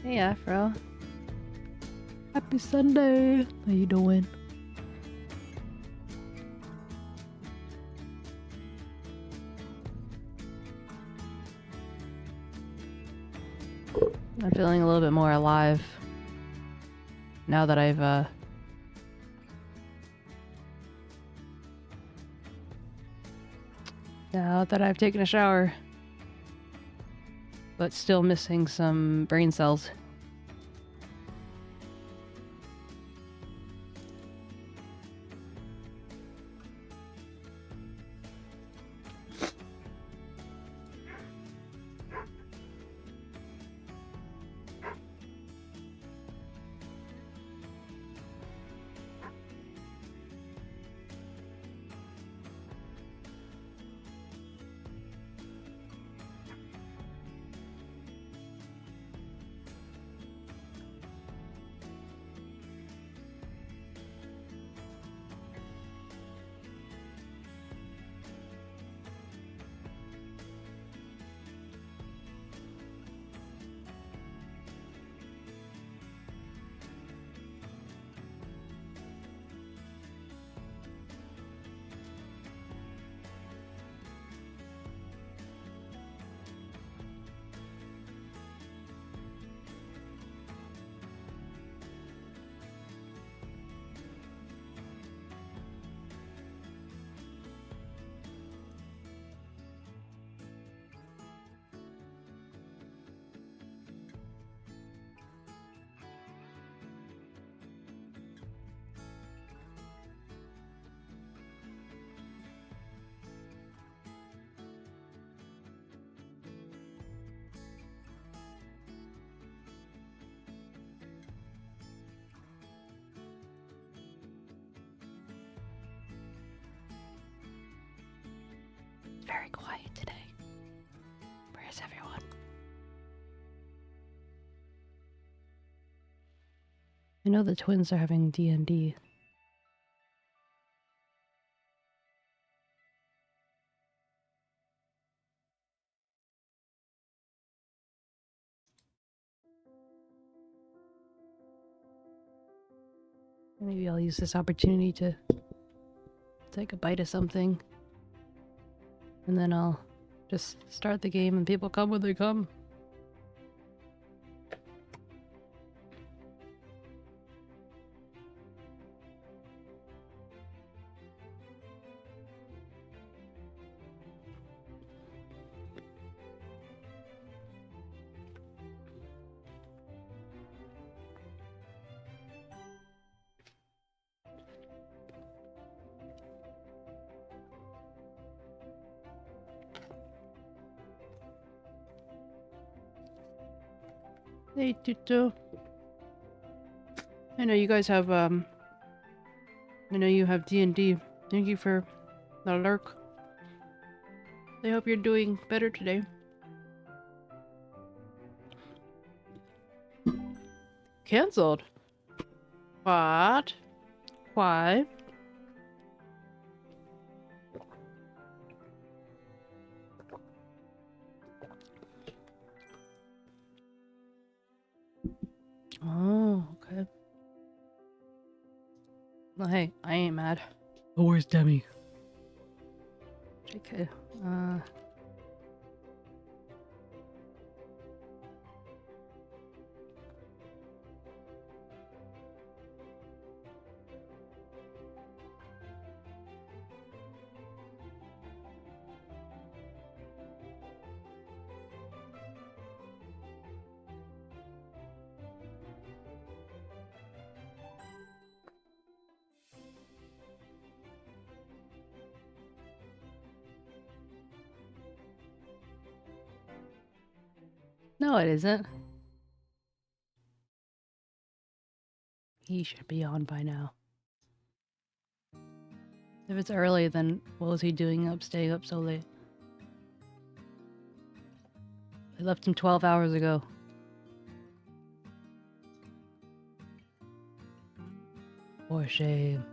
Hey Afro. Happy Sunday. How you doing? I'm feeling a little bit more alive now that I've taken a shower, but still missing some brain cells. Very quiet today. Where's everyone? I know the twins are having D&D. Maybe I'll use this opportunity to take a bite of something. And then I'll just start the game and people come when they come. Hey, Tuto. I know you guys have, I know you have D&D. Thank you for the lurk. I hope you're doing better today. Cancelled? What? Why? Oh, okay. Well, hey, I ain't mad. Oh, where's Demi? JK. No, it isn't. He should be on by now. If it's early, then what was he doing up, staying up so late? I left him 12 hours ago. For shame.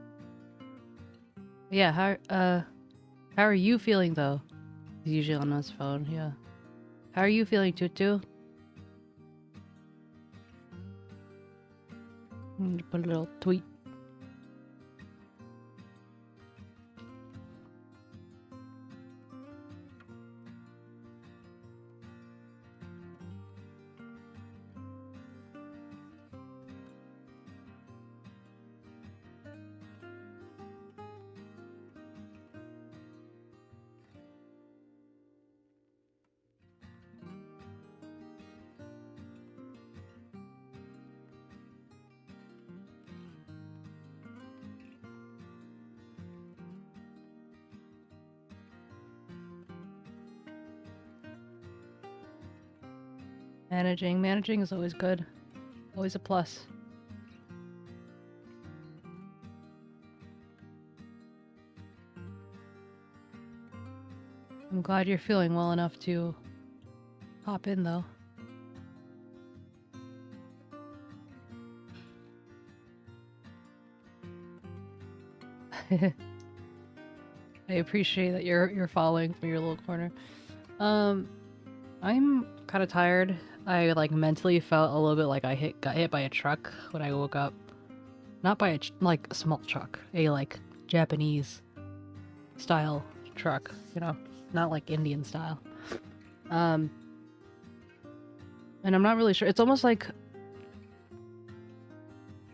Yeah, how are you feeling though? He's usually on his phone, yeah. How are you feeling, Tutu? need to put a little tweet. Managing is always good. Always a plus. I'm glad you're feeling well enough to hop in, though. I appreciate that you're following from your little corner. I'm kind of tired. I like mentally felt a little bit like I got hit by a truck when I woke up. Not by like a small truck, a like Japanese style truck, you know, not like Indian style. And I'm not really sure. It's almost like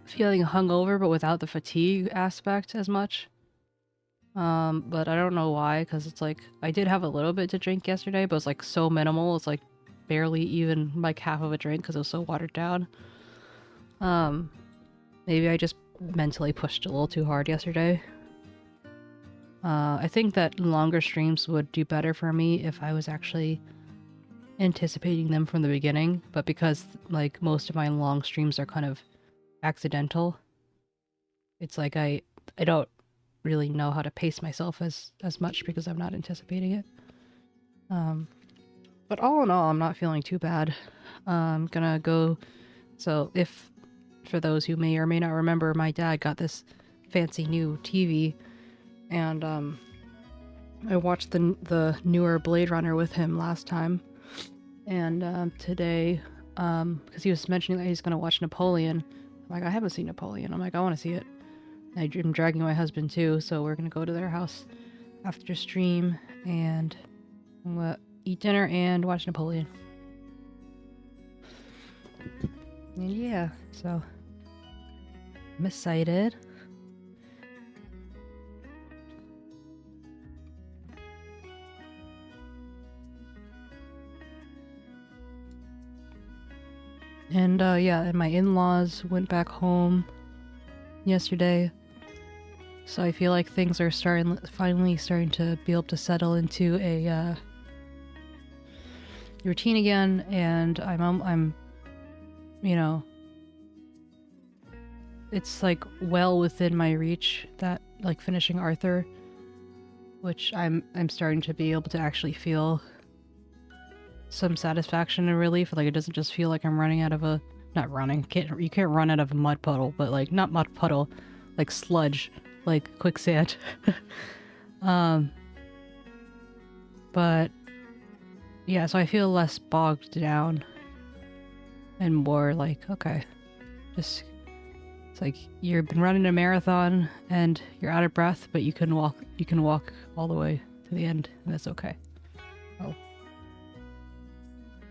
feeling hungover, but without the fatigue aspect as much. But I don't know why, because it's like I did have a little bit to drink yesterday, but it's like so minimal. It's like barely even like half of a drink because it was so watered down. Maybe I just mentally pushed a little too hard yesterday. I think that longer streams would do better for me if I was actually anticipating them from the beginning, but because like most of my long streams are kind of accidental, it's like I don't really know how to pace myself as much because I'm not anticipating it. But all in all, I'm not feeling too bad. I'm gonna go. So if, for those who may or may not remember, my dad got this fancy new TV, and I watched the newer Blade Runner with him last time, and today, because he was mentioning that he's gonna watch Napoleon. I'm like, I haven't seen Napoleon. I'm like, I want to see it. I'm dragging my husband too, so we're gonna go to their house after stream, and I'm gonna eat dinner and watch Napoleon. And yeah, so I'm excited. And yeah, and my in-laws went back home yesterday, so I feel like things are finally starting to be able to settle into a routine again, and I'm you know, it's like well within my reach, that like finishing Arthur, which I'm starting to be able to actually feel some satisfaction and relief. Like it doesn't just feel like I'm running out of a you can't run out of a mud puddle, but like not mud puddle, like sludge, like quicksand. But yeah, so I feel less bogged down and more like, okay, just, it's like you've been running a marathon and you're out of breath, but you can walk all the way to the end, and that's okay. Oh.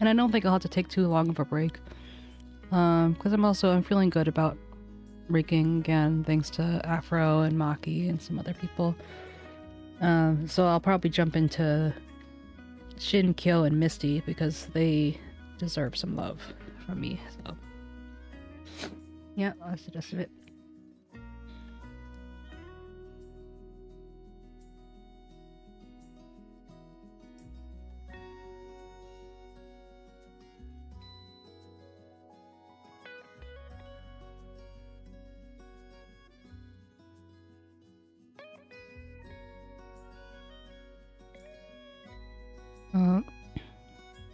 And I don't think I'll have to take too long of a break, because I'm feeling good about raking again, thanks to Afro and Maki and some other people. So I'll probably jump into Shin, Kyo, and Misty because they deserve some love from me. So yeah, that's the gist of it.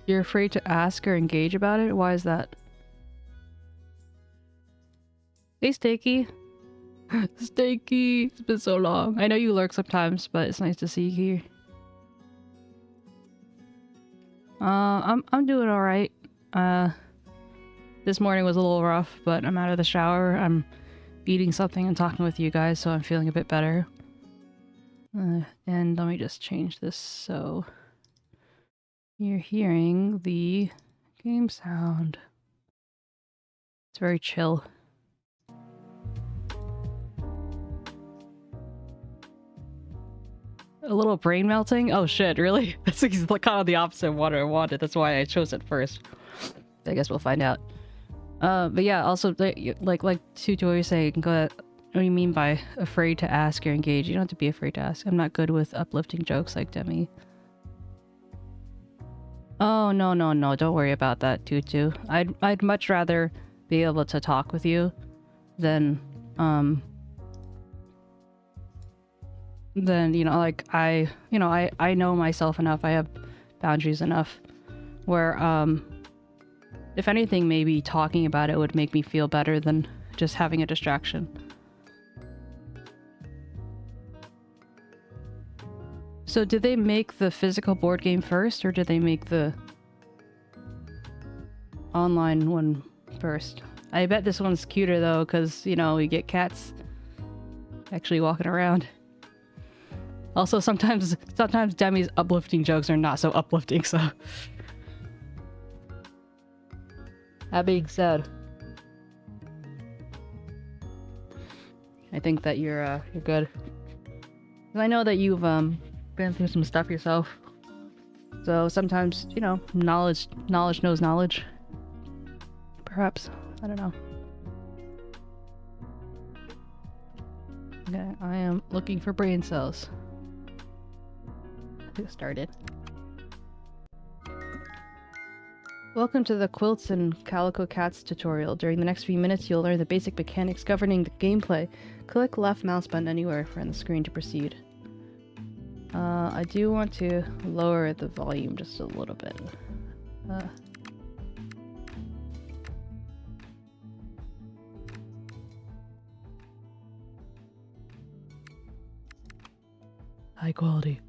You're afraid to ask or engage about it? Why is that? Hey, Stakey. Stakey! It's been so long. I know you lurk sometimes, but it's nice to see you here. I'm doing alright. This morning was a little rough, but I'm out of the shower. I'm eating something and talking with you guys, so I'm feeling a bit better. And let me just change this so you're hearing the game sound. It's very chill. A little brain melting? Oh shit, really? That's kind of the opposite of what I wanted. That's why I chose it first. I guess we'll find out. But yeah, also, like Tutor was saying, what do you mean by afraid to ask or engage? You don't have to be afraid to ask. I'm not good with uplifting jokes like Demi. Oh, no, don't worry about that, Tutu. I'd much rather be able to talk with you than, you know, like, I know myself enough, I have boundaries enough, where, if anything, maybe talking about it would make me feel better than just having a distraction. So did they make the physical board game first, or did they make the online one first? I bet this one's cuter though, because, you know, we get cats actually walking around. Also, sometimes Demi's uplifting jokes are not so uplifting, so... That being said, I think that you're good. I know that you've been through some stuff yourself, so sometimes, you know, knowledge knows knowledge. Perhaps, I don't know. Okay, I am looking for brain cells. Let's get started. Welcome to the Quilts and Calico Cats tutorial. During the next few minutes, you'll learn the basic mechanics governing the gameplay. Click left mouse button anywhere on the screen to proceed. I do want to lower the volume just a little bit. High quality.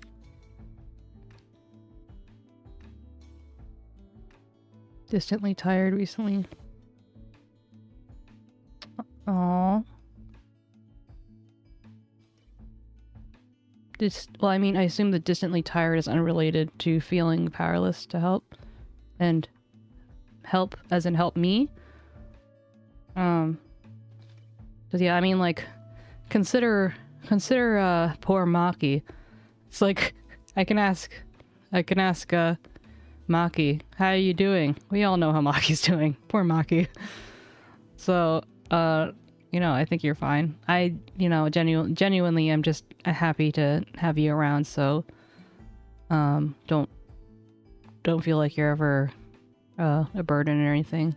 Distantly tired recently. Aww. Well, I mean, I assume that distantly tired is unrelated to feeling powerless to help. And help, as in help me. Cause yeah, I mean, like, consider poor Maki. It's like, I can ask, Maki, how are you doing? We all know how Maki's doing. Poor Maki. So, you know, I think you're fine. You know, genuinely, I'm just happy to have you around, so, don't feel like you're ever, a burden or anything.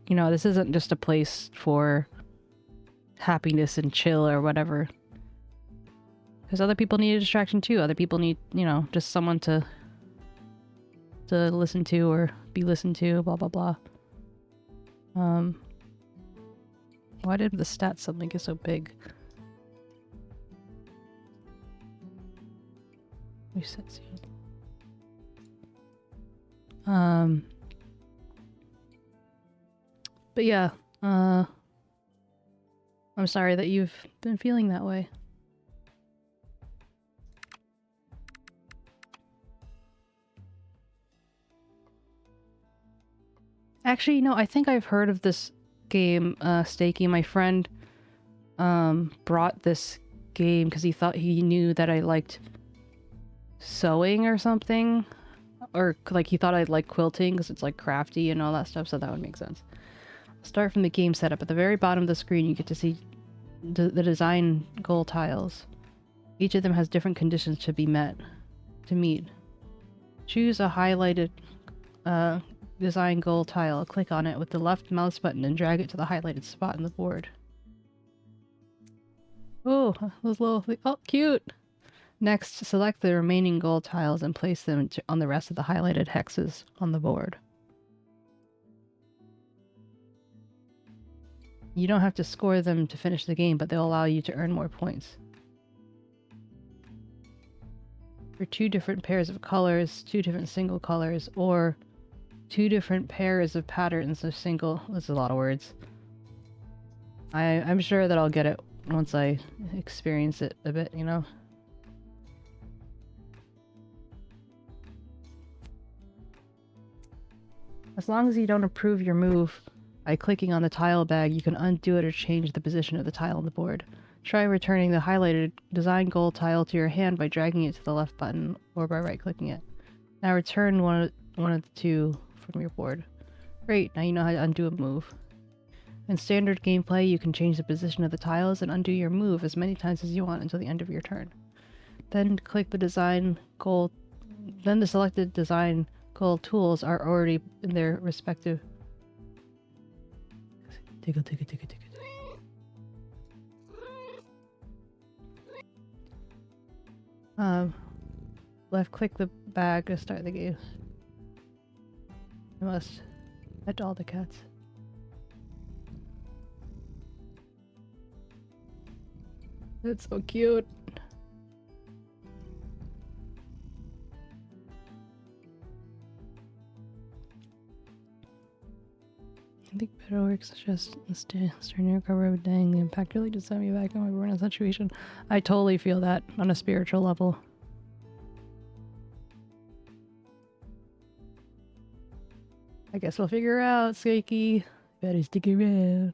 You know, this isn't just a place for happiness and chill or whatever. Because other people need a distraction too. Other people need, you know, just someone to listen to or be listened to, blah blah blah. Why did the stats suddenly get so big? Reset scene. But yeah, I'm sorry that you've been feeling that way. Actually, you know, I think I've heard of this game, 𝗟𝗶𝗀𝗀. My friend brought this game because he knew that I liked sewing or something, or like he thought I'd like quilting because it's like crafty and all that stuff, so that would make sense. Start from the game setup. At the very bottom of the screen, you get to see the design goal tiles. Each of them has different conditions to meet. Choose a highlighted design goal tile. Click on it with the left mouse button and drag it to the highlighted spot in the board. Oh, those little things. Oh, cute! Next, select the remaining goal tiles and place them on the rest of the highlighted hexes on the board. You don't have to score them to finish the game, but they'll allow you to earn more points. For 2 different pairs of colors, 2 different single colors, or 2 different pairs of patterns of single... That's a lot of words. I'm sure that I'll get it once I experience it a bit, you know? As long as you don't approve your move by clicking on the tile bag, you can undo it or change the position of the tile on the board. Try returning the highlighted design goal tile to your hand by dragging it to the left button or by right-clicking it. Now return one of the two from your board. Great, now you know how to undo a move. In standard gameplay, you can change the position of the tiles and undo your move as many times as you want until the end of your turn. Then click the design goal. Then the selected design goal tools are already in their respective. Left click the bag to start the game. I must pet all the cats. That's so cute. I think better works just starting to recover, but dang, the impact really just sent me back on my burn situation. I totally feel that on a spiritual level. I guess we'll figure out, 𝗟𝗍𝗀𝗀𝘀. Better stick around.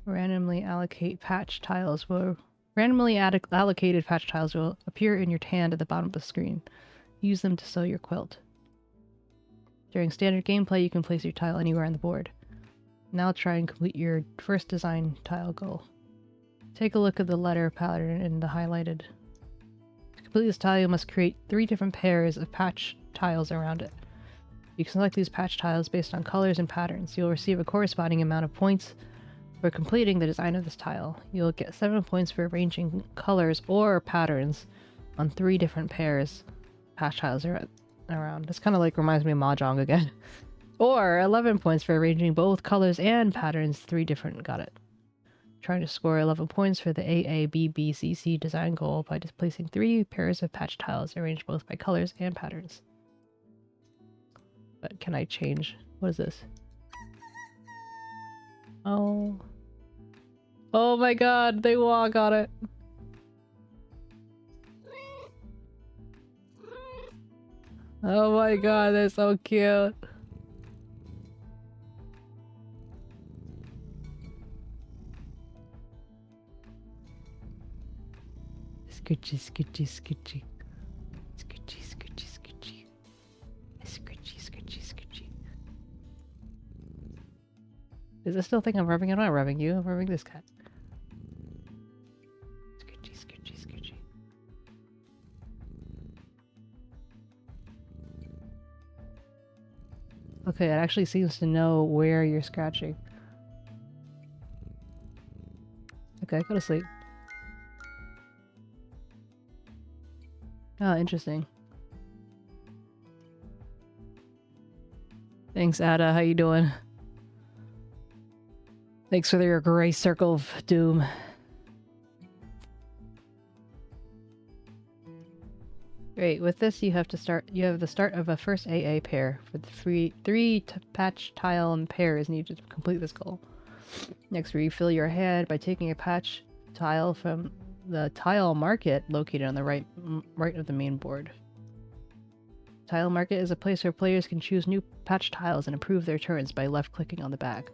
Randomly allocate patch tiles will allocated patch tiles will appear in your hand at the bottom of the screen. Use them to sew your quilt. During standard gameplay, you can place your tile anywhere on the board. Now try and complete your first design tile goal. Take a look at the letter pattern in the highlighted. To complete this tile, you must create 3 different pairs of patch tiles around it. You can select these patch tiles based on colors and patterns. You'll receive a corresponding amount of points for completing the design of this tile. You'll get 7 points for arranging colors or patterns on 3 different pairs of patch tiles around. This kind of like reminds me of Mahjong again. Or 11 points for arranging both colors and patterns 3 different. Got it. Trying to score 11 points for the 𝗟𝗶𝗶𝗀𝘀 design goal by displacing 3 pairs of patch tiles arranged both by colors and patterns. But can I change? What is this? Oh. Oh my god, they all got it. Oh my god, they're so cute. Scoochie, scoochie, scoochie. Scoochie, scoochie, scoochie. Scoochie, scoochie, scoochie. Does it still think I'm rubbing it? I'm not rubbing you, I'm rubbing this cat. Scoochie, scoochie, scoochie. Okay, it actually seems to know where you're scratching. Okay, go to sleep. Oh, interesting. Thanks, Ada. How you doing? Thanks for your gray circle of doom. Great. With this, you have the start of a first AA pair. For the three patch tile and pairs needed to complete this goal. Next, refill your hand by taking a patch tile from the tile market located on the right of the main board. Tile market is a place where players can choose new patch tiles and improve their turns by left-clicking on the bag.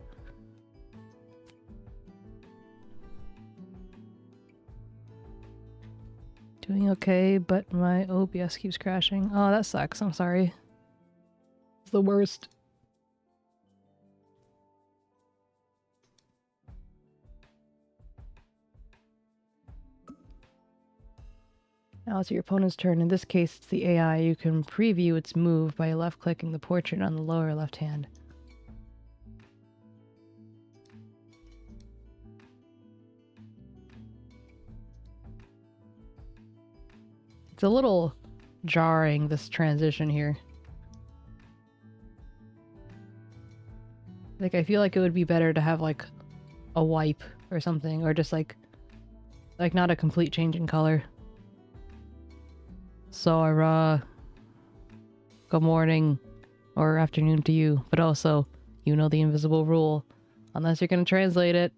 Doing okay, but my OBS keeps crashing. Oh, that sucks. I'm sorry. It's the worst. Now it's your opponent's turn. In this case, it's the AI. You can preview its move by left-clicking the portrait on the lower left hand. It's a little jarring, this transition here. Like, I feel like it would be better to have, like, a wipe or something, or just, like not a complete change in color. Sora, good morning or afternoon to you, but also You know the invisible rule. Unless you're gonna translate it.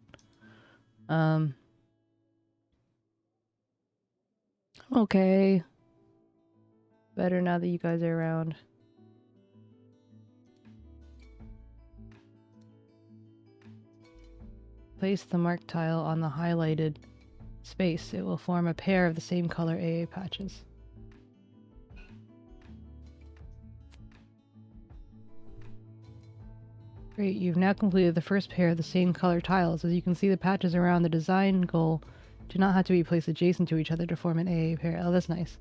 Okay. Better now that you guys are around. Place the marked tile on the highlighted space. It will form a pair of the same color AA patches. Great, you've now completed the first pair of the same color tiles. As you can see, the patches around the design goal do not have to be placed adjacent to each other to form an AA pair. Oh, that's nice.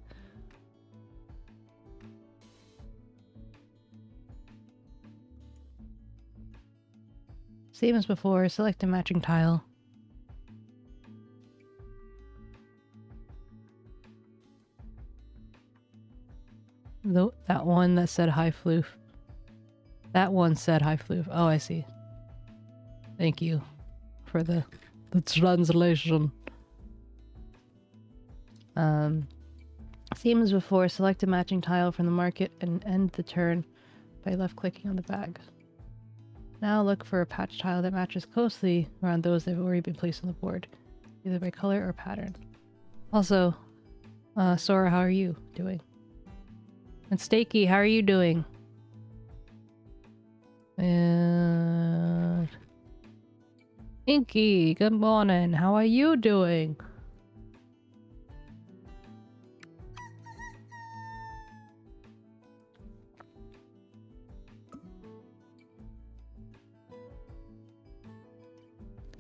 Same as before, select a matching tile. That one that said hi floof. That one said hi floof. Oh, I see. Thank you for the translation. Same as before, select a matching tile from the market and end the turn by left-clicking on the bag. Now look for a patch tile that matches closely around those that have already been placed on the board, either by color or pattern. Also, Sora, how are you doing? And 𝗟𝗶𝗀𝘀, how are you doing? And Inky, good morning. How are you doing?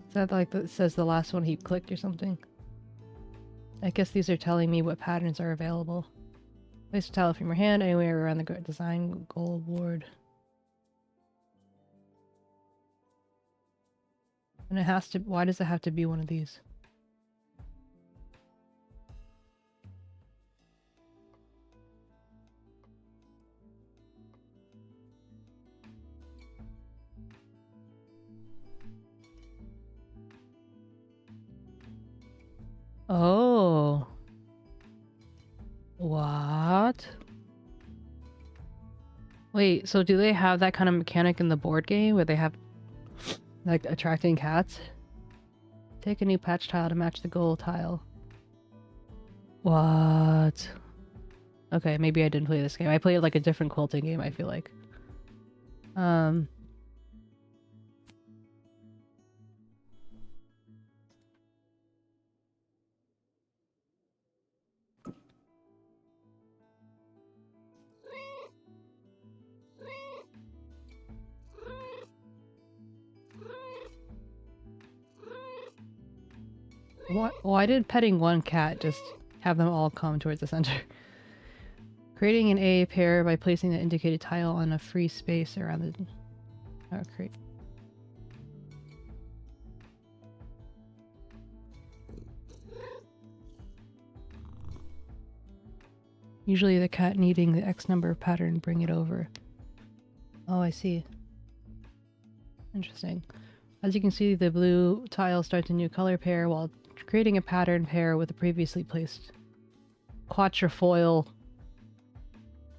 Is that like that says the last one he clicked or something? I guess these are telling me what patterns are available. Place a tile from your hand anywhere around the design goal board. And it has to. Why does it have to be one of these? Oh. What? Wait, so do they have that kind of mechanic in the board game where they have like attracting cats? Take a new patch tile to match the goal tile. What? Okay, maybe I didn't play this game. I played like a different quilting game, I feel like. Why did petting one cat just have them all come towards the center? Creating an AA pair by placing the indicated tile on a free space around the... Oh, great. Usually the cat needing the X number of pattern bring it over. Oh, I see. Interesting. As you can see, the blue tile starts a new color pair while creating a pattern pair with the previously placed 𝗟𝗶𝗀𝗀𝘀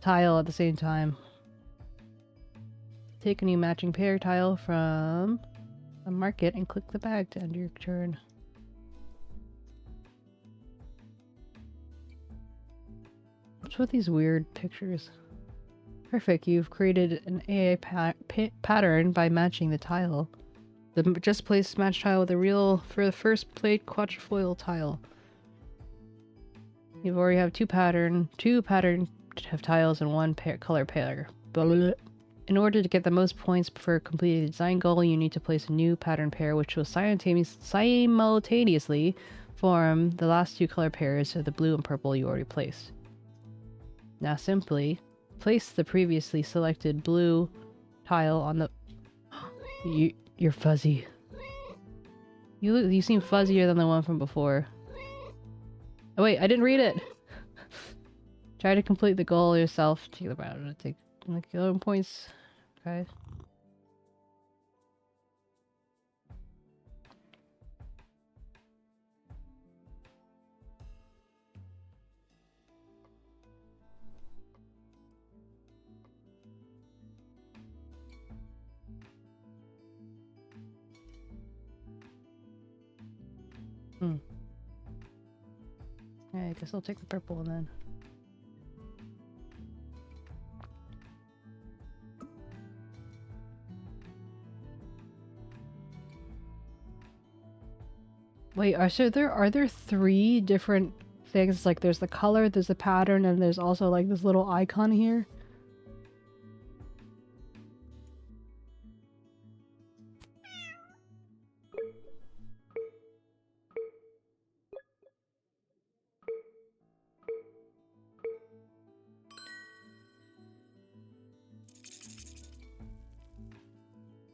tile at the same time. Take a new matching pair tile from the market and click the bag to end your turn. What's with these weird pictures? Perfect, you've created an AA pattern by matching the tile. The just placed match tile with a real for the first played 𝗟𝗶𝗀𝗀𝘀 tile. You've already have two pattern of tiles and one color pair. Blah. In order to get the most points for completing the design goal, you need to place a new pattern pair which will simultaneously form the last two color pairs of the blue and purple you already placed. Now simply place the previously selected blue tile on the... You're fuzzy. You seem fuzzier than the one from before. Oh wait, I didn't read it! Try to complete the goal yourself. Take about take like 11 points. Okay. I guess I'll take the purple one then. Wait, are there 3 different things? Like there's the color, there's the pattern, and there's also like this little icon here?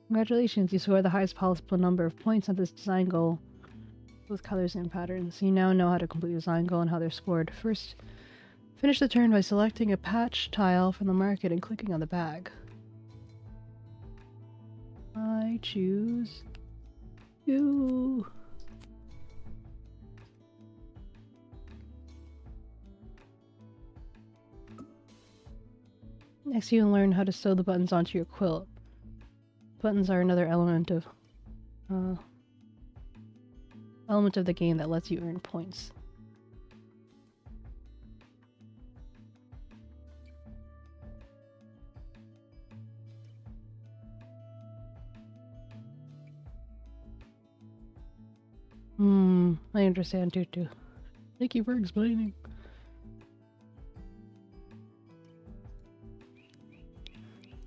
Congratulations, you scored the highest possible number of points on this design goal with colors and patterns. You now know how to complete the design goal and how they're scored. First, finish the turn by selecting a patch tile from the market and clicking on the bag. I choose you. Next, you learn how to sew the buttons onto your quilt. Buttons are another element of the game that lets you earn points. I understand too. Thank you for explaining.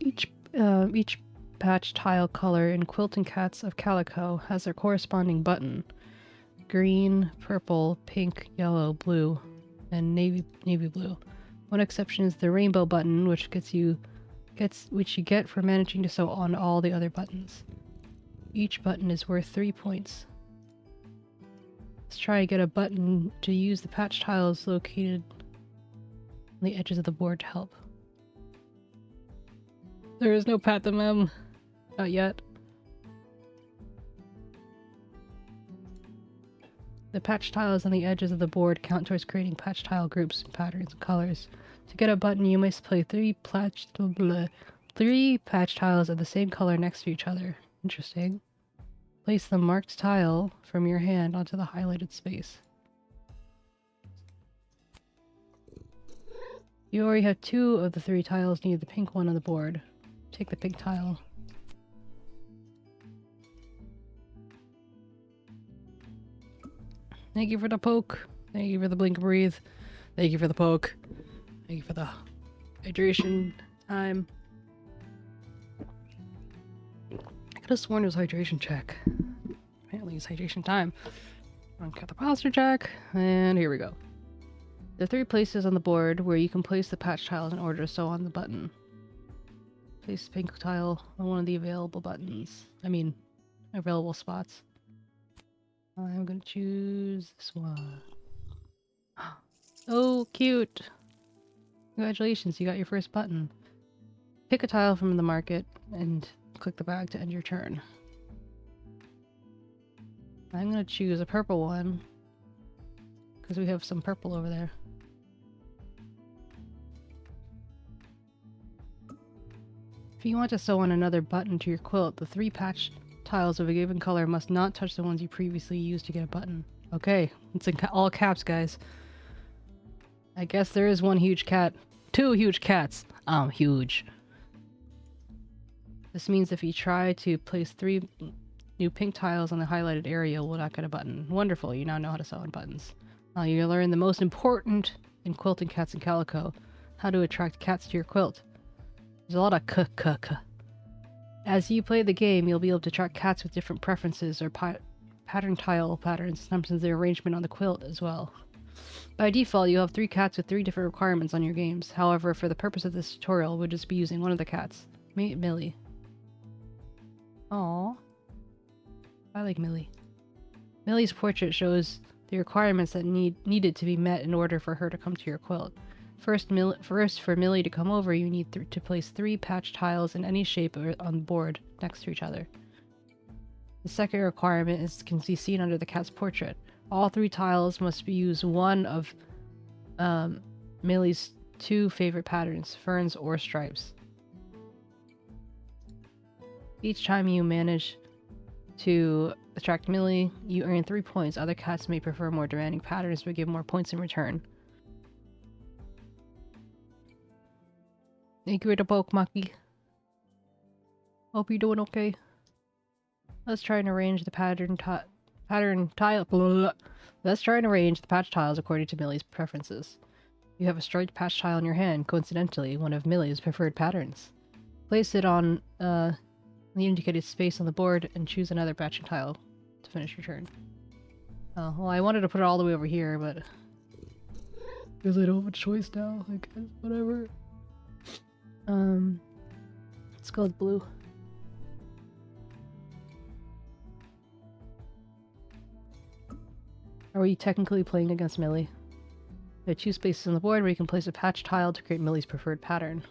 Each patch tile color in Quilt and Cats of Calico has their corresponding button. Green, purple, pink, yellow, blue, and navy blue. One exception is the rainbow button, which you get for managing to sew on all the other buttons. Each button is worth 3 points. Let's try to get a button to use the patch tiles located on the edges of the board to help. There is no pat the mem. Not yet. The patch tiles on the edges of the board count towards creating patch tile groups, patterns, and colors. To get a button, you must play 3 patch tiles of the same color next to each other. Interesting. Place the marked tile from your hand onto the highlighted space. You already have 2 of the 3 tiles near the pink one on the board. Take the pink tile. Thank you for the poke. Thank you for the blink and breathe. Thank you for the poke. Thank you for the hydration time. I could have sworn it was hydration check. Apparently it's hydration time. Cut the posture check, and here we go. There are 3 places on the board where you can place the patch tiles in order to sew on the button. Place the pink tile on one of the available buttons. Available spots. I'm gonna choose this one. Oh, cute! Congratulations, you got your first button. Pick a tile from the market and click the bag to end your turn. I'm gonna choose a purple one because we have some purple over there. If you want to sew on another button to your quilt, the 3 patch tiles of a given color must not touch the ones you previously used to get a button. Okay, it's in all caps, guys. I guess there is 1 huge cat. 2 huge cats. Huge. This means if you try to place 3 new pink tiles on the highlighted area, you will not get a button. Wonderful, you now know how to sew on buttons. Now you learn the most important in quilting Cats and Calico, how to attract cats to your quilt. There's a lot of k. As you play the game, you'll be able to attract cats with different preferences or pattern tile patterns, sometimes the arrangement on the quilt as well. By default, you have 3 cats with 3 different requirements on your games. However, for the purpose of this tutorial, we'll just be using one of the cats. Meet Millie. Aww. I like Millie. Millie's portrait shows the requirements that needed to be met in order for her to come to your quilt. First, for Millie to come over, you need to place 3 patch tiles in any shape on the board next to each other. The second requirement can be seen under the cat's portrait. All 3 tiles must use one of Millie's 2 favorite patterns, ferns or stripes. Each time you manage To attract 𝗟𝗟, you earn 3 points. Other cats may prefer more demanding patterns but give more points in return. Thank you for the poke, Maki. Hope you're doing okay. Let's try and arrange the Let's try and arrange the patch tiles according to 𝗟𝗟's preferences. You have a striped patch tile in your hand, coincidentally, one of 𝗟𝗟's preferred patterns. Place it on the indicated space on the board and choose another patching tile to finish your turn. Oh, well, I wanted to put it all the way over here, but because I don't have a choice now, I guess, whatever. Let's go with blue. Are we technically playing against 𝗟𝗟? There are 2 spaces on the board where you can place a patch tile to create 𝗟𝗟's preferred pattern.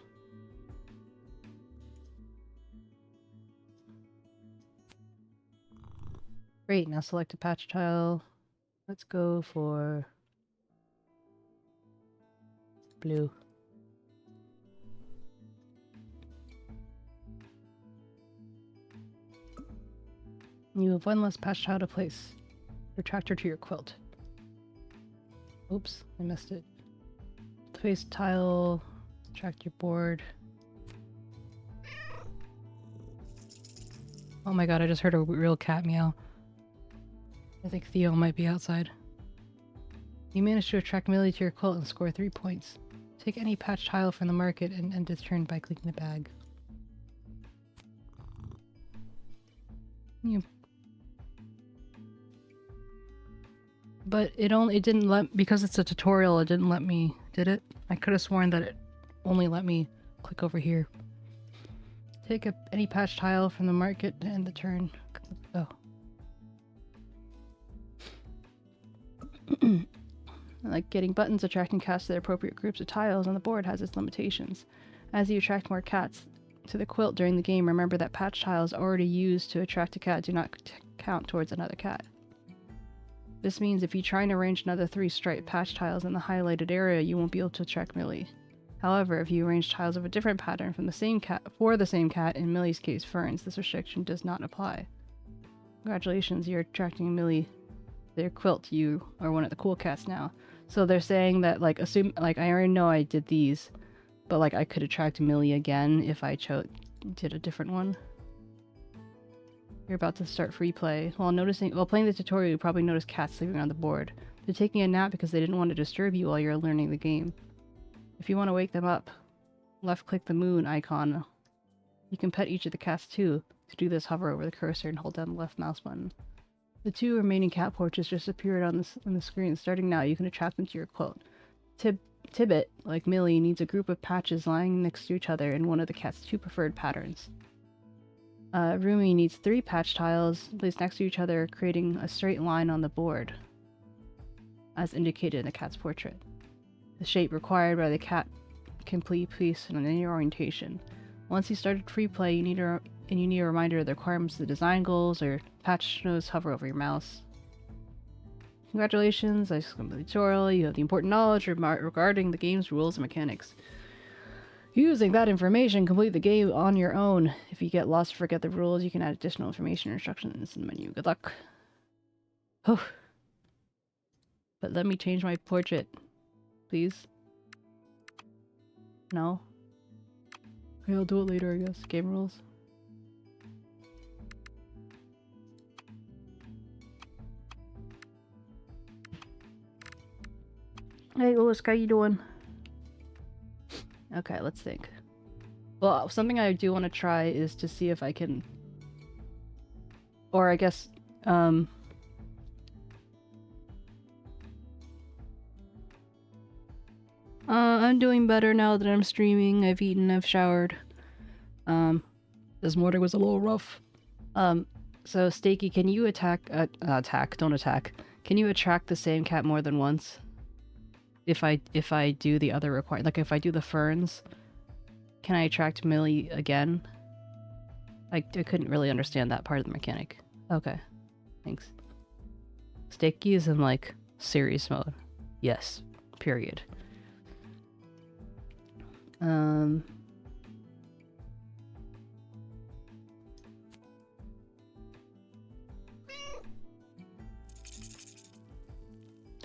Great, now select a patch tile. Let's go for blue. You have 1 less patch tile to place. Retract her to your quilt. Oops, I missed it. Place tile, attract your board. Oh my god, I just heard a real cat meow. I think Theo might be outside. You managed to attract 𝗟𝗟 to your quilt and score 3 points. Take any patch tile from the market and end its turn by clicking the bag. But it didn't let, because it's a tutorial, it didn't let me, did it? I could have sworn that it only let me click over here. Take any patch tile from the market to end the turn. Oh. Like getting buttons, attracting cats to their appropriate groups of tiles on the board has its limitations. As you attract more cats to the quilt during the game, remember that patch tiles already used to attract a cat do not count towards another cat. This means if you try and arrange another 3 striped patch tiles in the highlighted area, you won't be able to attract 𝗟𝗟. However, if you arrange tiles of a different pattern from the same cat for the same cat, in 𝗟𝗟's case ferns, this restriction does not apply. Congratulations, you're attracting 𝗟𝗟 to their quilt. You are one of the cool cats now. So they're saying that, like, I already know I did these, but like I could attract 𝗟𝗟 again if I did a different one. You're about to start free play. While playing the tutorial, you probably noticed cats sleeping on the board. They're taking a nap because they didn't want to disturb you while you're learning the game. If you want to wake them up, left-click the moon icon. You can pet each of the cats too. To do this, hover over the cursor and hold down the left mouse button. The 2 remaining cat portraits just appeared on the screen. Starting now, you can attract them to your quilt. 𝗟𝗶, like 𝗟𝗟, needs a group of patches lying next to each other in one of the cat's 2 preferred patterns. 𝗟𝗏 needs 3 patch tiles placed next to each other, creating a straight line on the board, as indicated in the cat's portrait. The shape required by the cat can be placed in any orientation. Once you started free play, you need a reminder of the requirements of the design goals or patch notes. Hover over your mouse. Congratulations, I just completed the tutorial. You have the important knowledge regarding the game's rules and mechanics. Using that information, complete the game on your own. If you get lost or forget the rules, you can add additional information or instructions in the menu. Good luck. Oh. But let me change my portrait, please. No? Okay, I'll do it later, I guess. Game rules. Hey, Lewis, how you doing? Okay, let's think. Well, something I do want to try is to see if I can... Or I guess, I'm doing better now that I'm streaming. I've eaten, I've showered. This morning was a little rough. So 𝗟𝗏𝗀𝘀, can you don't attack. Can you attract the same cat more than once? If I do the other required, like if I do the ferns, can I attract 𝗟𝗟 again? I couldn't really understand that part of the mechanic. Okay, thanks. 𝗟𝗏𝗀𝘀 is in like series mode. Yes, period.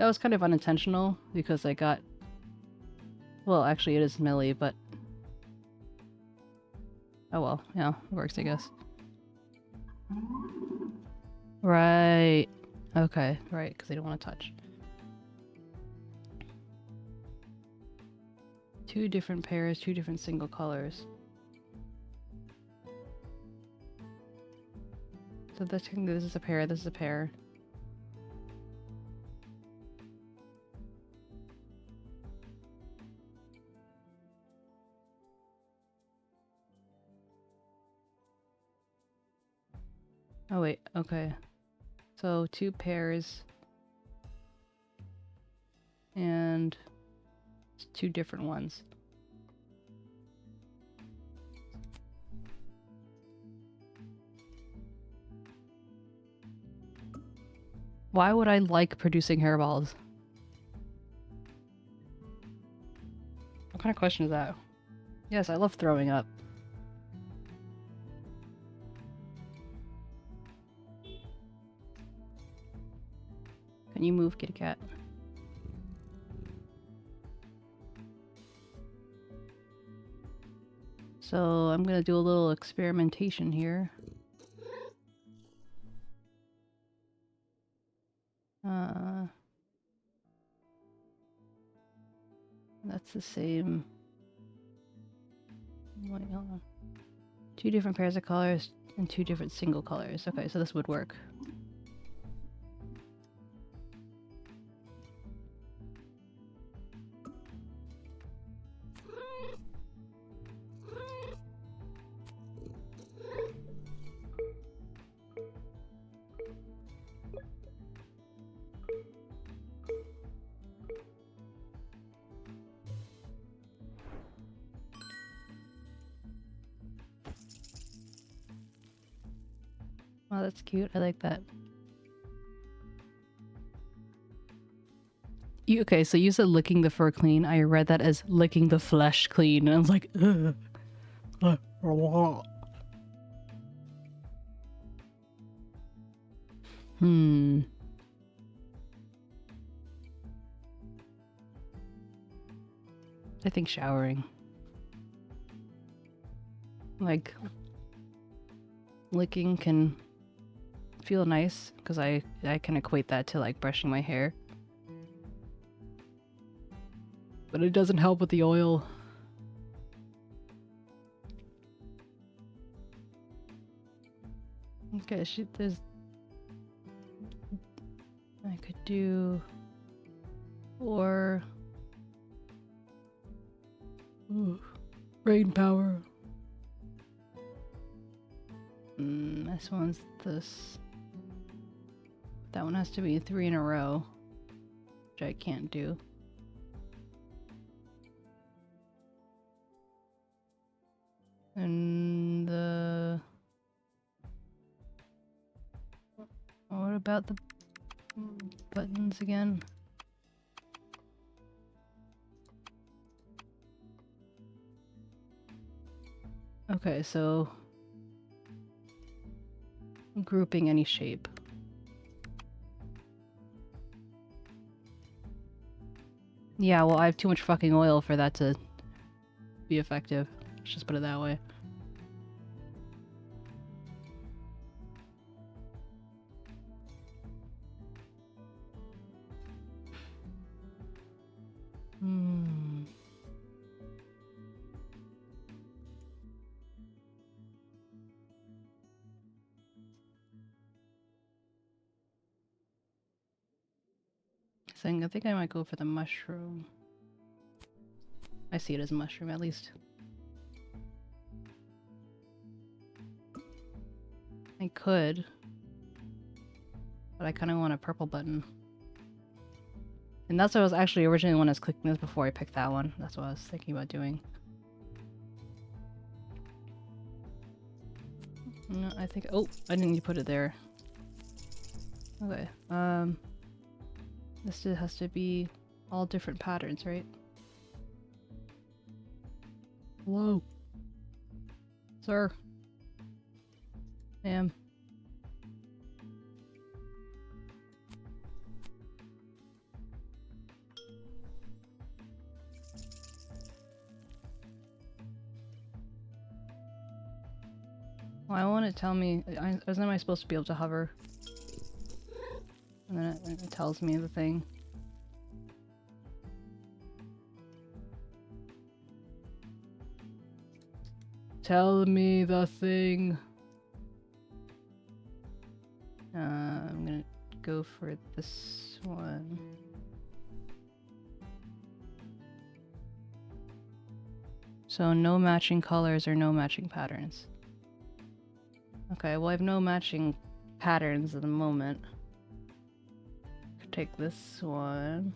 That was kind of unintentional because I got... Well, actually it is melee, but... Oh well, yeah, it works, I guess. Right. Okay, right, because they don't want to touch. 2 different pairs, 2 different single colors. So this is a pair, this is a pair. Oh wait, okay. So 2 pairs and 2 different ones. Why would I like producing hairballs? What kind of question is that? Yes, I love throwing up. Can you move, kitty cat? So I'm gonna do a little experimentation here. That's the same. Wait, hold on. 2 different pairs of colors and 2 different single colors. Okay, so this would work. Oh, that's cute. I like that. Okay, so you said licking the fur clean. I read that as licking the flesh clean, and I was like, ugh. I think showering. Like, licking can feel nice, because I can equate that to, like, brushing my hair. But it doesn't help with the oil. Okay, there's... I could do... Or... Ooh, brain power. This one's this. That one has to be 3 in a row, which I can't do. And what about the buttons again? Okay, so grouping any shape. Yeah, well, I have too much fucking oil for that to be effective. Let's just put it that way. I think I might go for the mushroom. I see it as a mushroom, at least. I could. But I kind of want a purple button. And that's what I was actually originally when I was clicking this before I picked that one. That's what I was thinking about doing. No, I think... Oh! I didn't need to put it there. Okay. This has to be all different patterns, right? Hello? Sir? Ma'am? Why won't it tell me? Wasn't I supposed to be able to hover? And then it tells me the thing. Tell me the thing. I'm gonna go for this one. So no matching colors or no matching patterns. Okay, well I have no matching patterns at the moment. Could take this one.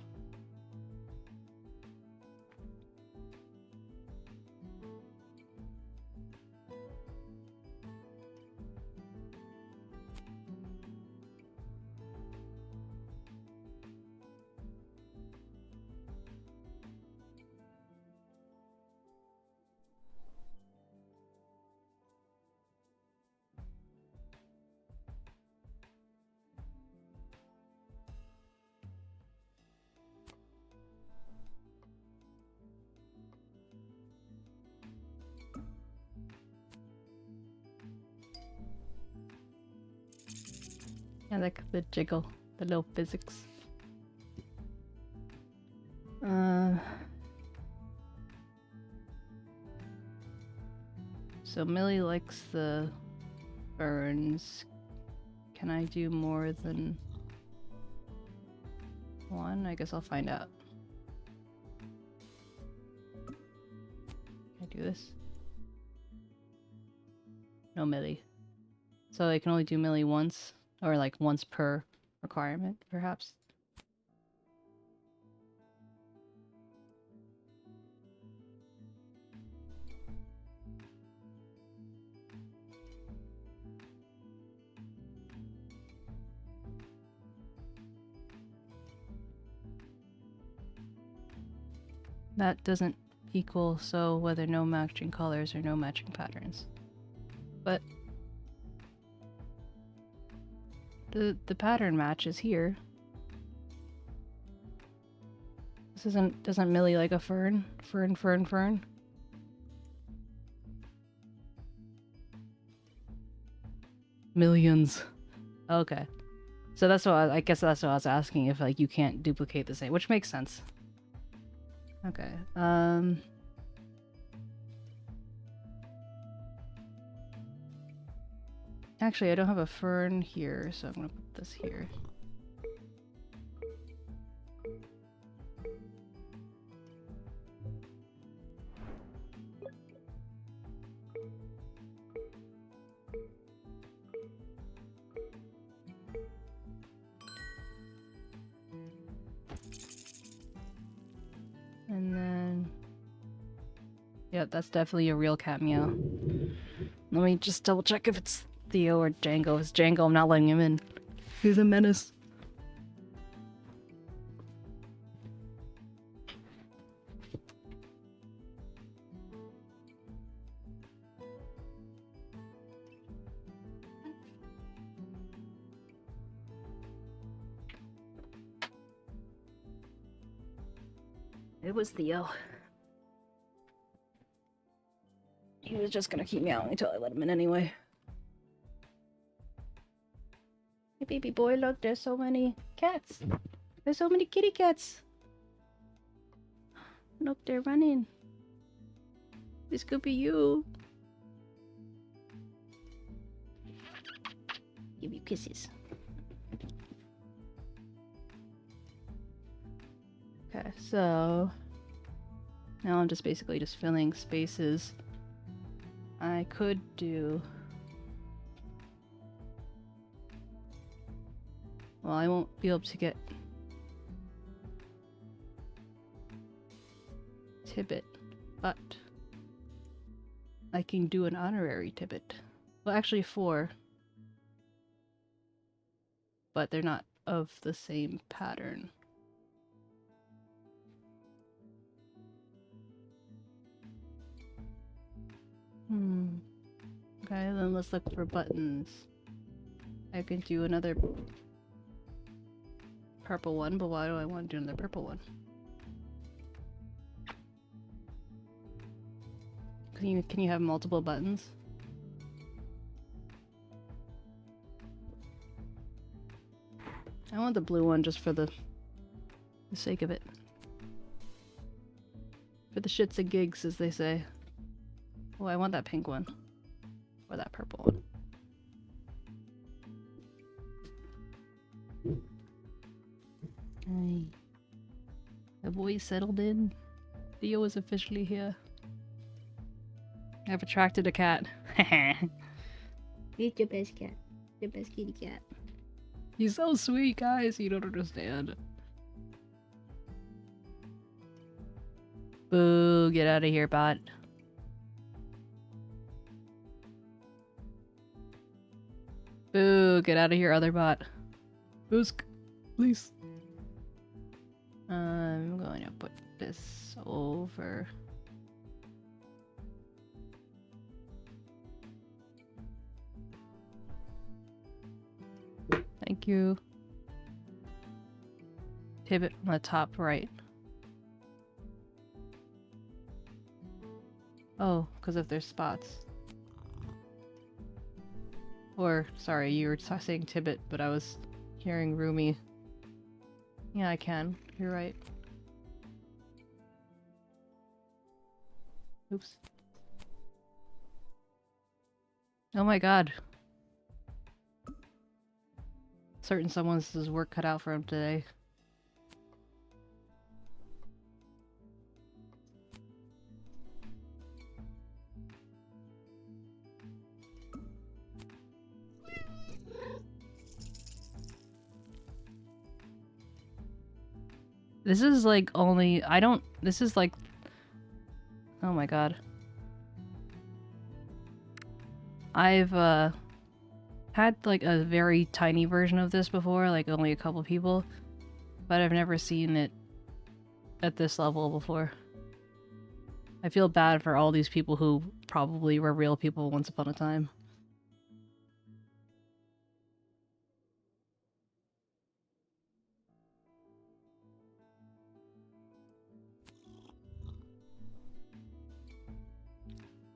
I like the jiggle, the little physics. So Millie likes the ferns. Can I do more than one? I guess I'll find out. Can I do this? No Millie. So I can only do Millie once? Or like once per requirement, perhaps? That doesn't equal so whether no matching colors or no matching patterns. But the pattern match is here. This doesn't Millie like a fern? Fern. Millions. Okay. So that's what I guess that's what I was asking, if like you can't duplicate the same, which makes sense. Okay. Actually, I don't have a fern here, so I'm gonna put this here. And then... yeah, that's definitely a real cat meow. Let me just double check if it's Theo or Django. If it's Django, I'm not letting him in. He's a menace. It was Theo. He was just gonna keep meowing until I let him in anyway. Hey baby boy, look, there's so many cats. There's so many kitty cats. Look, they're running. This could be you. Give you kisses. Okay, so now I'm just basically just filling spaces. I could do... well, I won't be able to get Tibbet, but I can do an honorary Tibbet. Well, actually 4. But they're not of the same pattern. Okay, then let's look for buttons. I can do another purple one, but why do I want to do another purple one? Can you have multiple buttons? I want the blue one just for the sake of it. For the shits and gigs, as they say. Oh, I want that pink one. Or that purple one. Hey. The boys settled in. Theo is officially here. I've attracted a cat. He's your best cat. Your best kitty cat. He's so sweet, guys. You don't understand. Boo, get out of here, bot. Boo, get out of here, other bot. Boosk, please. I'm going to put this over. Thank you. Pivot on the top right. Oh, because if there's spots. Or, sorry, you were saying Tibbet, but I was hearing Rumi. Yeah, I can. You're right. Oops. Oh my god. Certain someone's his work cut out for him today. This is like only, this is like, oh my god. I've had like a very tiny version of this before, like only a couple people, but I've never seen it at this level before. I feel bad for all these people who probably were real people once upon a time.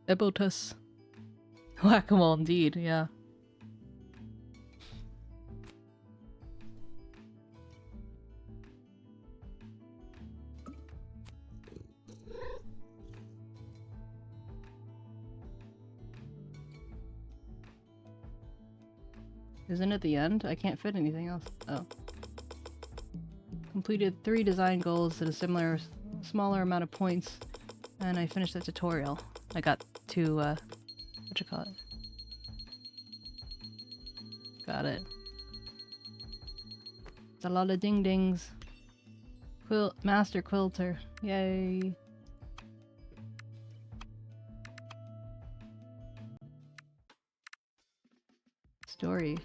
Ebotus. Whack-a-mole indeed, yeah. Isn't it the end? I can't fit anything else. Oh. Completed 3 design goals at a smaller amount of points, and I finished the tutorial. I got 2, what you call it? Got it. It's a lot of ding-dings. Master Quilter. Yay. Story.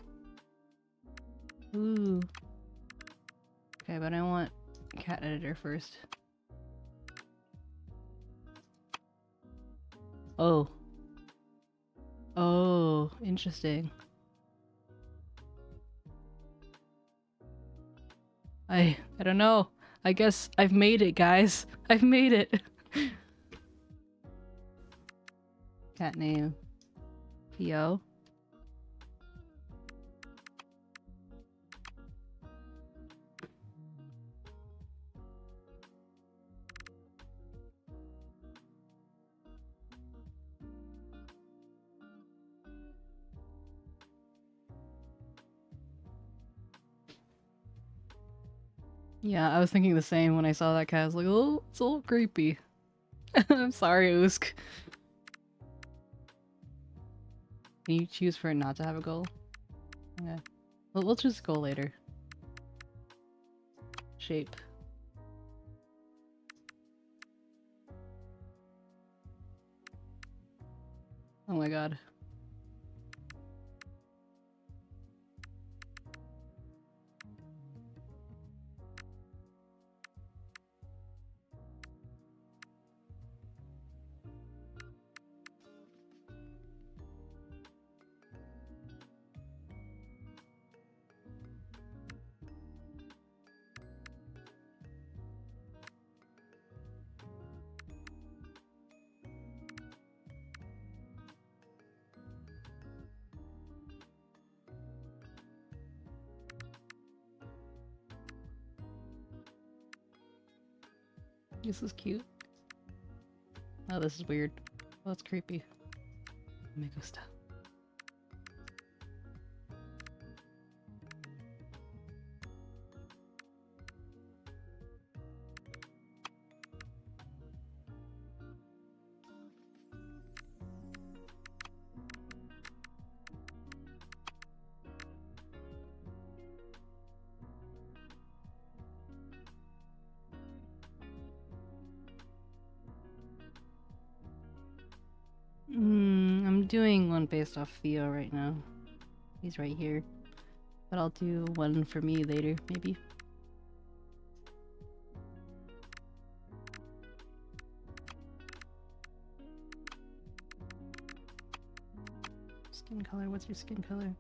Ooh. Okay, but I want cat editor first. Oh. Oh, interesting. I don't know. I guess I've made it, guys. I've made it. Cat name. Theo. Yeah, I was thinking the same when I saw that cat. I was like, oh, it's a little creepy. I'm sorry, 𝗟𝗀. Can you choose for it not to have a goal? Okay. We'll choose a goal later. Shape. Oh my god. This is cute. Oh, this is weird. Oh, that's creepy. Me gusta. I'm doing one based off Theo right now. He's right here. But I'll do one for me later, maybe. Skin color, what's your skin color?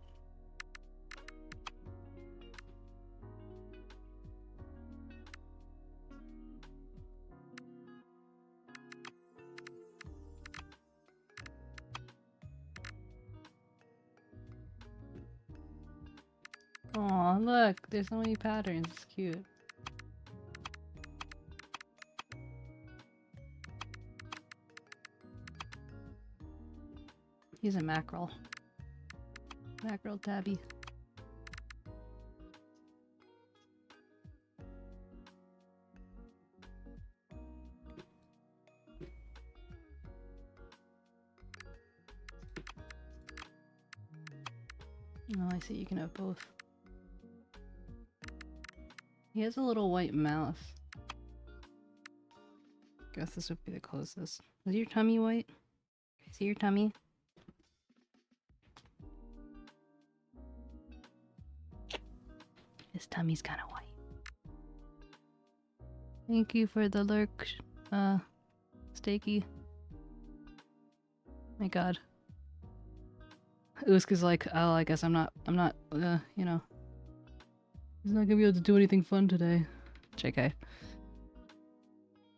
Aw, look, there's so many patterns, it's cute. He's a mackerel. Mackerel tabby. Oh, I see, you can have both. He has a little white mouth. Guess this would be the closest. Is your tummy white? See your tummy? His tummy's kind of white. Thank you for the lurk, Steaky. My god. Usk is like, oh, I guess I'm not, you know. He's not gonna be able to do anything fun today. JK.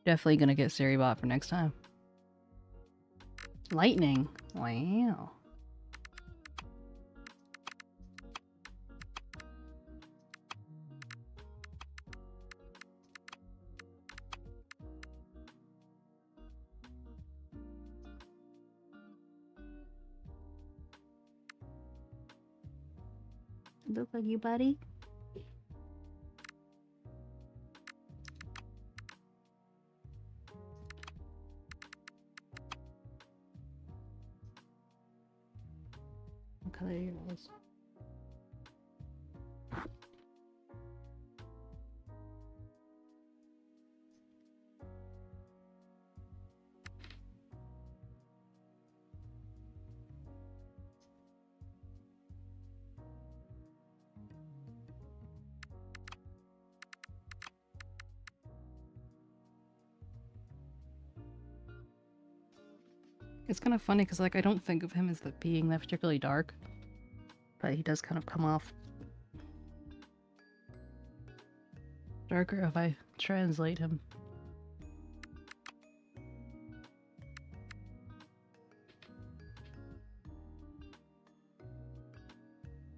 Definitely gonna get 𝗟𝗶𝗶𝗀𝘀 for next time. Lightning. Wow. Look like you, buddy. What color are your eyes? It's kind of funny because, like, I don't think of him as being that particularly dark, but he does kind of come off darker if I translate him.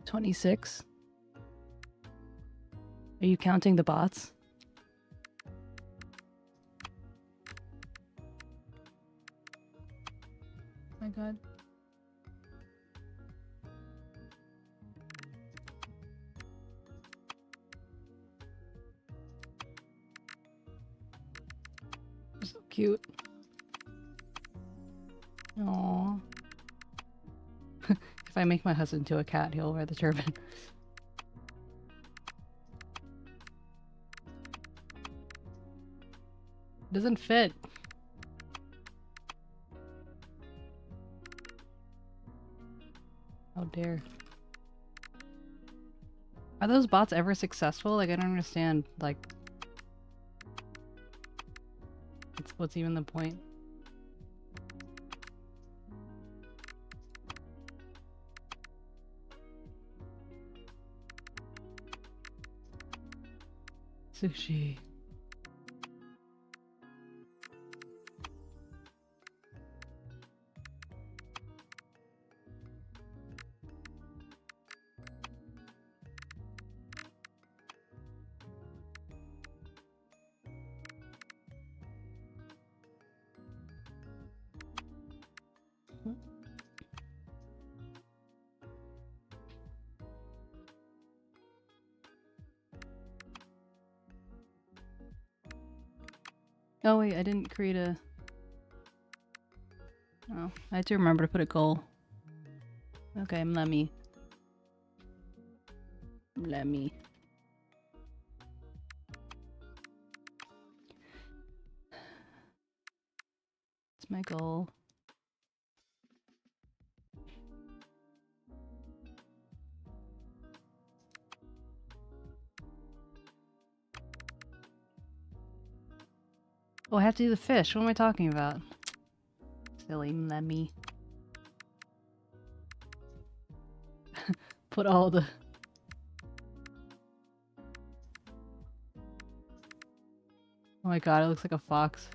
$26. Are you counting the bots? My god. So cute. Aww. If I make my husband into a cat, he'll wear the turban. Doesn't fit. How dare. Are those bots ever successful? Like, I don't understand, like... what's even the point? Sushi. Oh wait, I didn't create a... Oh, I had to remember to put a goal. Okay, 𝗟𝗡𝗀. 𝗟𝗡𝗀. It's my goal. Oh, I have to do the fish. What am I talking about? Silly 𝗟𝗡𝗀. Put all the... Oh my god, it looks like a fox.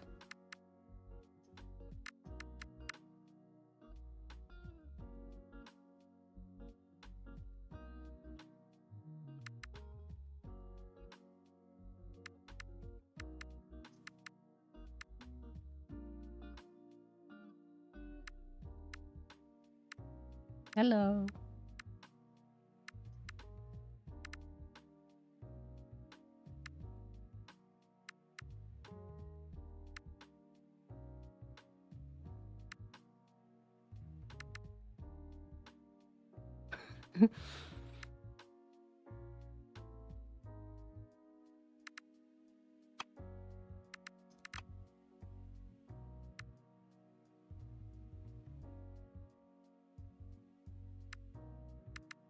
Hello.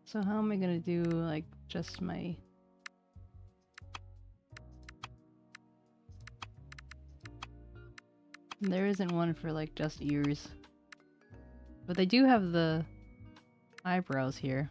So how am I gonna do, like, just my... There isn't one for, like, just ears. But they do have the eyebrows here.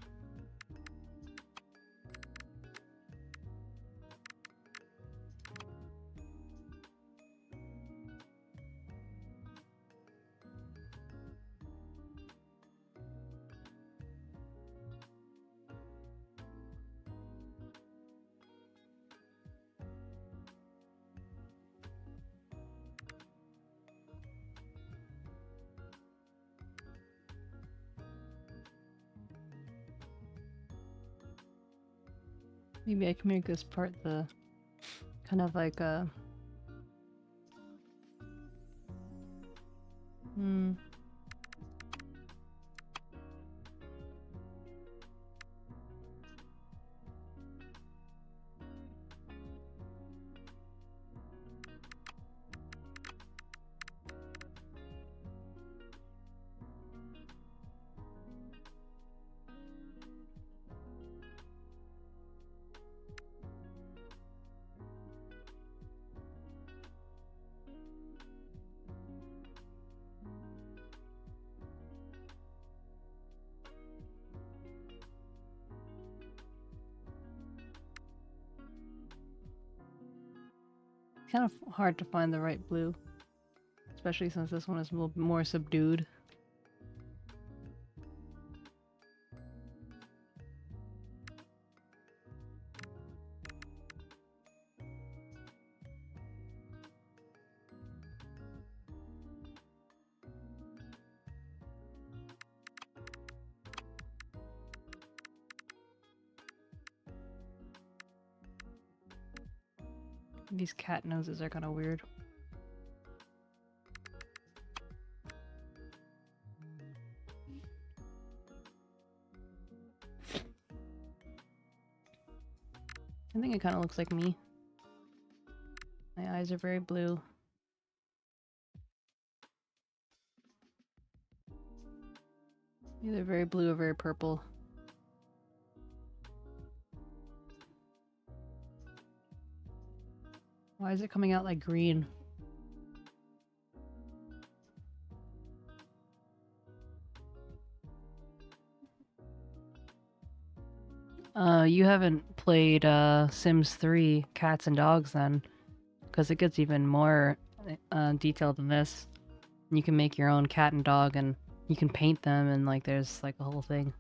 Maybe I can make this part the kind of like a... kind of hard to find the right blue. Especially since this one is a little bit more subdued. These cat noses are kind of weird. I think it kind of looks like me. My eyes are very blue. Either very blue or very purple. Why is it coming out like green? You haven't played Sims 3 Cats and Dogs then, because it gets even more detailed than this. You can make your own cat and dog, and you can paint them, and like there's like a whole thing.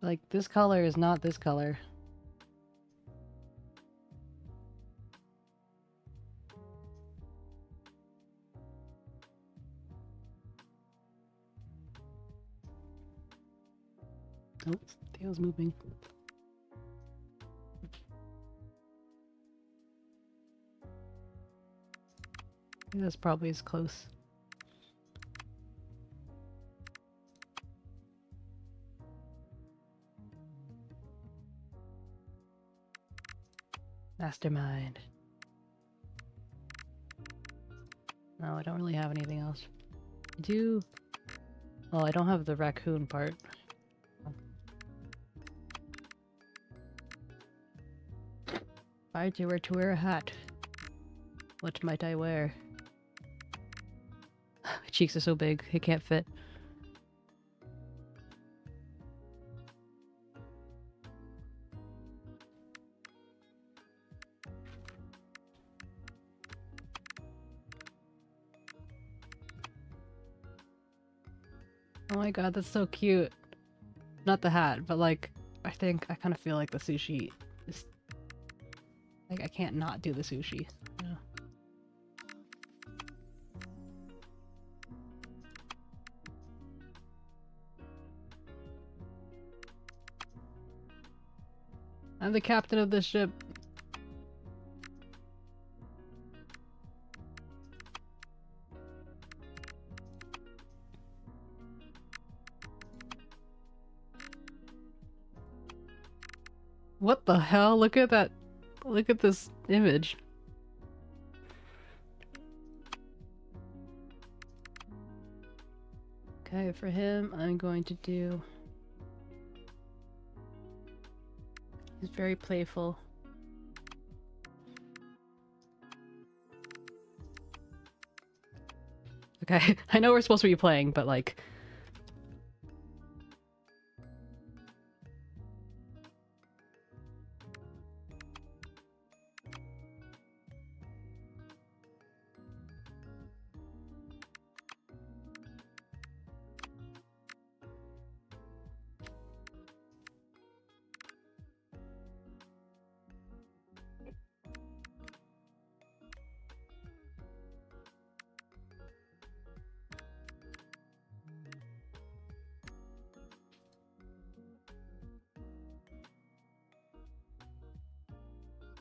Like, this color is not this color. Oh, tail's moving. That's probably as close. Mastermind. No, I don't really have anything else. I do. Well, I don't have the raccoon part. If I were to wear a hat, what might I wear? My cheeks are so big, it can't fit. Oh my god, that's so cute. Not the hat, but like, I think I kind of feel like the sushi is... Like, I can't not do the sushi. You know? I'm the captain of this ship. What the hell? Look at that. Look at this image. Okay, for him, I'm going to do... He's very playful. Okay, I know we're supposed to be playing, but like...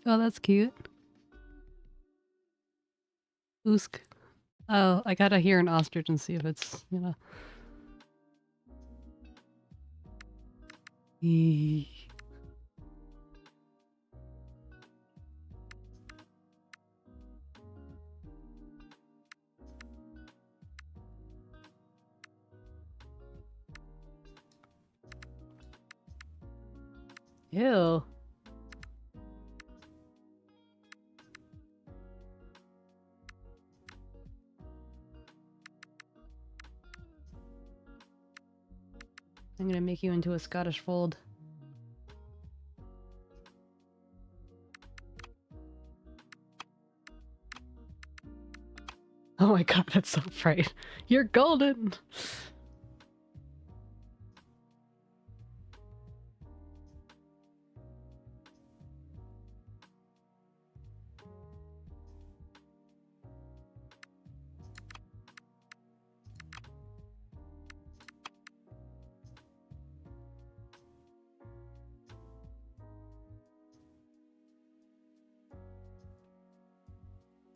Oh, that's cute. Usk. Oh, I gotta hear an ostrich and see if it's, you know... Eee. Ew. I'm gonna make you into a Scottish fold. Oh my god, that's so bright. You're golden!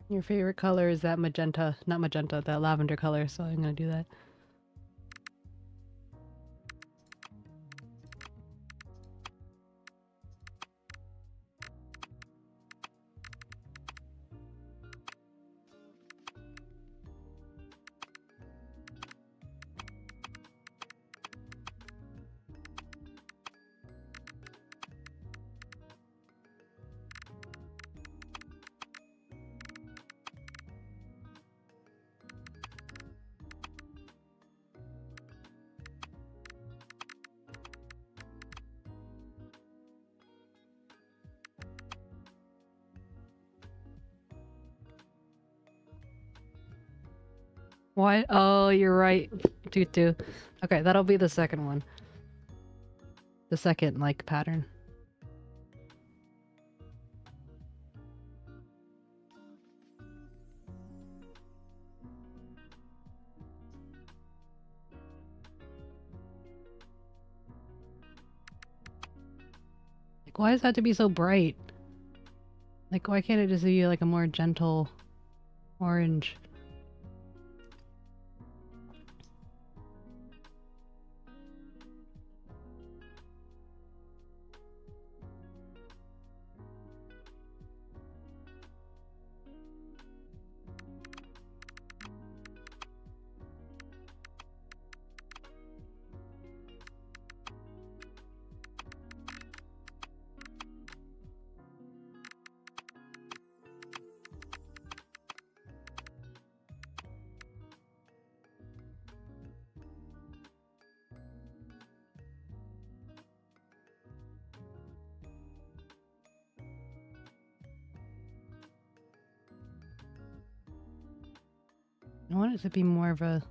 Your favorite color is that magenta, not magenta, that lavender color, so I'm gonna do that. What? Oh, you're right. Tutu. Okay, that'll be the second one. The second, like, pattern. why does it have to be so bright? Like, why can't it just be like a more gentle orange? I want it to be more of a...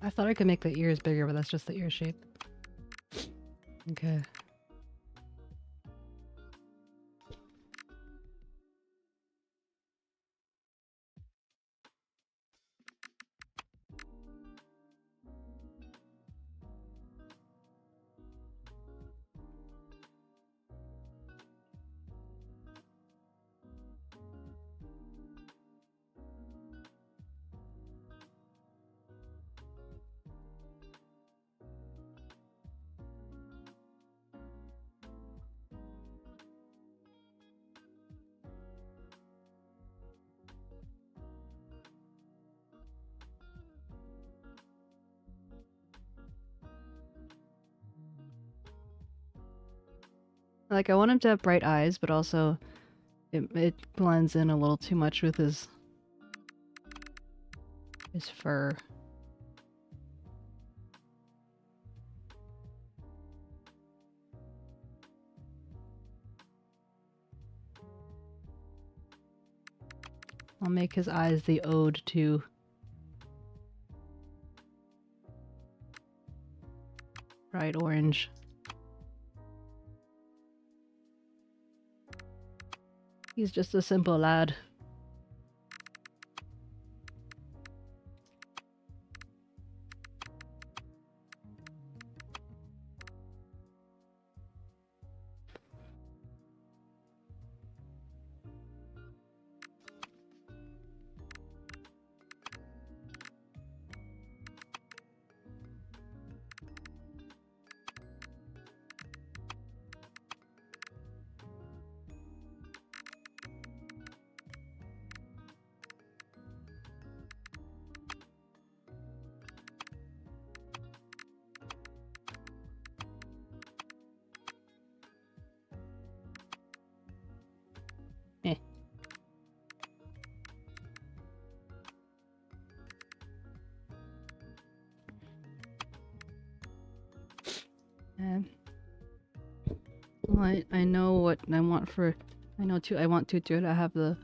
I thought I could make the ears bigger, but that's just the ear shape. Okay. Like, I want him to have bright eyes, but also it blends in a little too much with his fur. I'll make his eyes the ode to bright orange. He's just a simple lad. Eh. Well, I know what I want for... I know too. I want Tutu to have the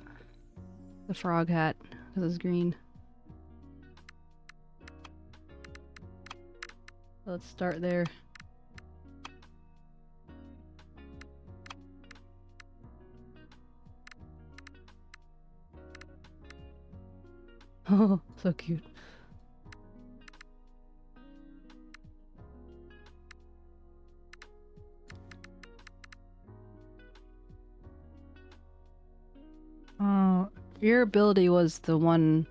frog hat because it's green. So let's start there. Oh, so cute. Oh, your ability was the one.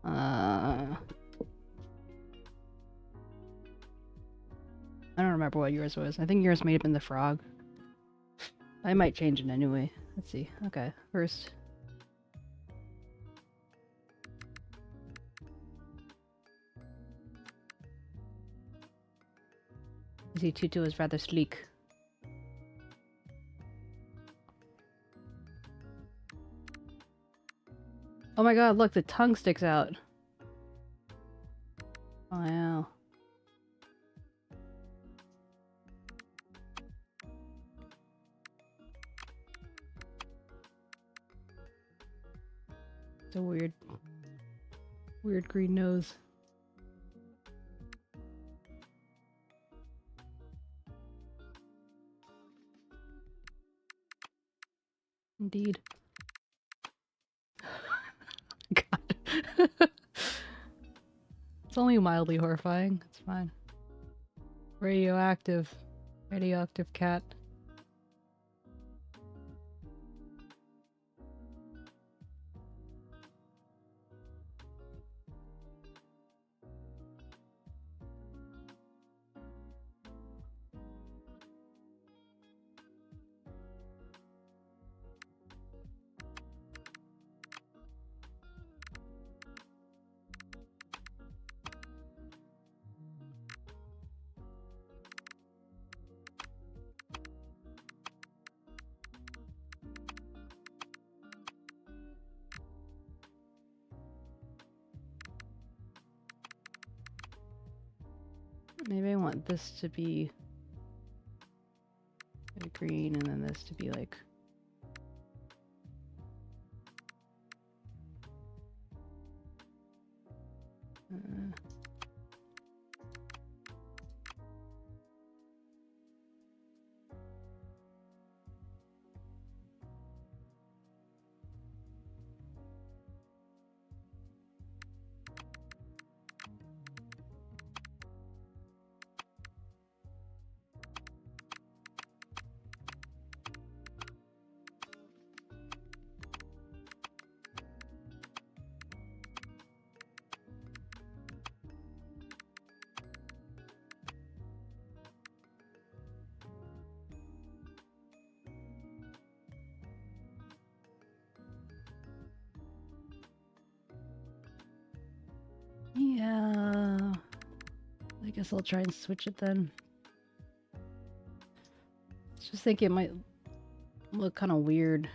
I don't remember what yours was. I think yours may have been the frog. I might change it anyway. Let's see. Okay, first. You see, Tutu is rather sleek. Oh my god, look, the tongue sticks out. Oh, wow. It's a weird green nose. indeed. God. It's only mildly horrifying. It's fine. Radioactive. Radioactive cat. Maybe I want this to be green and then this to be like yeah. I guess I'll try and switch it then. Just think it might look kind of weird.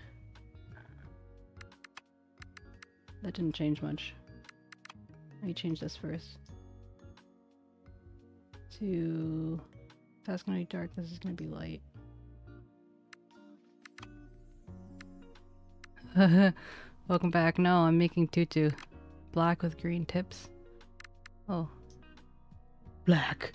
That didn't change much. Let me change this first. That's gonna be dark, this is gonna be light. Welcome back. No, I'm making tutu. Black with green tips. Oh. Black.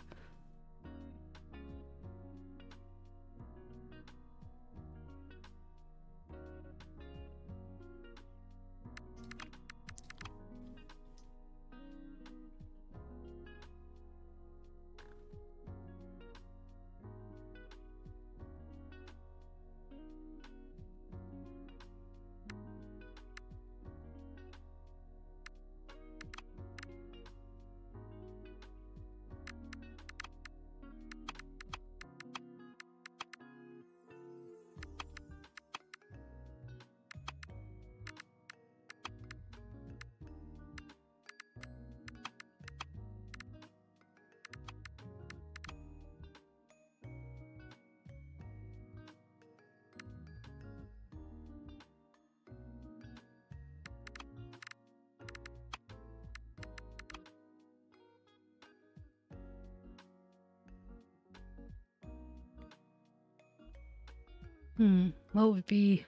What would be...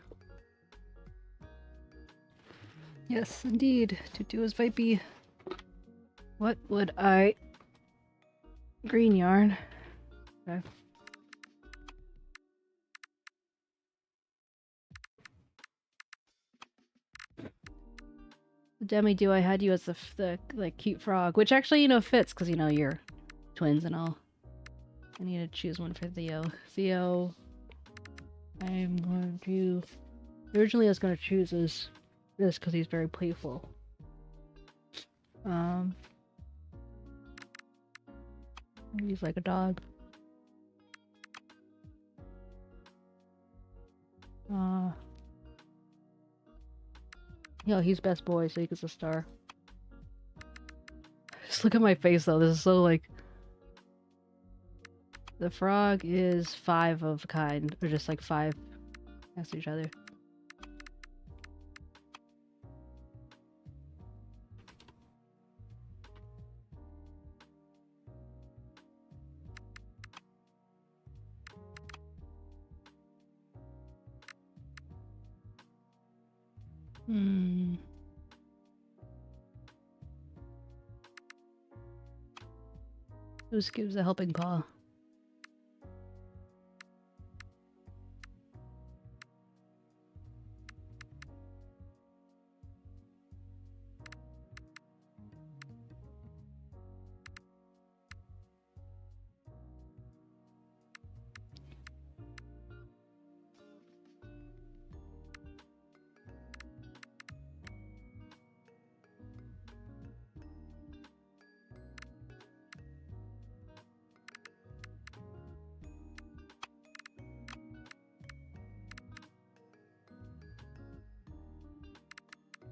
Yes, indeed. Tutu is VOD. What would I... Green yarn. Okay. Demi, do I had you as the like cute frog, which actually, you know, fits because, you know, you're twins and all. I need to choose one for Theo. Theo... I'm going to... Originally I was going to choose this because he's very playful. He's like a dog. Yeah, he's best boy, so he gets a star. Just look at my face though, this is so like... The frog is 5 of a kind, or just like 5 next to each other. Who gives a helping paw?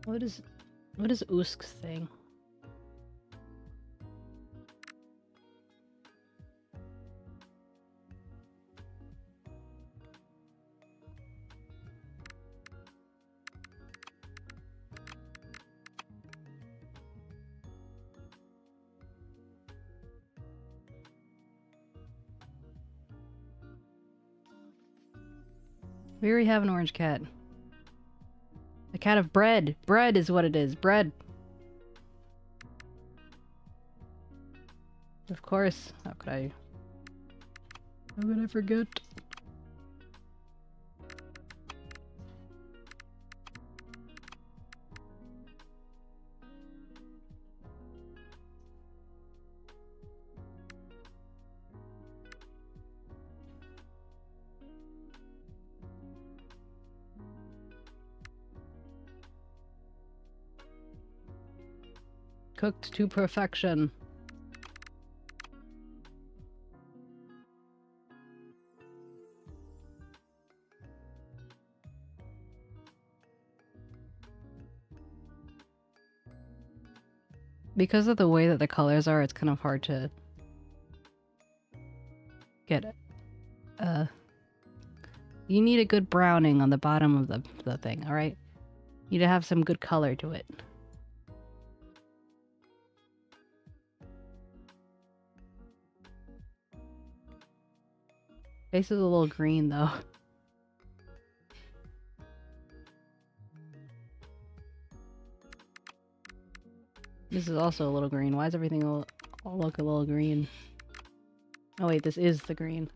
What is 𝗟𝗶's thing? We already have an orange cat. A cat of bread. Bread is what it is. Bread. Of course. How could I forget? Cooked to perfection. Because of the way that the colors are, it's kind of hard to get it. You need a good browning on the bottom of the thing, alright? You need to have some good color to it. Face is a little green though. This is also a little green. Why does everything all look a little green? Oh wait, this is the green.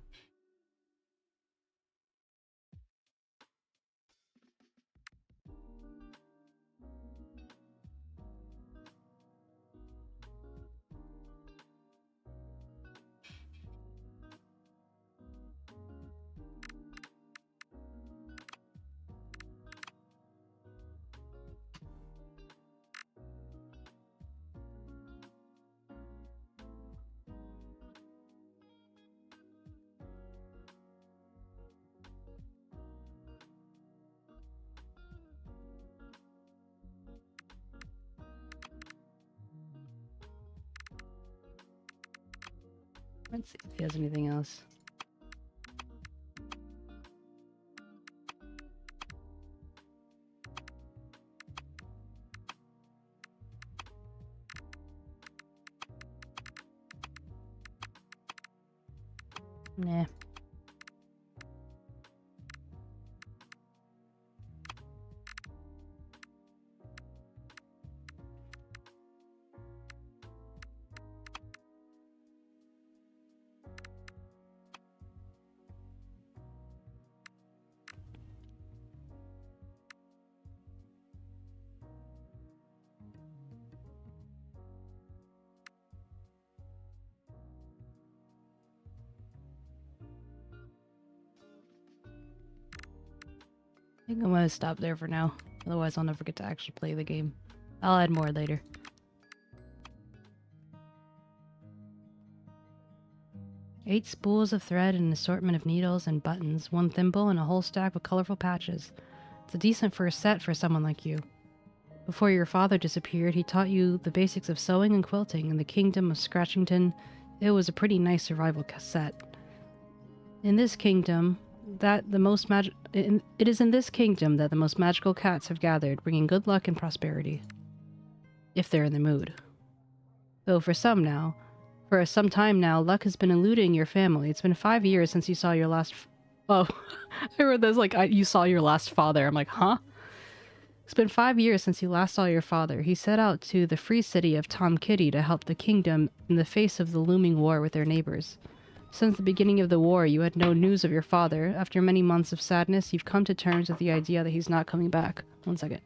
Let's see if he has anything else. Nah. I think I'm gonna stop there for now. Otherwise I'll never get to actually play the game. I'll add more later. Eight spools of thread and an assortment of needles and buttons, one thimble, and a whole stack of colorful patches. It's a decent first set for someone like you. Before your father disappeared, he taught you the basics of sewing and quilting in the kingdom of Scratchington. It was a pretty nice survival set. In this kingdom, it is in this kingdom that the most magical cats have gathered, bringing good luck and prosperity. If they're in the mood. Though for some time now, luck has been eluding your family. It's been 5 years since you saw your last... Oh, I read this like, you saw your last father. I'm like, huh? It's been 5 years since you last saw your father. He set out to the free city of 𝗟𝗶𝗀𝘀 to help the kingdom in the face of the looming war with their neighbors. Since the beginning of the war, you had no news of your father. After many months of sadness, you've come to terms with the idea that he's not coming back. 1 second.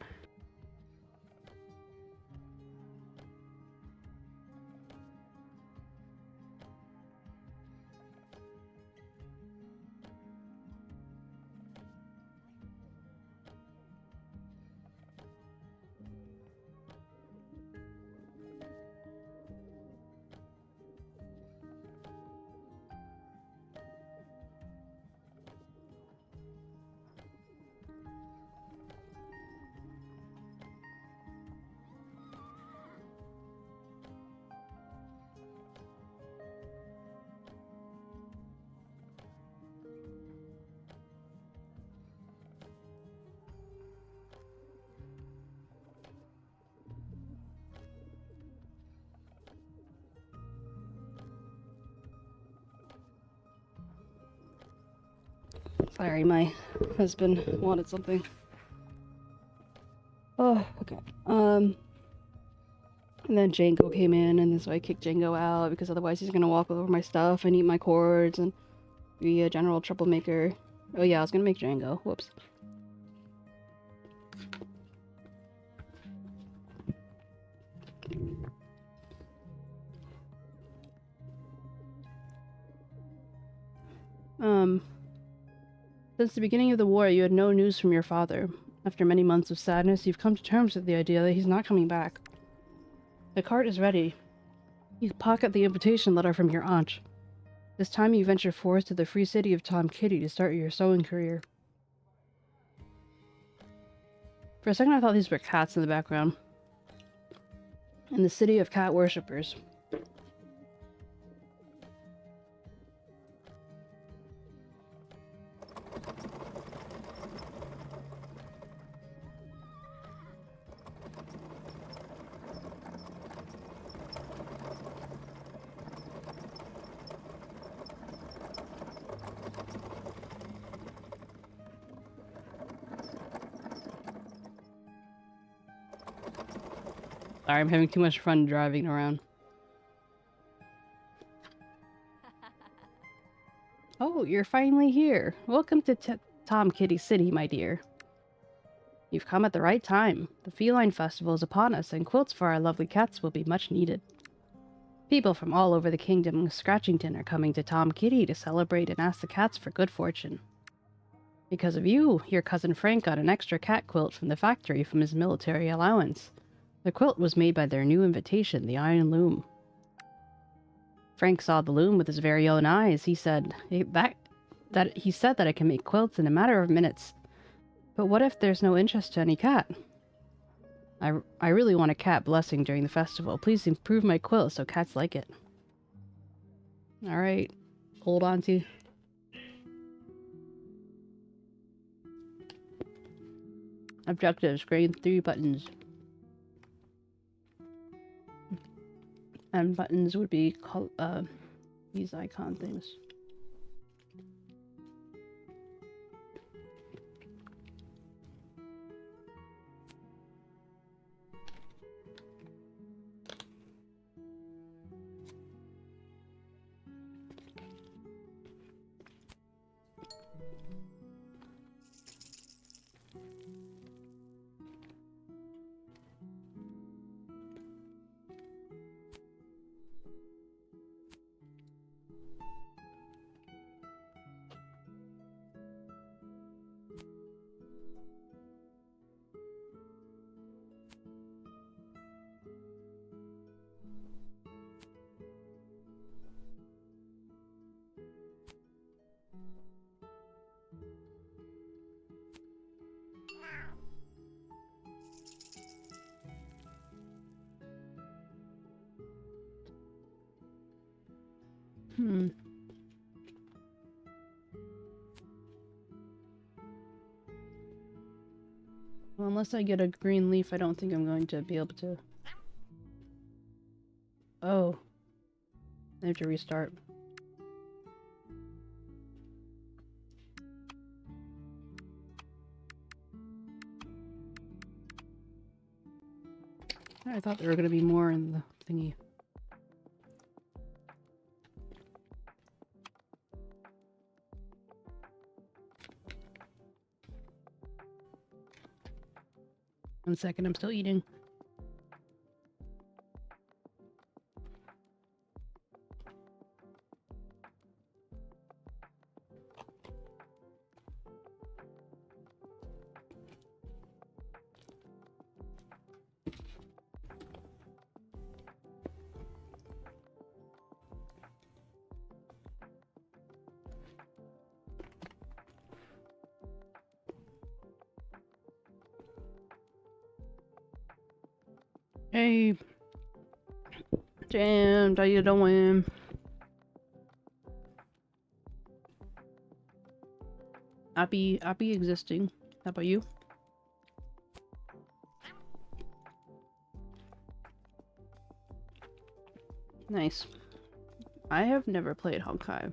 Sorry, my husband wanted something. Oh, okay. And then Django came in, and so I kicked Django out because otherwise he's gonna walk over my stuff and eat my cords and be a general troublemaker. Oh yeah, I was gonna make Django. Whoops. Since the beginning of the war, you had no news from your father. After many months of sadness, you've come to terms with the idea that he's not coming back. The cart is ready. You pocket the invitation letter from your aunt. This time you venture forth to the free city of 𝗟𝗶𝗀𝘀 to start your sewing career. For a second I thought these were cats in the background. In the city of cat worshippers. Sorry, I'm having too much fun driving around. Oh, you're finally here. Welcome to 𝗟𝗶𝗀𝘀 City, my dear. You've come at the right time. The feline festival is upon us, and quilts for our lovely cats will be much needed. People from all over the kingdom of Scratchington are coming to 𝗟𝗶𝗀𝘀 to celebrate and ask the cats for good fortune. Because of you, your cousin Frank got an extra cat quilt from the factory from his military allowance. The quilt was made by their new invitation, the Iron Loom. Frank saw the loom with his very own eyes. He said that I can make quilts in a matter of minutes. But what if there's no interest to any cat? I really want a cat blessing during the festival. Please improve my quilt so cats like it. Alright, old auntie. Objectives, grade 3 buttons. And buttons would be these icon things. Well, unless I get a green leaf, I don't think I'm going to be able to. Oh. I have to restart. I thought there were going to be more in the thingy. One second, I'm still eating. Hey, James, how you doing? Happy existing. How about you? Nice. I have never played Honkai.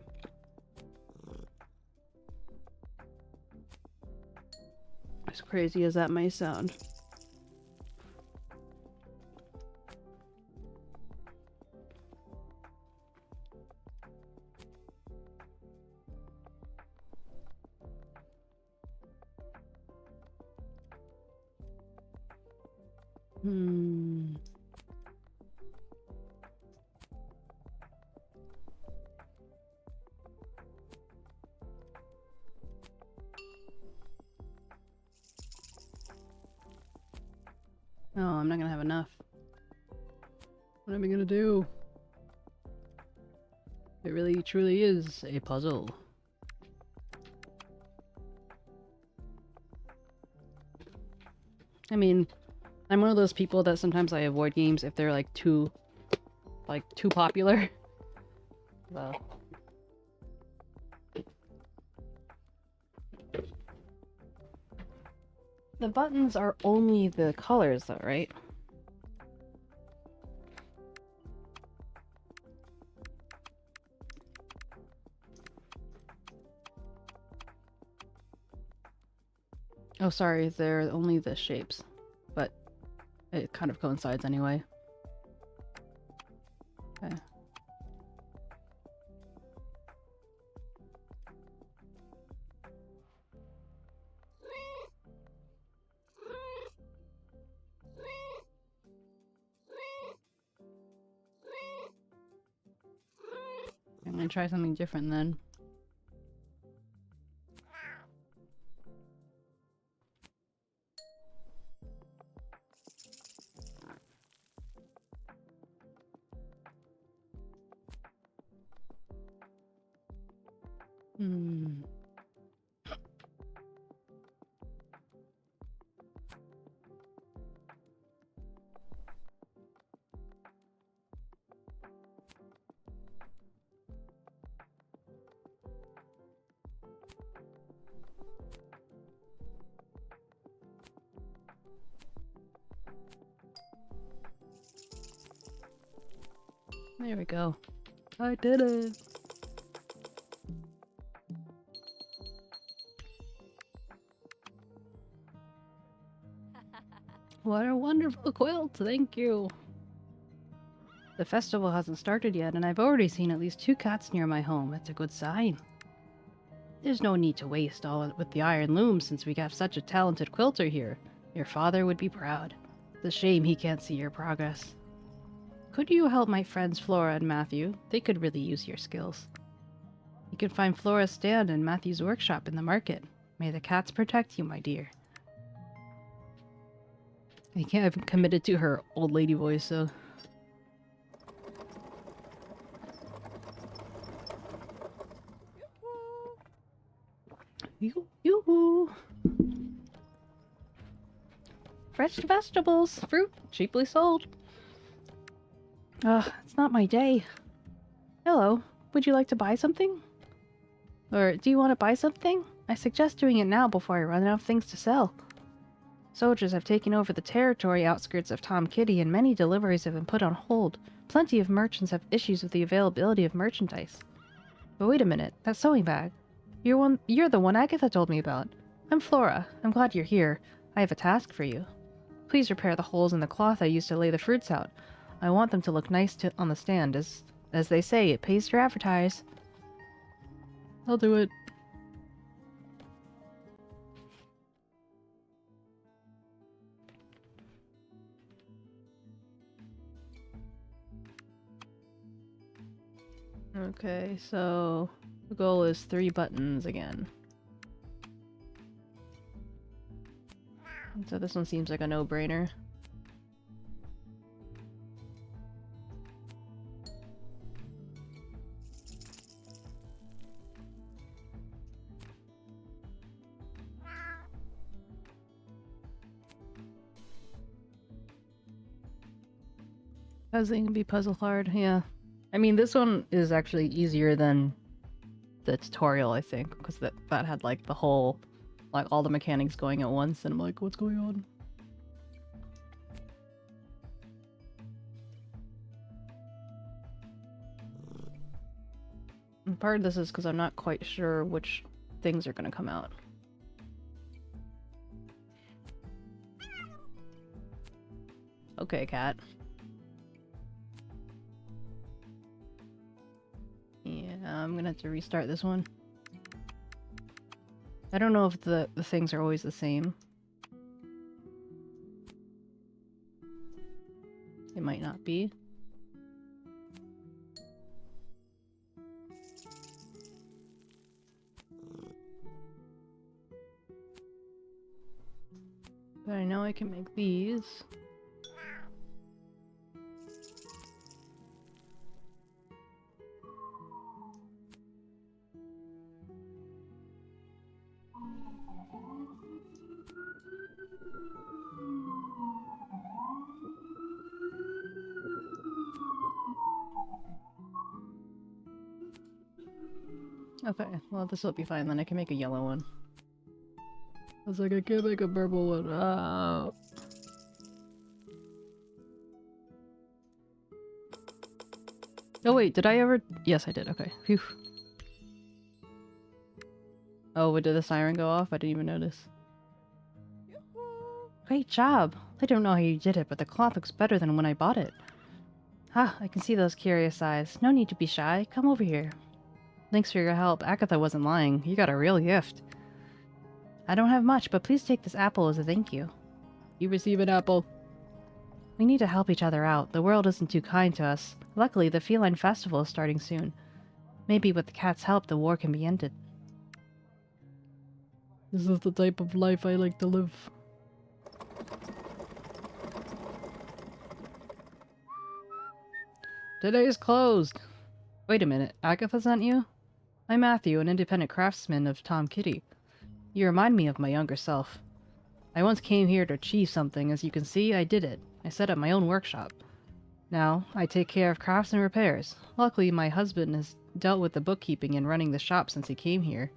crazy as that may sound. Oh, I'm not gonna have enough. What am I gonna do? It really truly is a puzzle. I mean, I'm one of those people that sometimes I avoid games if they're like too popular. Well. The buttons are only the colors though, right? Oh, sorry, they're only the shapes, but it kind of coincides anyway. Okay. I'm gonna try something different then. There we go. I did it! What a wonderful quilt, thank you! The festival hasn't started yet, and I've already seen at least 2 cats near my home. It's a good sign. There's no need to waste all with the iron loom since we have such a talented quilter here. Your father would be proud. It's a shame he can't see your progress. Could you help my friends Flora and Matthew? They could really use your skills. You can find Flora's stand in Matthew's workshop in the market. May the cats protect you, my dear. I can't have committed to her old lady voice, so... Yoo-hoo! Fresh vegetables, fruit, cheaply sold. Ugh, it's not my day. Hello, would you like to buy something? Or do you want to buy something? I suggest doing it now before I run out of things to sell. Soldiers have taken over the territory outskirts of Tom Kitty and many deliveries have been put on hold. Plenty of merchants have issues with the availability of merchandise. But wait a minute, that sewing bag. You're the one Agatha told me about. I'm Flora. I'm glad you're here. I have a task for you. Please repair the holes in the cloth I used to lay the fruits out. I want them to look nice on the stand. As they say, it pays to advertise. I'll do it. Okay, so the goal is 3 buttons again. So this one seems like a no-brainer. Puzzling can be puzzle hard, yeah. I mean, this one is actually easier than the tutorial, I think, because that had like the whole, like all the mechanics going at once, and I'm like, what's going on? And part of this is because I'm not quite sure which things are going to come out. Okay, cat. Yeah, I'm gonna have to restart this one. I don't know if the things are always the same. It might not be. But I know I can make these. Okay, well this will be fine then. I can make a yellow one. I was like, I can't make a purple one. Oh. Oh wait, did I ever? Yes, I did. Okay. Phew. Oh, did the siren go off? I didn't even notice. Great job! I don't know how you did it, but the cloth looks better than when I bought it. Ah, I can see those curious eyes. No need to be shy. Come over here. Thanks for your help. Agatha wasn't lying. You got a real gift. I don't have much, but please take this apple as a thank you. You receive an apple. We need to help each other out. The world isn't too kind to us. Luckily, the Feline Festival is starting soon. Maybe with the cat's help, the war can be ended. This is the type of life I like to live. Today is closed. Wait a minute, Agatha sent you? I'm Matthew, an independent craftsman of Tom Kitty. You remind me of my younger self. I once came here to achieve something. As you can see, I did it. I set up my own workshop. Now, I take care of crafts and repairs. Luckily, my husband has dealt with the bookkeeping and running the shop since he came here.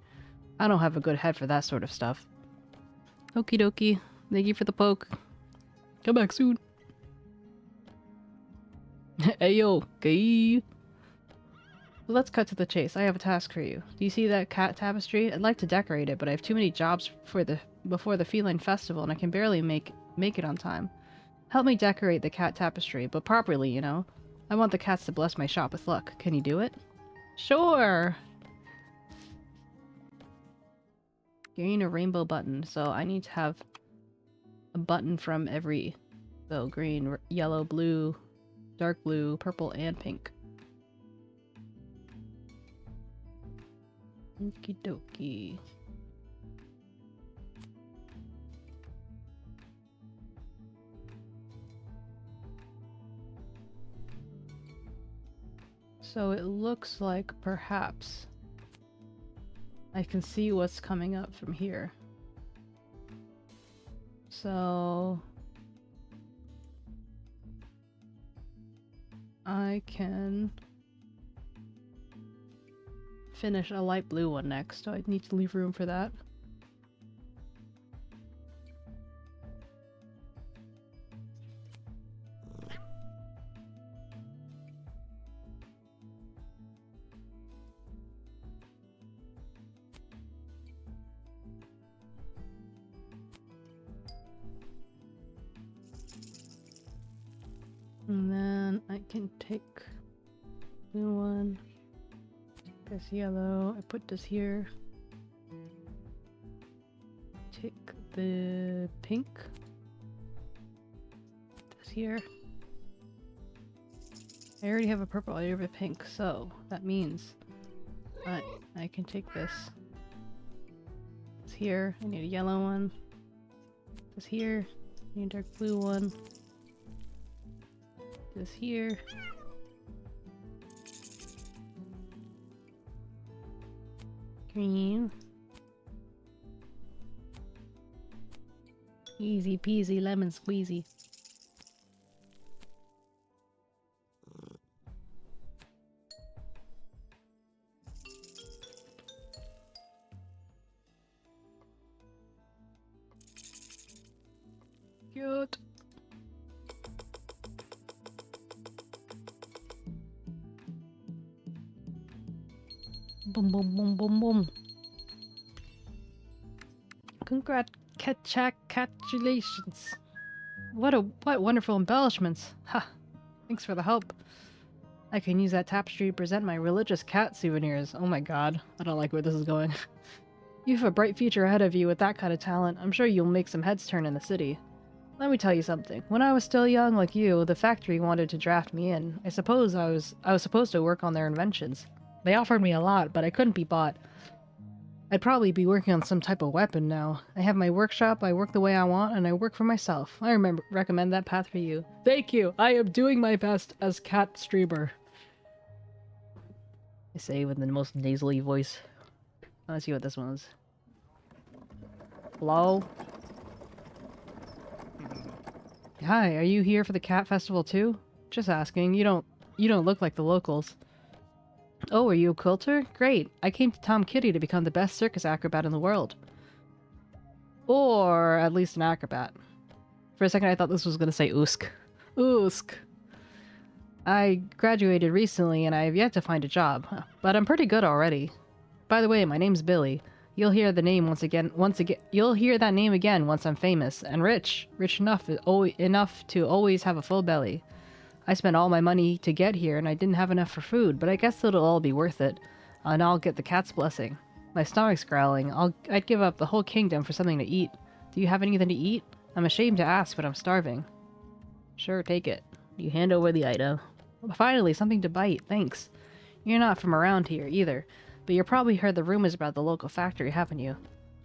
I don't have a good head for that sort of stuff. Okie dokie. Thank you for the poke. Come back soon. Ayo, okay. Let's cut to the chase. I have a task for you. Do you see that cat tapestry? I'd like to decorate it, but I have too many jobs before the Feline Festival, and I can barely make it on time. Help me decorate the cat tapestry, but properly, you know. I want the cats to bless my shop with luck. Can you do it? Sure! Gain a rainbow button, so I need to have a button from every... So, green, yellow, blue, dark blue, purple, and pink. Okie dokie. So it looks like perhaps I can see what's coming up from here. So I can finish a light blue one next, so I need to leave room for that. And then I can take blue one, this yellow, I put this here, take the pink, this here. I already have a purple, I already have a pink, so that means I can take this here. I need a yellow one, this here, I need a dark blue one, this here. Green. Easy peasy lemon squeezy. Cute. Boom, boom, boom, boom, boom. Congratulations. What wonderful embellishments. Ha! Thanks for the help. I can use that tapestry to present my religious cat souvenirs. Oh my god. I don't like where this is going. You have a bright future ahead of you with that kind of talent. I'm sure you'll make some heads turn in the city. Let me tell you something. When I was still young like you, the factory wanted to draft me in. I suppose I was supposed to work on their inventions. They offered me a lot, but I couldn't be bought. I'd probably be working on some type of weapon now. I have my workshop, I work the way I want, and I work for myself. I recommend that path for you. Thank you! I am doing my best as Cat Streamer. I say with the most nasally voice. Let's see what this one is. Hello? Hi, are you here for the cat festival too? Just asking. You don't look like the locals. Oh, are you a quilter? Great. I came to 𝗟𝗶𝗀𝘀 to become the best circus acrobat in the world. Or at least an acrobat. For a second I thought this was going to say 𝗟𝗀𝗀𝘀. 𝗟𝗀𝗀𝗀𝗀. I graduated recently and I have yet to find a job, but I'm pretty good already. By the way, my name's Billy. You'll hear the name you'll hear that name again once I'm famous and rich enough to always have a full belly. I spent all my money to get here and I didn't have enough for food, but I guess it'll all be worth it. And I'll get the cat's blessing. My stomach's growling. I'd give up the whole kingdom for something to eat. Do you have anything to eat? I'm ashamed to ask, but I'm starving. Sure, take it. You hand over the item. Finally, something to bite, thanks. You're not from around here, either. But you've probably heard the rumors about the local factory, haven't you?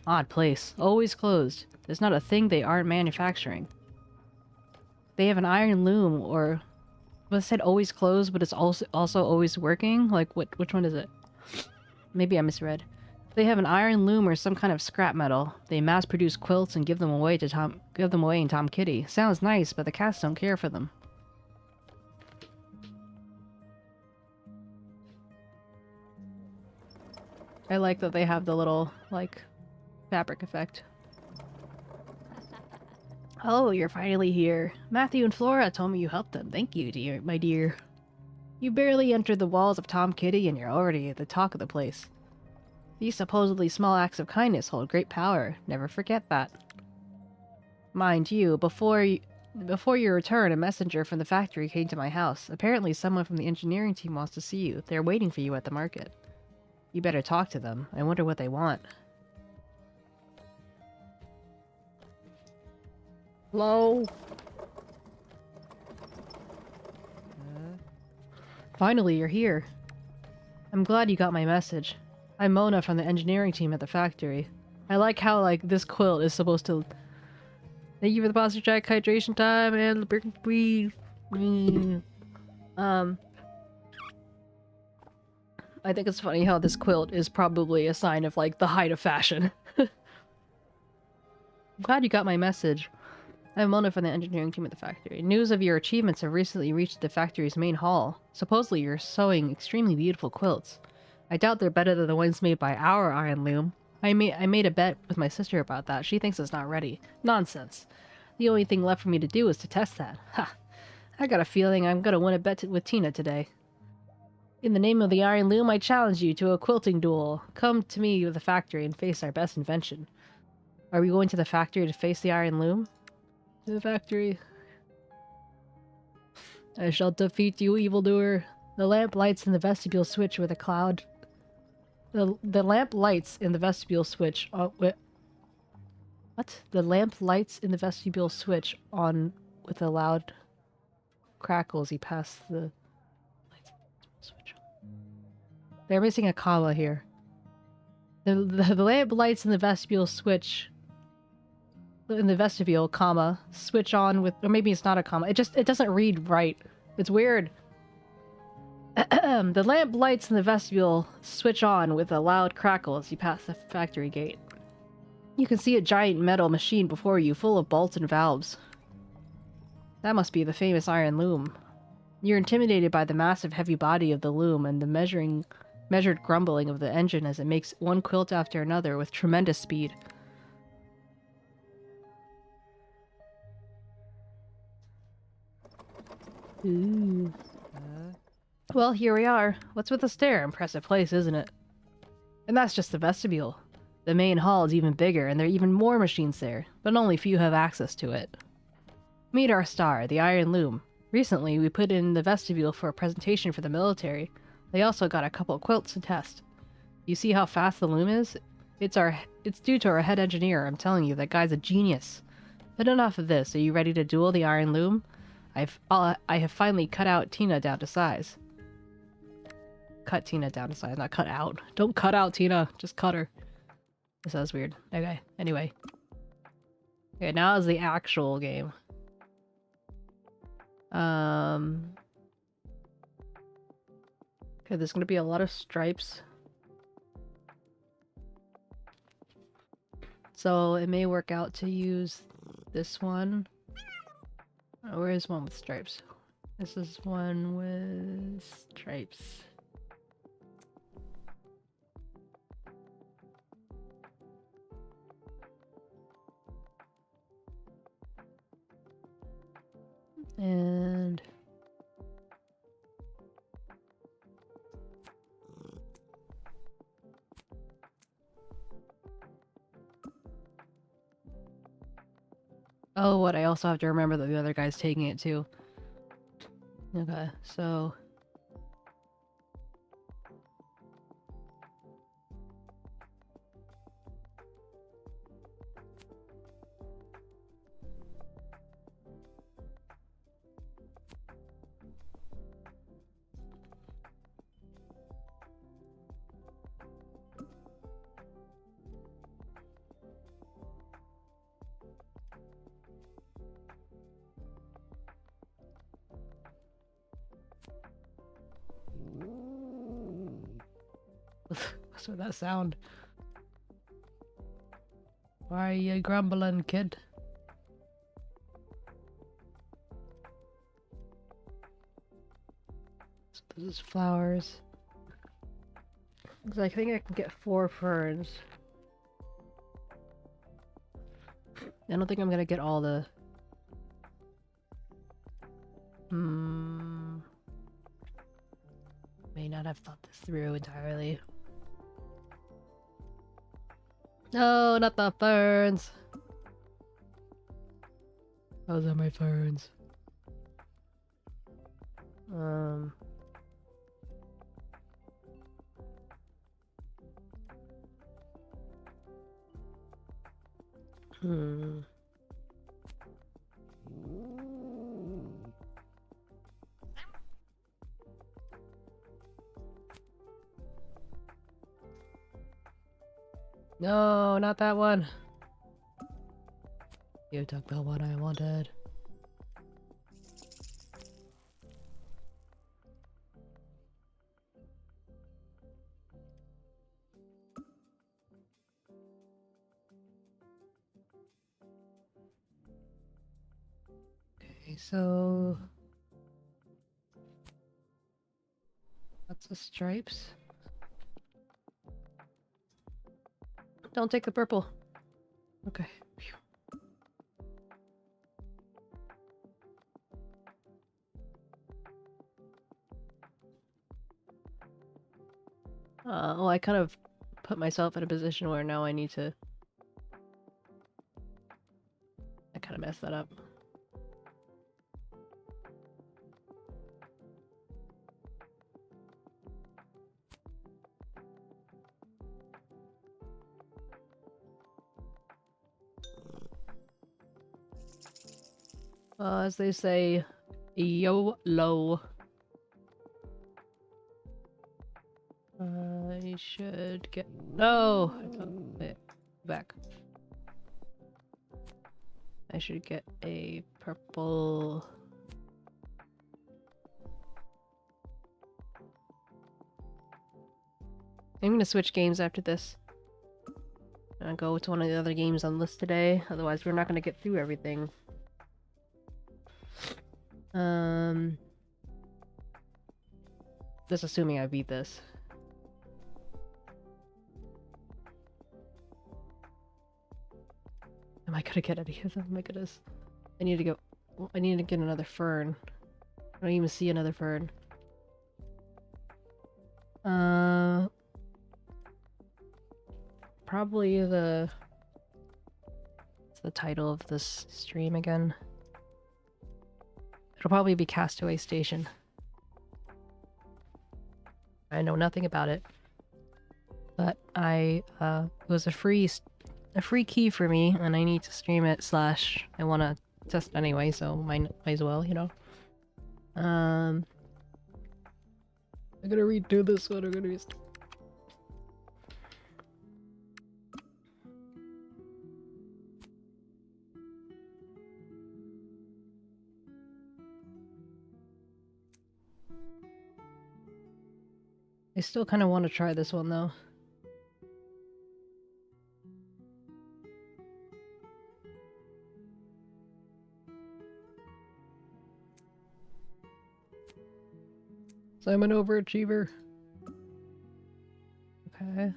Odd place. Always closed. There's not a thing they aren't manufacturing. They have an iron loom, or... Well, it said always closed, but it's also always working? Like, which one is it? Maybe I misread. They have an iron loom or some kind of scrap metal. They mass-produce quilts and give them away in 𝗟𝗶𝗀𝘀𝘀. Sounds nice, but the cats don't care for them. I like that they have the little, like, fabric effect. Oh, you're finally here. Matthew and Flora told me you helped them. Thank you, my dear. You barely entered the walls of 𝗟𝗏𝗀𝘀𝘀 and you're already at the talk of the place. These supposedly small acts of kindness hold great power. Never forget that. Mind you, before your return, a messenger from the factory came to my house. Apparently someone from the engineering team wants to see you. They're waiting for you at the market. You better talk to them. I wonder what they want. Hello? Finally, you're here. I'm glad you got my message. I'm Mona from the engineering team at the factory. I like how, like, this quilt is supposed to... Thank you for the posture check, hydration time, and the breathe. I think it's funny how this quilt is probably a sign of, like, the height of fashion. I'm glad you got my message. I'm Mona from the engineering team at the factory. News of your achievements have recently reached the factory's main hall. Supposedly you're sewing extremely beautiful quilts. I doubt they're better than the ones made by our iron loom. I made a bet with my sister about that. She thinks it's not ready. Nonsense. The only thing left for me to do is to test that. Ha! I got a feeling I'm gonna win a bet with Tina today. In the name of the iron loom, I challenge you to a quilting duel. Come to me with the factory and face our best invention. Are we going to the factory to face the iron loom? To the factory. I shall defeat you, evildoer. The lamp lights in the vestibule switch with a cloud. The lamp lights in the vestibule switch on with... What? The lamp lights in the vestibule switch on with a loud crackle as he passed the... Switch. They're missing a comma here. The lamp lights in the vestibule switch... In the vestibule, comma, switch on with... Or maybe it's not a comma. It doesn't read right. It's weird. The lamp lights in the vestibule switch on with a loud crackle as you pass the factory gate. You can see a giant metal machine before you, full of bolts and valves. That must be the famous iron loom. You're intimidated by the massive heavy body of the loom and the measured grumbling of the engine as it makes one quilt after another with tremendous speed. Ooh. Well, here we are. What's with the stair? Impressive place, isn't it? And that's just the vestibule. The main hall is even bigger, and there are even more machines there, but only few have access to it. Meet our star, the Iron Loom. Recently, we put in the vestibule for a presentation for the military. They also got a couple of quilts to test. You see how fast the loom is? It's due to our head engineer. I'm telling you, that guy's a genius. But enough of this. Are you ready to duel the Iron Loom? I have finally cut out Tina down to size. Cut Tina down to size, not cut out. Don't cut out Tina, just cut her. This sounds weird. Okay, anyway. Okay, now is the actual game. Okay, there's gonna be a lot of stripes. So it may work out to use this one. Oh, where is one with stripes? This is one with stripes. And oh, what? I also have to remember that the other guy's taking it too. Okay, so what's with that sound? Why are you grumbling, kid? So this is flowers. I think I can get 4 ferns. I don't think I'm gonna get all the... May not have thought this through entirely. No, not the ferns! Those are my ferns. No, not that one. You took the one I wanted. Okay, so lots of stripes. Don't take the purple. Okay. Phew. Well, I kind of put myself in a position where now I need to... I kind of messed that up. As they say, YOLO. I should get... No! Wait, back. I should get a purple... I'm gonna switch games after this. I'll go to one of the other games on the list today, otherwise we're not gonna get through everything. Just assuming I beat this. Am I gonna get any of them? Oh my goodness. I need to go... I need to get another fern. I don't even see another fern. Probably the... What's the title of this stream again? It'll probably be Castaway Station. I know nothing about it, but it was a free key for me, and I need to stream it / I want to test anyway, so might as well, you know. I'm gonna redo this one. I'm gonna be. I still kind of want to try this one though. So I'm an overachiever. Okay.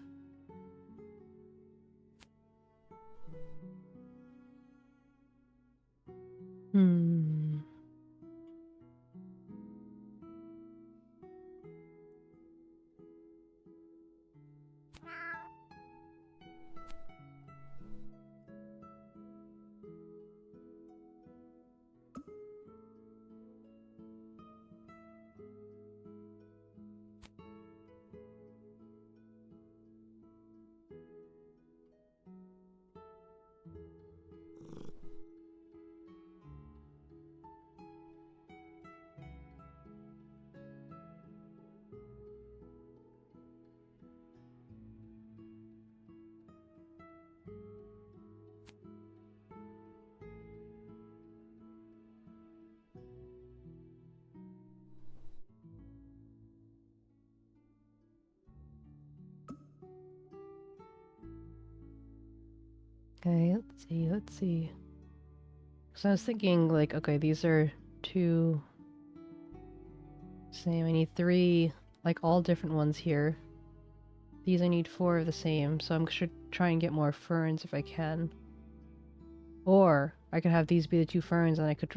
Okay, let's see. So I was thinking, like, okay, these are 2 same. I need 3, like, all different ones here. These I need 4 of the same, so I'm should try and get more ferns if I can. Or I could have these be the 2 ferns, and I could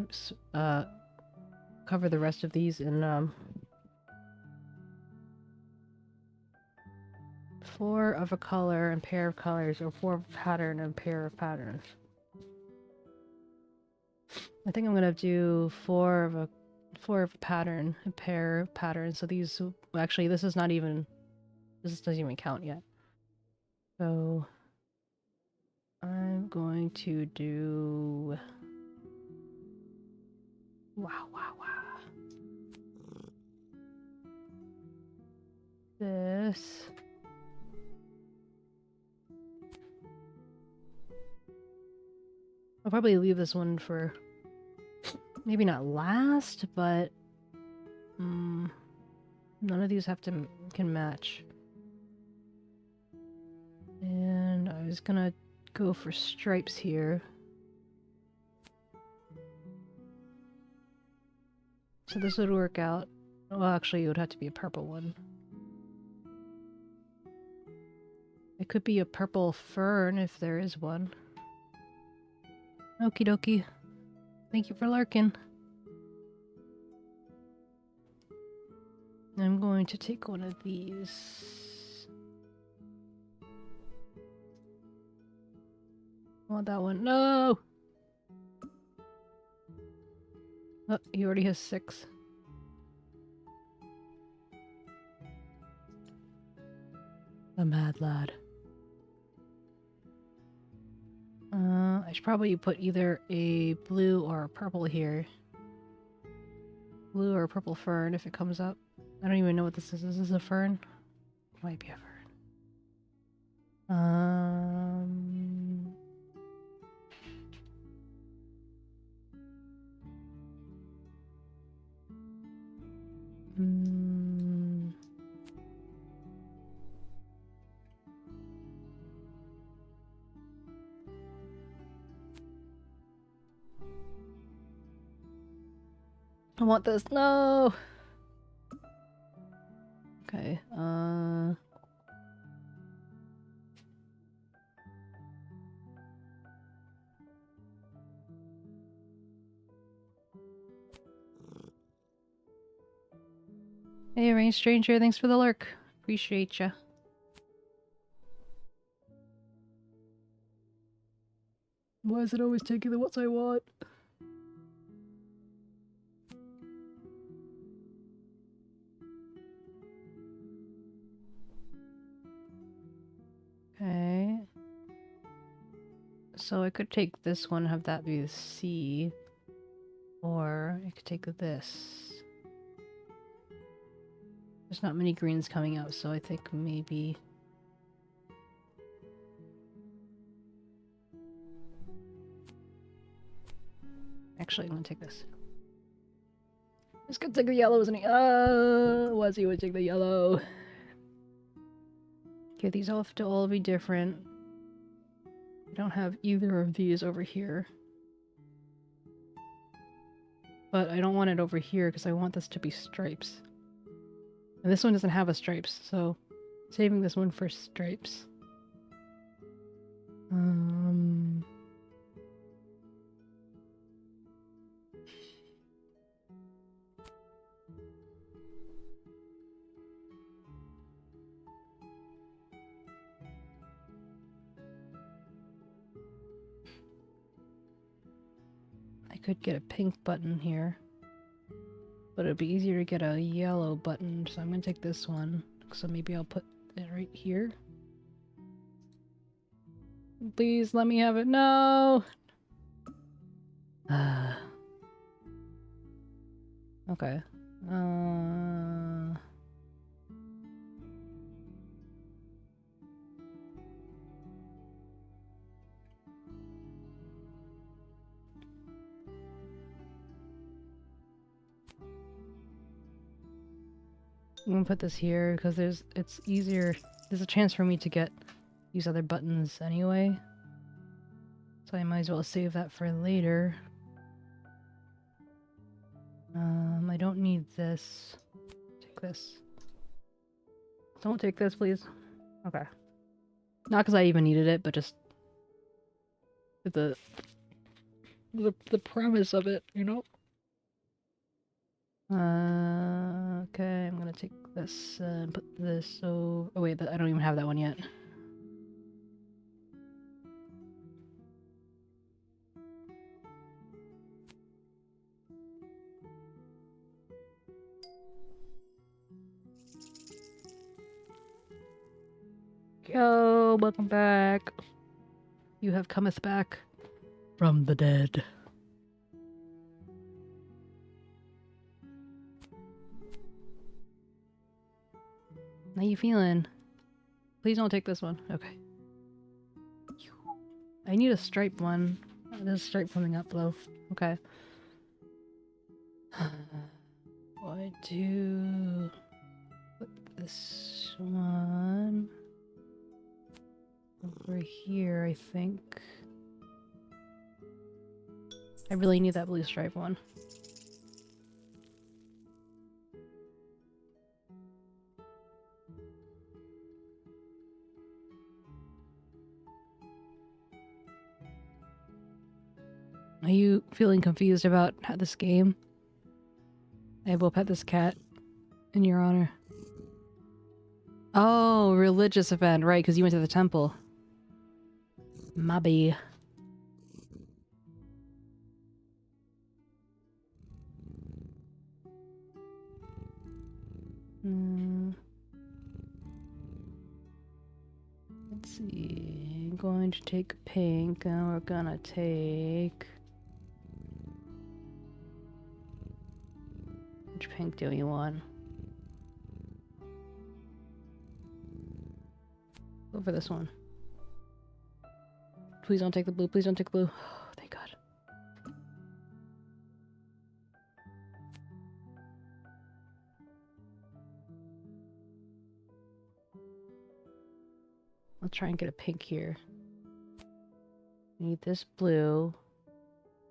cover the rest of these in 4 of a color and pair of colors, or 4 of a pattern and pair of patterns. I think I'm gonna do 4 of a pattern, a pair of patterns. So these, well, actually, this doesn't even count yet. So I'm going to do this. I'll probably leave this one for maybe not last, but none of these can match. And I was gonna go for stripes here. So this would work out. Well, actually, it would have to be a purple one. It could be a purple fern if there is one. Okie dokie. Thank you for lurking. I'm going to take one of these. I want that one. No! Oh, he already has 6. A mad lad. I should probably put either a blue or a purple here. Blue or a purple fern if it comes up. I don't even know what this is. Is this a fern? Might be a fern. I want this. No! Okay, Hey, Rain Stranger, thanks for the lurk. Appreciate ya. Why is it always taking the ones I want? So I could take this one, have that be the C. Or I could take this. There's not many greens coming out, so I think maybe... Actually, I'm gonna take this. Just gonna take the yellow, isn't he? 𝗟𝗶𝗶𝗀𝘀 would take the yellow. Okay, these all have to all be different. I don't have either of these over here. But I don't want it over here because I want this to be stripes. And this one doesn't have a stripes, so saving this one for stripes. I could get a pink button here, but it'd be easier to get a yellow button, so I'm gonna take this one. So maybe I'll put it right here. Please let me have it. No! Okay. I'm gonna put this here because it's easier. There's a chance for me to get these other buttons anyway. So I might as well save that for later. I don't need this. Take this. Don't take this, please. Okay. Not because I even needed it, but just the premise of it, you know? Okay, I'm gonna take this and put this so... Oh wait, I don't even have that one yet. Yo, welcome back. You have cometh back from the dead. How you feeling? Please don't take this one. Okay. I need a striped one. There's a stripe coming up though. Okay. I do put this one over here, I think. I really need that blue stripe one. Are you feeling confused about this game? I will pet this cat in your honor. Oh, religious event, right, because you went to the temple. Mabby. Let's see. I'm going to take pink, and we're gonna take... Which pink do you want? Go for this one. Please don't take the blue. Please don't take the blue. Oh, thank God. I'll try and get a pink here. I need this blue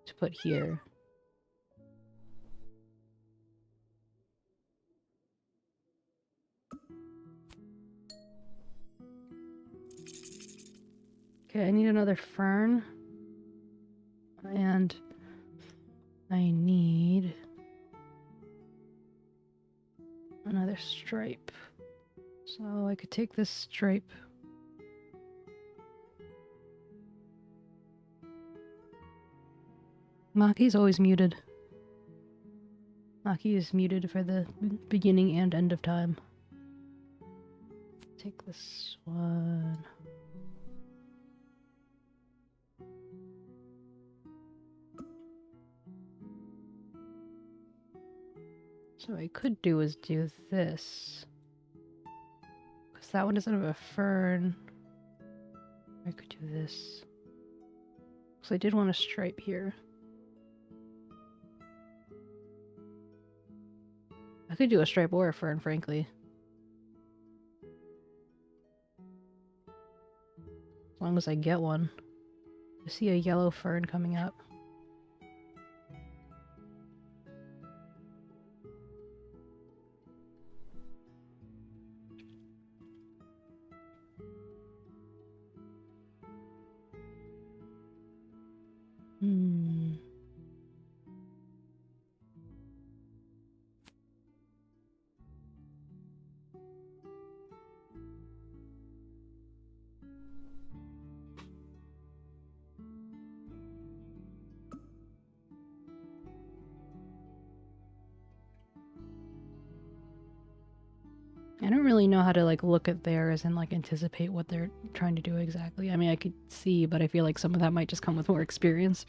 to put here. Okay, I need another fern. And I need another stripe. So I could take this stripe. Maki's always muted. Maki is muted for the beginning and end of time. Take this one. So what I could do is do this. Because that one doesn't have a fern. I could do this. Because I did want a stripe here. I could do a stripe or a fern, frankly. As long as I get one. I see a yellow fern coming up. I don't really know how to like look at theirs and like anticipate what they're trying to do exactly. I mean, I could see, but I feel like some of that might just come with more experience.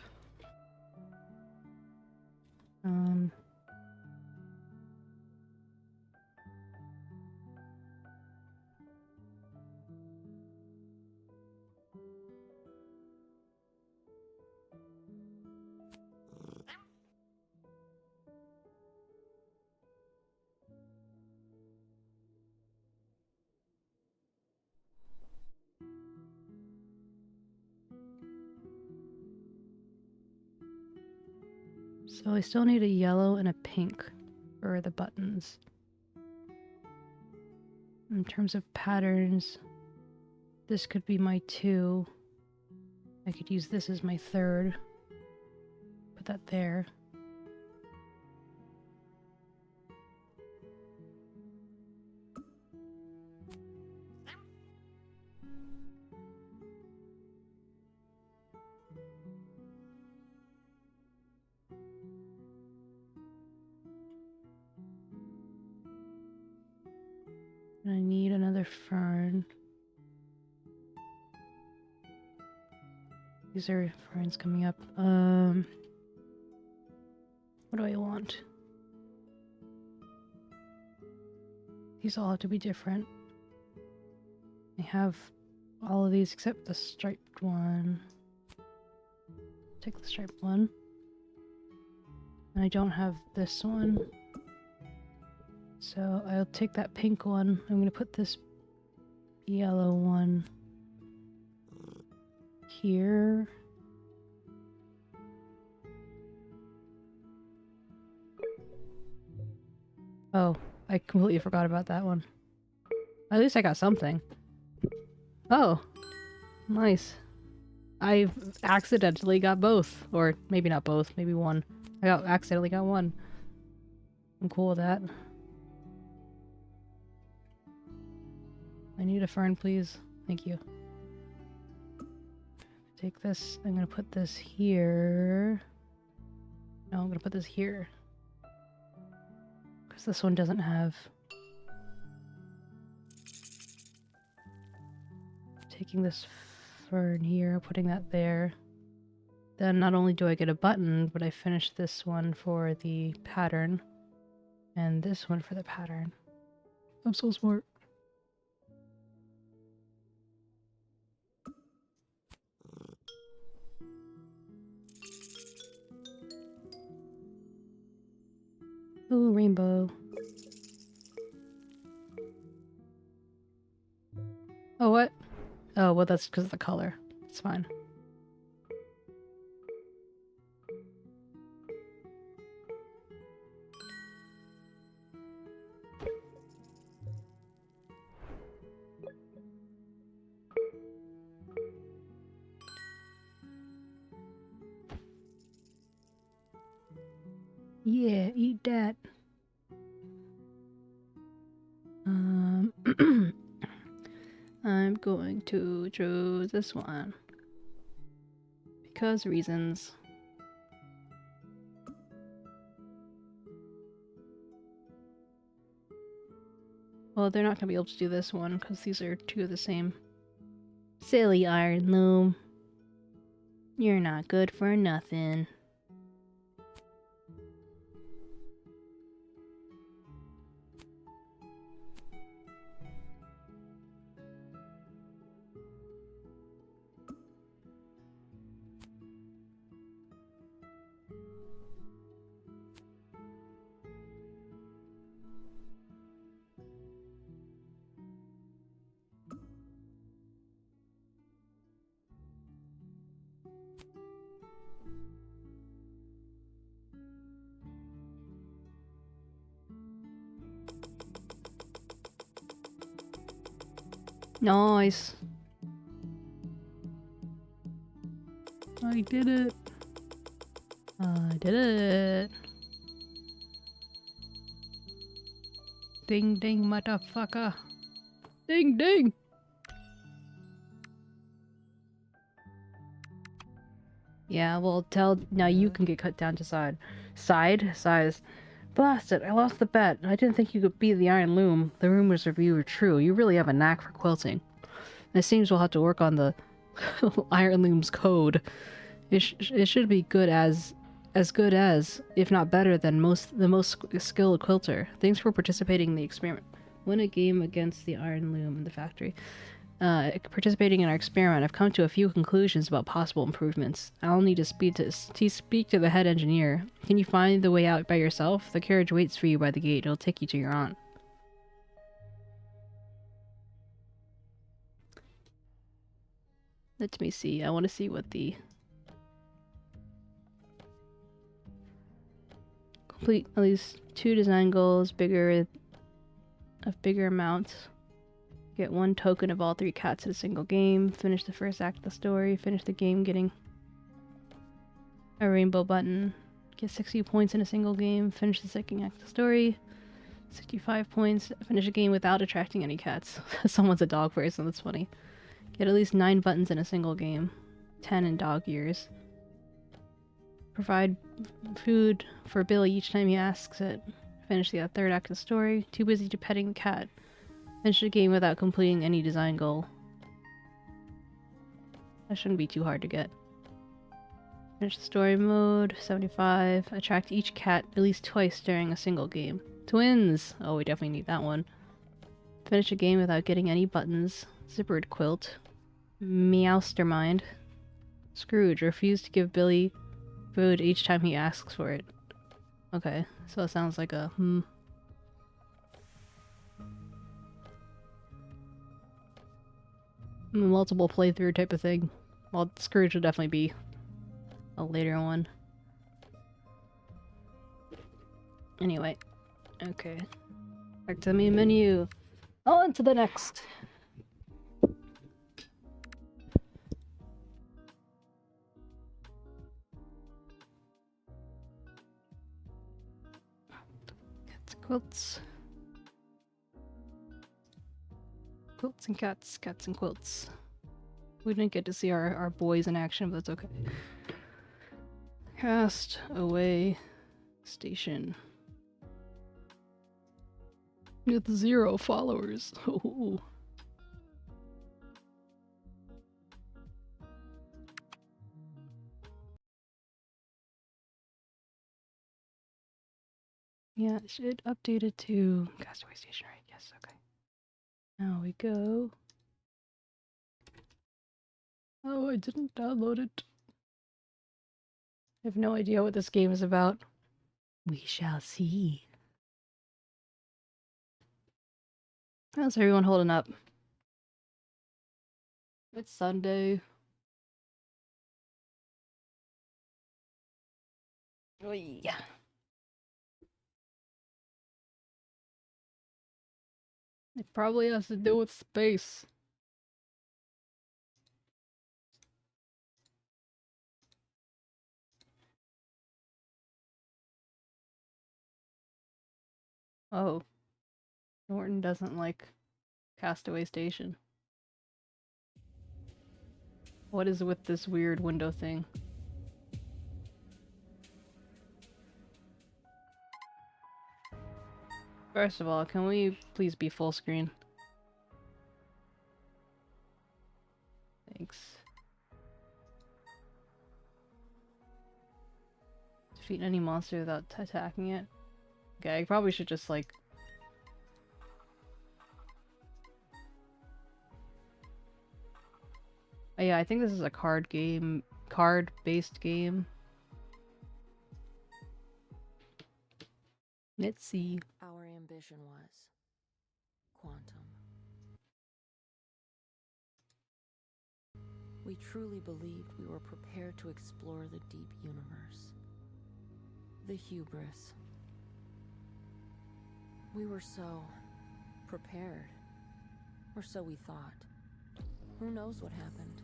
So I still need a yellow and a pink for the buttons. In terms of patterns, this could be my 2. I could use this as my 3rd. Put that there. And I need another fern. These are ferns coming up. What do I want? These all have to be different. I have all of these except the striped one. Take the striped one. And I don't have this one. So I'll take that pink one. I'm going to put this yellow one here. Oh, I completely forgot about that one. At least I got something. Oh, nice. I accidentally got both. Or maybe not both, maybe one. I accidentally got one. I'm cool with that. I need a fern, please. Thank you. Take this. I'm gonna put this here. No, I'm gonna put this here. Because this one doesn't have. Taking this fern here, putting that there. Then not only do I get a button, but I finish this one for the pattern. And this one for the pattern. I'm so smart. Ooh, rainbow. Oh, what? Oh, well, that's because of the color. It's fine. Yeah, eat that. I'm going to choose this one. Because reasons. Well, they're not going to be able to do this one because these are 2 of the same. Silly Iron Loom. You're not good for nothing. Nice. I did it. I did it. Ding ding, motherfucker. Ding ding. Yeah, well, tell now you can get cut down to size. Blast it! I lost the bet. I didn't think you could beat the Iron Loom. The rumors of you were true. You really have a knack for quilting. It seems we'll have to work on the Iron Loom's code. It should be good as good as, if not better than the most skilled quilter. Thanks for participating in the experiment. Win a game against the Iron Loom in the factory. Participating in our experiment, I've come to a few conclusions about possible improvements. I'll need to speak to the head engineer. Can you find the way out by yourself? The carriage waits for you by the gate. It'll take you to your aunt. Let me see. I want to see what the... Complete at least 2 design goals, bigger amounts. Get 1 token of all 3 cats in a single game. Finish the first act of the story. Finish the game getting a rainbow button. Get 60 points in a single game. Finish the second act of the story. 65 points. Finish a game without attracting any cats. Someone's a dog person, that's funny. Get at least 9 buttons in a single game. 10 in dog years. Provide food for Billy each time he asks it. Finish the third act of the story. Too busy to petting the cat. Finish the game without completing any design goal. That shouldn't be too hard to get. Finish the story mode. 75. Attract each cat at least twice during a single game. Twins! Oh, we definitely need that one. Finish a game without getting any buttons. Zippered quilt. Meowstermind. Scrooge. Refuse to give Billy food each time he asks for it. Okay, so it sounds like a multiple playthrough type of thing. Well, Scrooge will definitely be a later one. Anyway, okay. Back to the main menu. On to the next. Quilts. Quilts and cats, cats and quilts. We didn't get to see our boys in action, but that's okay. Castaway Station. With 0 followers. Oh. Yeah, it should update it to Castaway Station, right? Yes, okay. Now we go. Oh, I didn't download it. I have no idea what this game is about. We shall see. How's everyone holding up? It's Sunday. Oh, yeah. It probably has to do with space. Oh. Norton doesn't like Castaway Station. What is with this weird window thing? First of all, can we please be full screen? Thanks. Defeat any monster without attacking it. Okay, I probably should just like... Oh, yeah, I think this is a card-based game. Let's see. Our ambition was quantum. We truly believed we were prepared to explore the deep universe. The hubris. We were so prepared. Or so we thought. Who knows what happened?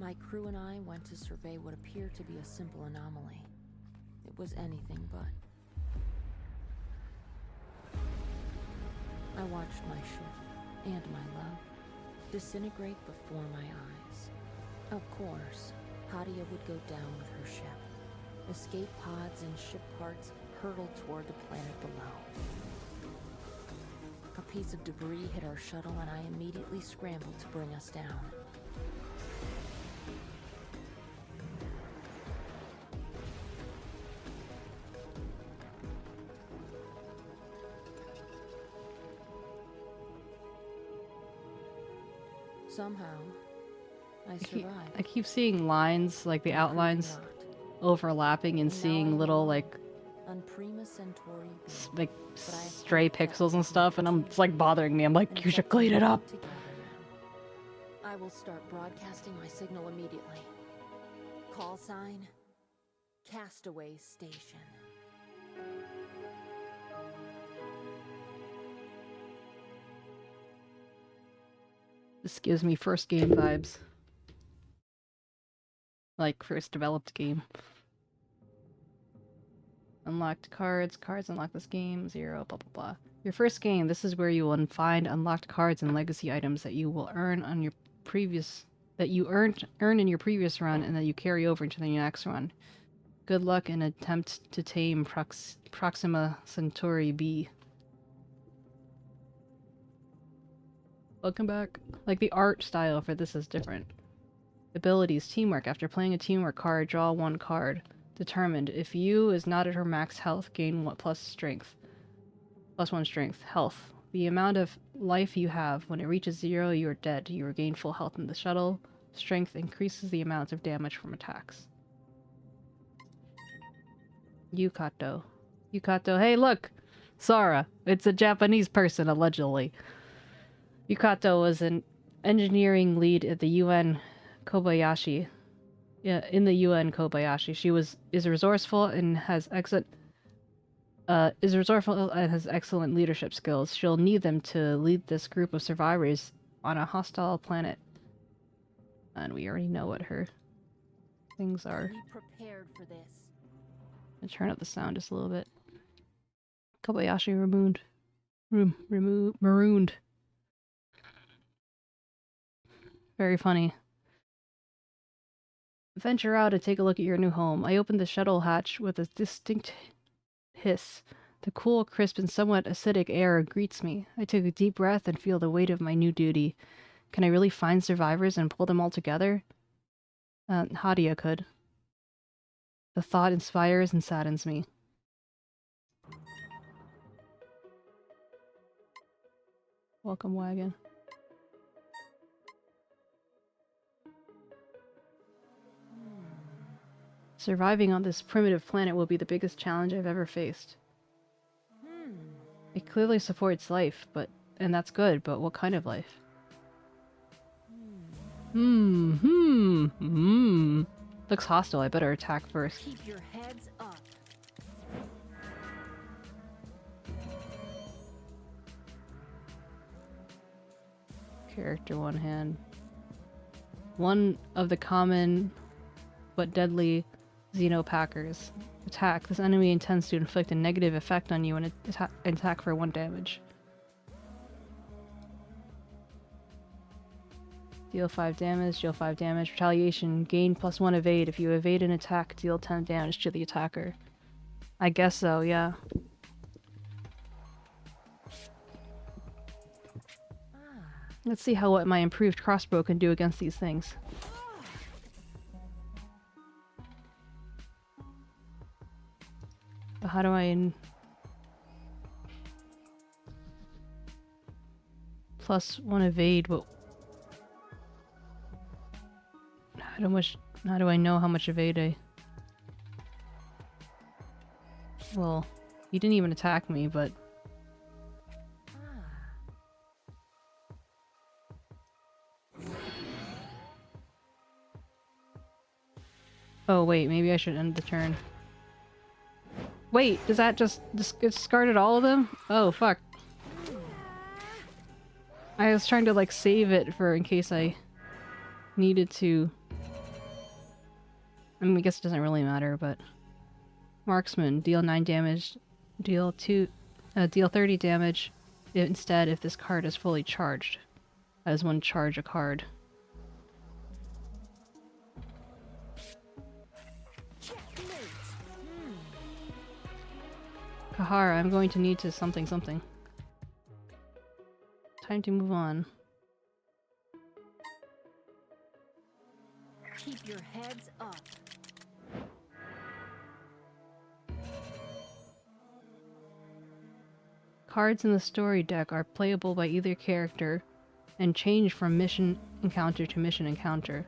My crew and I went to survey what appeared to be a simple anomaly. It was anything but. I watched my ship, and my love, disintegrate before my eyes. Of course, 𝗟𝗶𝗀𝘀 would go down with her ship. Escape pods and ship parts hurtled toward the planet below. A piece of debris hit our shuttle and I immediately scrambled to bring us down. Somehow, I survived. I keep seeing lines, like the outlines overlapping and seeing little, like stray pixels and stuff, and it's like bothering me. I'm like, you should clean it up. I will start broadcasting my signal immediately. Call sign, Castaway Station. This gives me first game vibes. Like first developed game. Unlocked cards. Cards unlock this game. 0, blah blah blah. Your first game. This is where you will find unlocked cards and legacy items that you will earn on your previous earned in your previous run and that you carry over into the next run. Good luck in attempt to tame Proxima Centauri B. Welcome back. Like the art style for this is different. Abilities. Teamwork. After playing a teamwork card, draw 1 card. Determined. If you is not at her max health, gain plus strength. Plus 1 strength. Health. The amount of life you have. When it reaches 0, you are dead. You regain full health in the shuttle. Strength increases the amount of damage from attacks. Yukato. Yukato. Hey, look! Sora. It's a Japanese person, allegedly. Yukato was an engineering lead at the UN Kobayashi. Yeah, in the UN Kobayashi. She is resourceful and has excellent leadership skills. She'll need them to lead this group of survivors on a hostile planet. And we already know what her things are. Be prepared for this. I'm gonna turn up the sound just a little bit. Kobayashi marooned. Very funny. Venture out and take a look at your new home. I opened the shuttle hatch with a distinct hiss. The cool, crisp, and somewhat acidic air greets me. I take a deep breath and feel the weight of my new duty. Can I really find survivors and pull them all together? 𝗟𝗶𝗀𝘀 could. The thought inspires and saddens me. Welcome, wagon. Surviving on this primitive planet will be the biggest challenge I've ever faced. It clearly supports life, and that's good, but what kind of life? Looks hostile, I better attack first. Keep your heads up. Character 1 hand. One of the common but deadly 𝗟𝗶𝗀𝘀𝘀. Attack. This enemy intends to inflict a negative effect on you and attack for 1 damage. Deal 5 damage, deal 5 damage. Retaliation. Gain +1 evade. If you evade an attack, deal 10 damage to the attacker. I guess so, yeah. Let's see what my improved crossbow can do against these things. But how do I... +1 evade, but... How do I know how much evade I... Well, he didn't even attack me, but... Oh wait, maybe I should end the turn. Wait, does that just discarded all of them? Oh fuck. I was trying to like save it for in case I needed to. I mean, I guess it doesn't really matter, but marksman, deal 9 damage, deal 30 damage instead if this card is fully charged. As one charge a card. Kahara, I'm going to need to something. Time to move on. Keep your heads up. Cards in the story deck are playable by either character and change from mission encounter to mission encounter.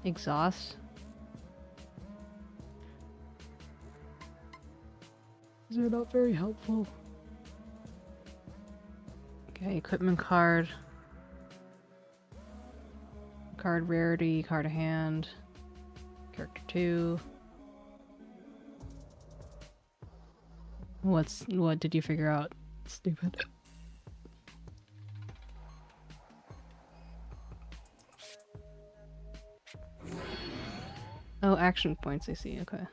Exhaust. These are not very helpful. Okay, equipment card. Card rarity, card of hand. Character 2. What did you figure out? Stupid. Oh, action points, I see, okay.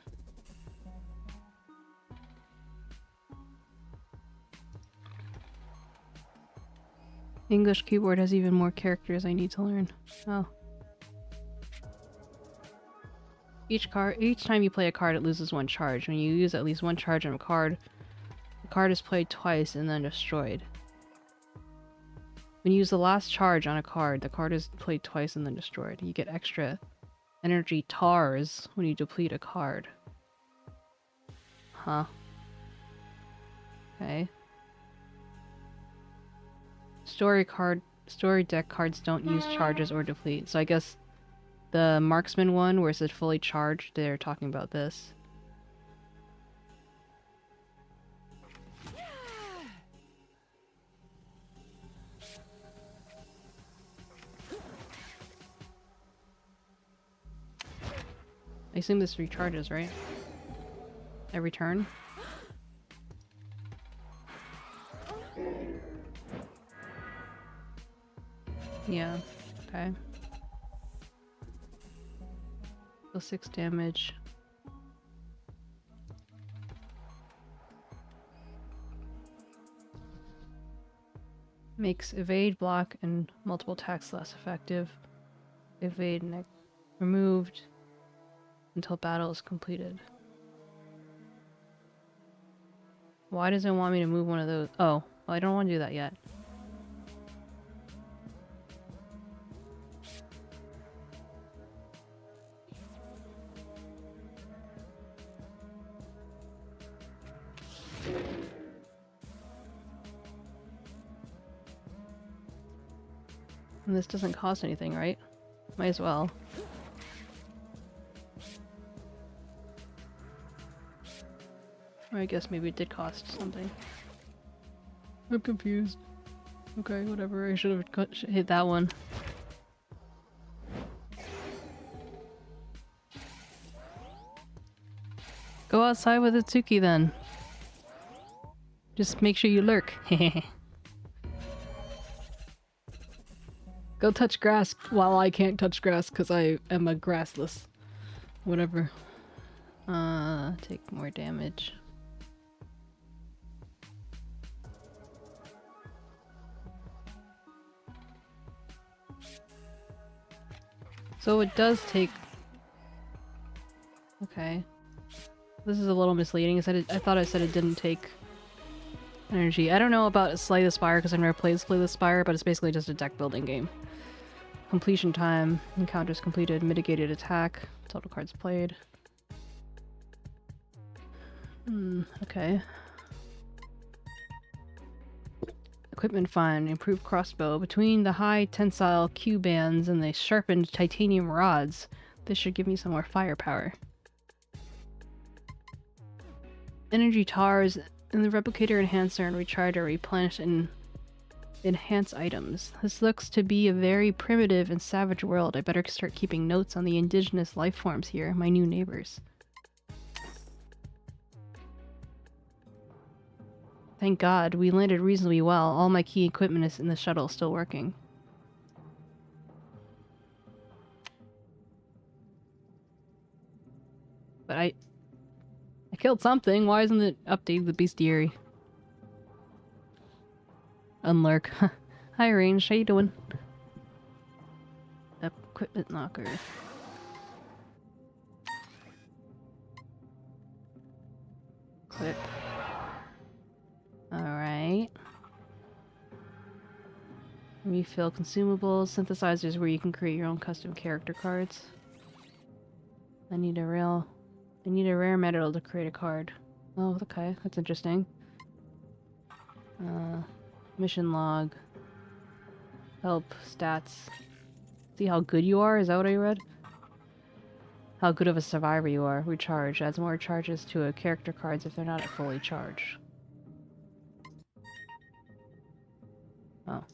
English keyboard has even more characters I need to learn. Oh. Each time you play a card, it loses 1 charge. When you use at least 1 charge on a card, the card is played twice and then destroyed. When you use the last charge on a card, the card is played twice and then destroyed. You get extra energy tars when you deplete a card. Huh. Okay. Story deck cards don't use charges or deplete. So I guess the marksman one, where it said fully charged, they're talking about this. I assume this recharges, right? Every turn? Yeah, okay. Deal 6 damage. Makes evade, block, and multiple attacks less effective. Evade removed until battle is completed. Why does it want me to move one of those? Oh, well, I don't want to do that yet. And this doesn't cost anything, right? Might as well. Or I guess maybe it did cost something. I'm confused. Okay, whatever. I should have hit that one. Go outside with 𝗟𝗋𝗀𝘀 then. Just make sure you lurk. Go touch grass while I can't touch grass because I am a grassless. Whatever. Take more damage. So it does take... Okay. This is a little misleading. I thought I said it didn't take energy. I don't know about Slay the Spire because I've never played Slay the Spire, but it's basically just a deck building game. Completion time, encounters completed, mitigated attack, total cards played. Okay. Equipment find, improved crossbow. Between the high tensile Q bands and the sharpened titanium rods, this should give me some more firepower. Energy tars and the replicator enhancer and recharge are replenished in Enhance items. This looks to be a very primitive and savage world. I better start keeping notes on the indigenous life forms here, my new neighbors. Thank God, we landed reasonably well. All my key equipment is in the shuttle, still working. But I killed something. Why isn't it updated with bestiary? Unlurk. Hi, Range. How you doing? Equipment locker. Equip. Alright. Refill consumables. Synthesizers where you can create your own custom character cards. I need a rare metal to create a card. Oh, okay. That's interesting. Mission log. Help. Stats. See how good you are? Is that what I read? How good of a survivor you are. Recharge. Adds more charges to a character cards if they're not at fully charged. Oh.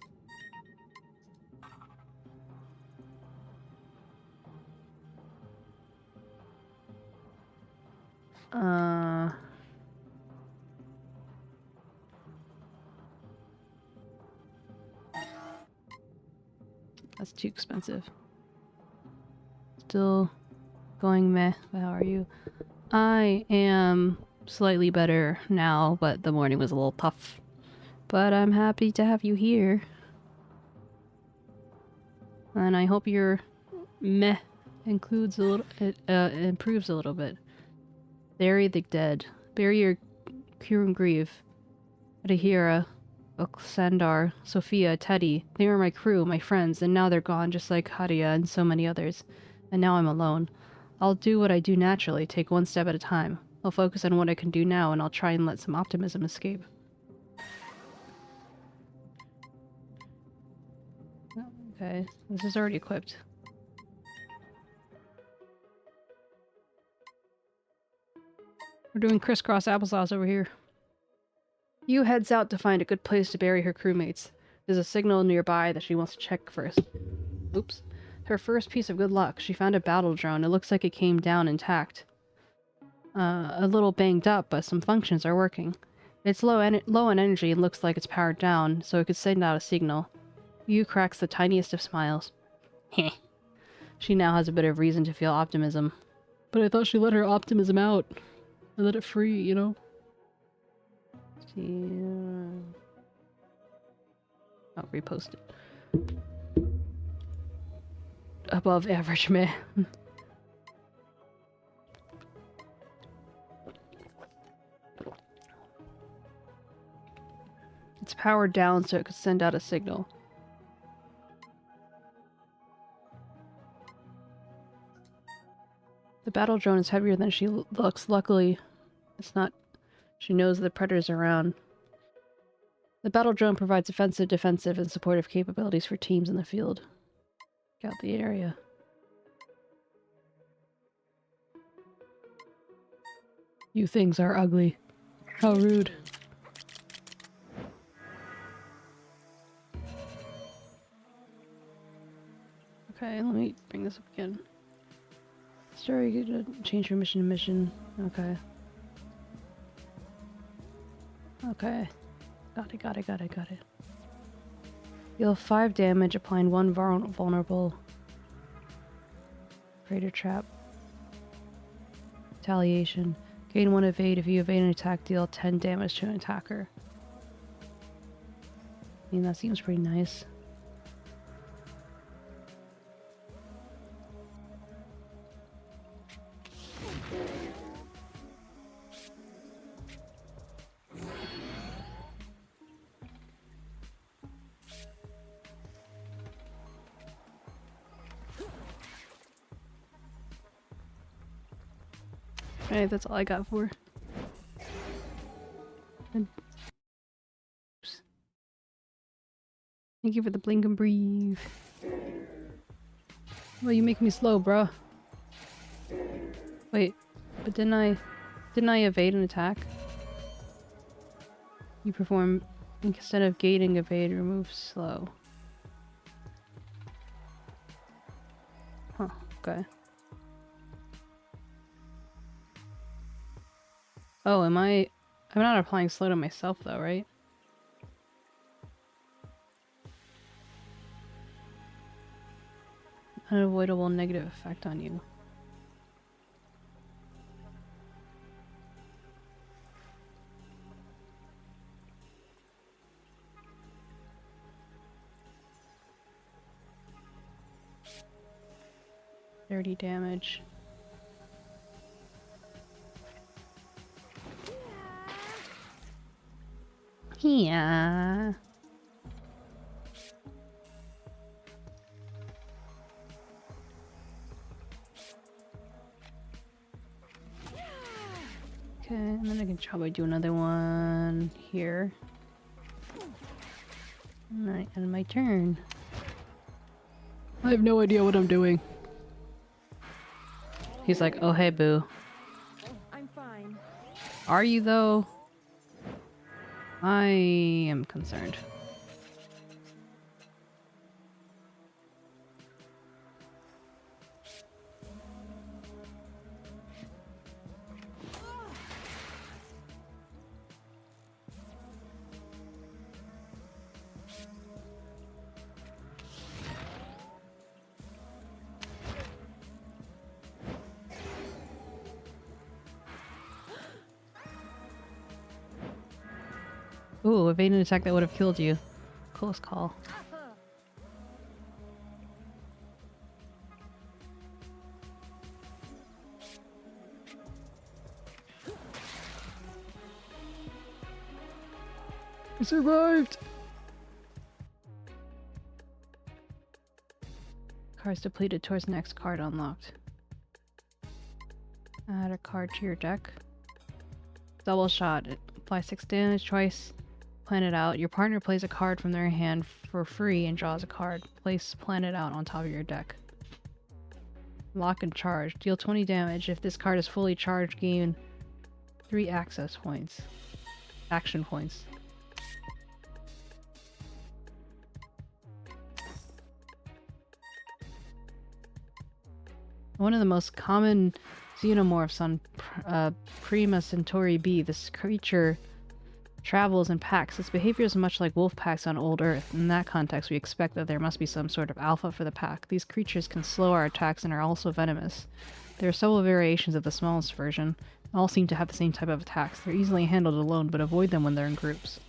That's too expensive. Still going meh. How are you? I am slightly better now, but the morning was a little tough. But I'm happy to have you here. And I hope your meh includes a little, improves a little bit. Bury the dead. Bury your 𝗟𝗶ጵ𝗹𝘀, 𝗟𝗶හි𝗸𝘀, Sandar, Sophia, Teddy. They were my crew, my friends, and now they're gone, just like Hadia and so many others. And now I'm alone. I'll do what I do naturally, take one step at a time. I'll focus on what I can do now, and I'll try and let some optimism escape. Okay, this is already equipped. We're doing crisscross applesauce over here. Yu heads out to find a good place to bury her crewmates. There's a signal nearby that she wants to check first. Oops. Her first piece of good luck. She found a battle drone. It looks like it came down intact. A little banged up, but some functions are working. It's low on energy and looks like it's powered down, so it could send out a signal. Yu cracks the tiniest of smiles. Heh. She now has a bit of reason to feel optimism. But I thought she let her optimism out. I let it free, you know? I'll repost it. Above average meh. It's powered down so it could send out a signal. The battle drone is heavier than she looks. Luckily, it's not. She knows the predators are around. The battle drone provides offensive, defensive, and supportive capabilities for teams in the field. Scout the area. You things are ugly. How rude. Okay, let me bring this up again. Story, you gonna change your mission to mission. Okay. Okay. Got it. Deal 5 damage, applying 1 vulnerable. Predator trap. Retaliation. Gain 1 evade. If you evade an attack, deal 10 damage to an attacker. I mean, that seems pretty nice. Alright, that's all I got for. And thank you for the blink and breathe. Well, you make me slow, bruh. Wait, but didn't I evade an attack? You perform Instead of gating evade, remove slow. Huh, okay. Oh, I'm not applying slow to myself though, right? Unavoidable negative effect on you. $30 damage. Yeah. Okay, and then I can probably do another one here. And I end my turn. I have no idea what I'm doing. He's like, oh hey boo. I'm fine. Are you though? I am concerned. Ooh, evade an attack that would have killed you. Close call. I survived! Cards depleted towards the next card unlocked. Add a card to your deck. Double shot. Apply 6 damage twice. Plan it out. Your partner plays a card from their hand for free and draws a card. Place Plan it out on top of your deck. Lock and charge. Deal 20 damage. If this card is fully charged, gain 3 access points. Action points. One of the most common xenomorphs on 𝗟𝗶𝗸𝘀𝗀, this creature travels in packs. Its behavior is much like wolf packs on old Earth. In that context, we expect that there must be some sort of alpha for the pack. These creatures can slow our attacks and are also venomous. There are several variations of the smallest version. All seem to have the same type of attacks. They're easily handled alone, but avoid them when they're in groups.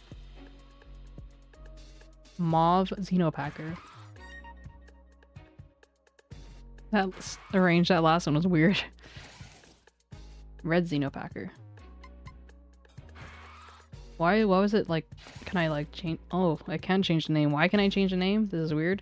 Mauve Xenopacker. That arranged that last one was weird. Red Xenopacker. Why was it like, can I like change? Oh, I can change the name. Why can I change the name? This is weird.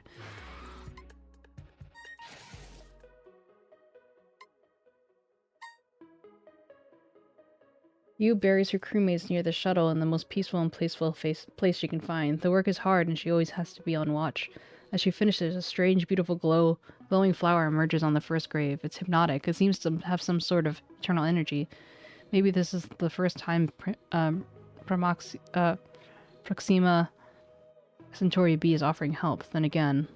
You buries her crewmates near the shuttle in the most peaceful and place she can find. The work is hard and she always has to be on watch. As she finishes, a strange, beautiful glowing flower emerges on the first grave. It's hypnotic. It seems to have some sort of eternal energy. Maybe this is the first time 𝗟𝗶𝗸𝘀𝗀𝘀 𝗟𝗏 is offering help. Then again,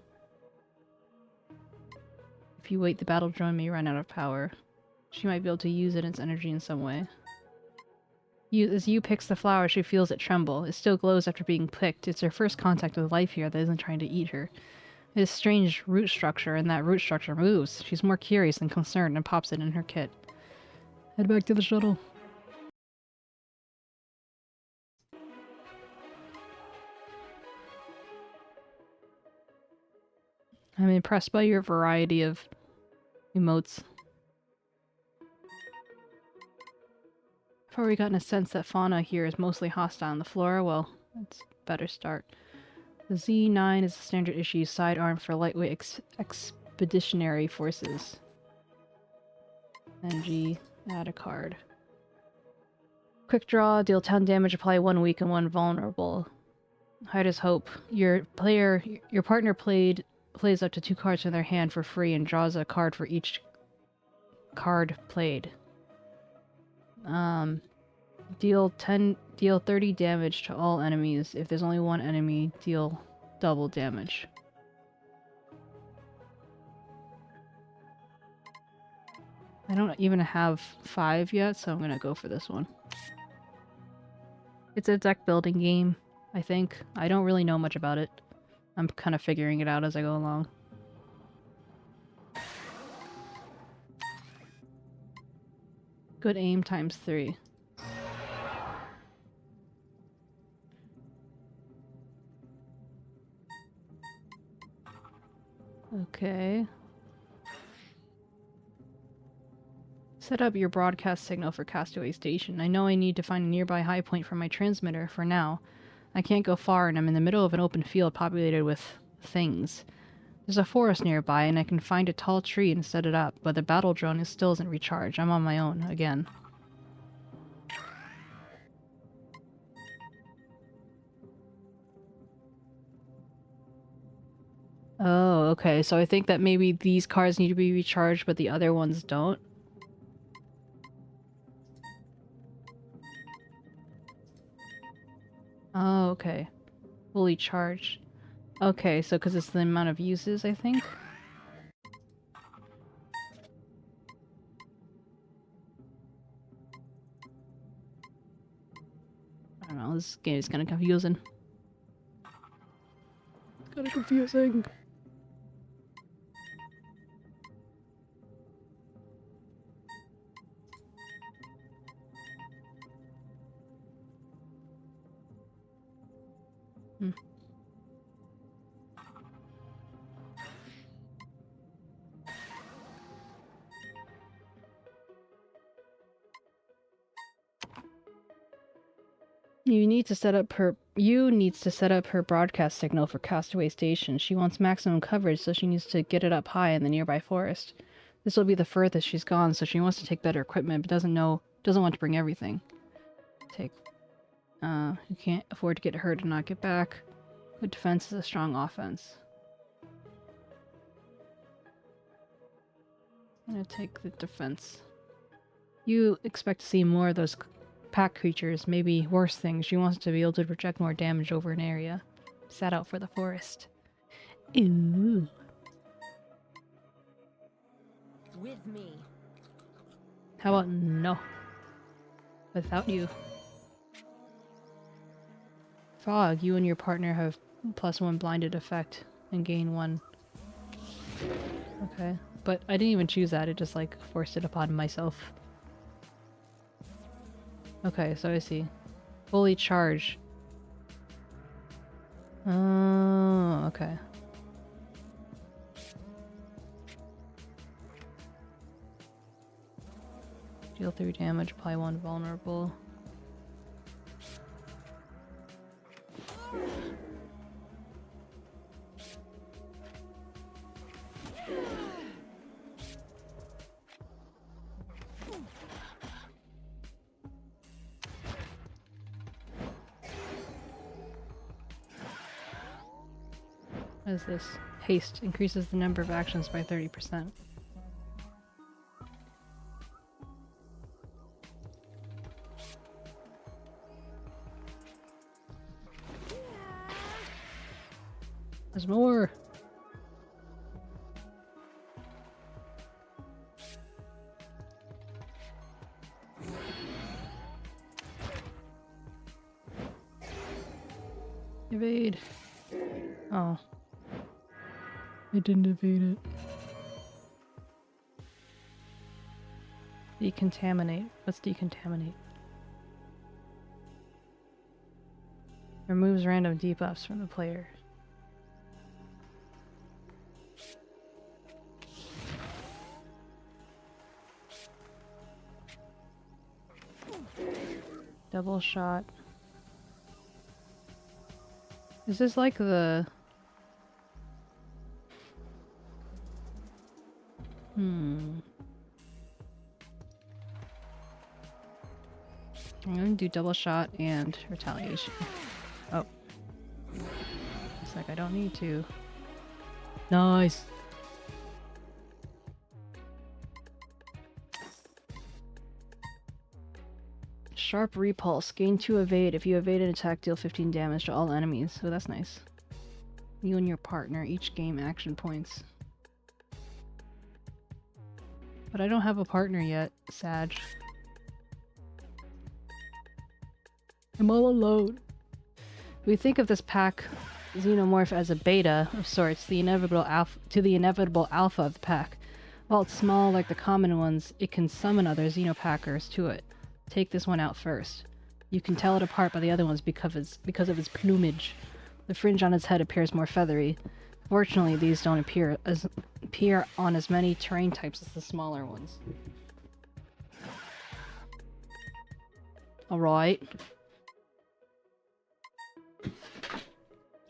if you wait, the battle drone may run out of power. She might be able to use its energy in some way. As you picks the flower, she feels it tremble. It still glows after being picked. It's her first contact with life here that isn't trying to eat her. It is strange root structure, and that root structure moves. She's more curious than concerned and pops it in her kit. Head back to the shuttle. I'm impressed by your variety of emotes. I've already gotten a sense that fauna here is mostly hostile on the flora. Well, that's a better start. The Z9 is a standard issue sidearm for lightweight expeditionary forces. NG, add a card. Quick draw, deal 10 damage, apply 1 weak and 1 vulnerable. Hide as hope. Your partner plays up to 2 cards from their hand for free and draws a card for each card played. Deal 10 Deal 30 damage to all enemies. If there's only one enemy, deal double damage. I don't even have 5 yet, so I'm gonna go for this one. It's a deck building game, I think. I don't really know much about it. I'm kind of figuring it out as I go along. Good aim times 3. Okay. Set up your broadcast signal for Castaway Station. I know I need to find a nearby high point for my transmitter for now. I can't go far and I'm in the middle of an open field populated with things. There's a forest nearby and I can find a tall tree and set it up, but the battle drone still isn't recharged. I'm on my own again. Oh, okay. So I think that maybe these cards need to be recharged, but the other ones don't. Oh, okay. Fully charged. Okay, so because it's the amount of uses, I think. I don't know, this game is kind of confusing. It's kind of confusing. You need to set up her broadcast signal for Castaway Station. She wants maximum coverage, so she needs to get it up high in the nearby forest. This will be the furthest she's gone, so she wants to take better equipment, but doesn't want to bring everything. You can't afford to get hurt and not get back. Good defense is a strong offense. I'm gonna take the defense. You expect to see more of those pack creatures, maybe worse things. She wants to be able to project more damage over an area. Set out for the forest. Ooh. With me. How about no? Without you. Fog, you and your partner have +1 blinded effect and gain 1. Okay. But I didn't even choose that, it just like forced it upon myself. Okay, so I see. Fully charge. Oh, okay. Deal 3 damage, apply 1 vulnerable. What is this? Haste increases the number of actions by 30%. There's more! Evade. Oh. I didn't evade it. Decontaminate. What's decontaminate? Removes random debuffs from the player. Double shot. Is this like the... I'm gonna do double shot and retaliation. Oh. It's like I don't need to. Nice! Sharp repulse. Gain 2 evade. If you evade an attack, deal 15 damage to all enemies. So that's nice. You and your partner each gain action points. But I don't have a partner yet, Sag. I'm all alone. We think of this pack xenomorph as a beta of sorts, the inevitable alpha of the pack. While it's small like the common ones, it can summon other xenopackers to it. Take this one out first. You can tell it apart by the other ones because of its plumage. The fringe on its head appears more feathery. Fortunately, these don't appear on as many terrain types as the smaller ones. Alright.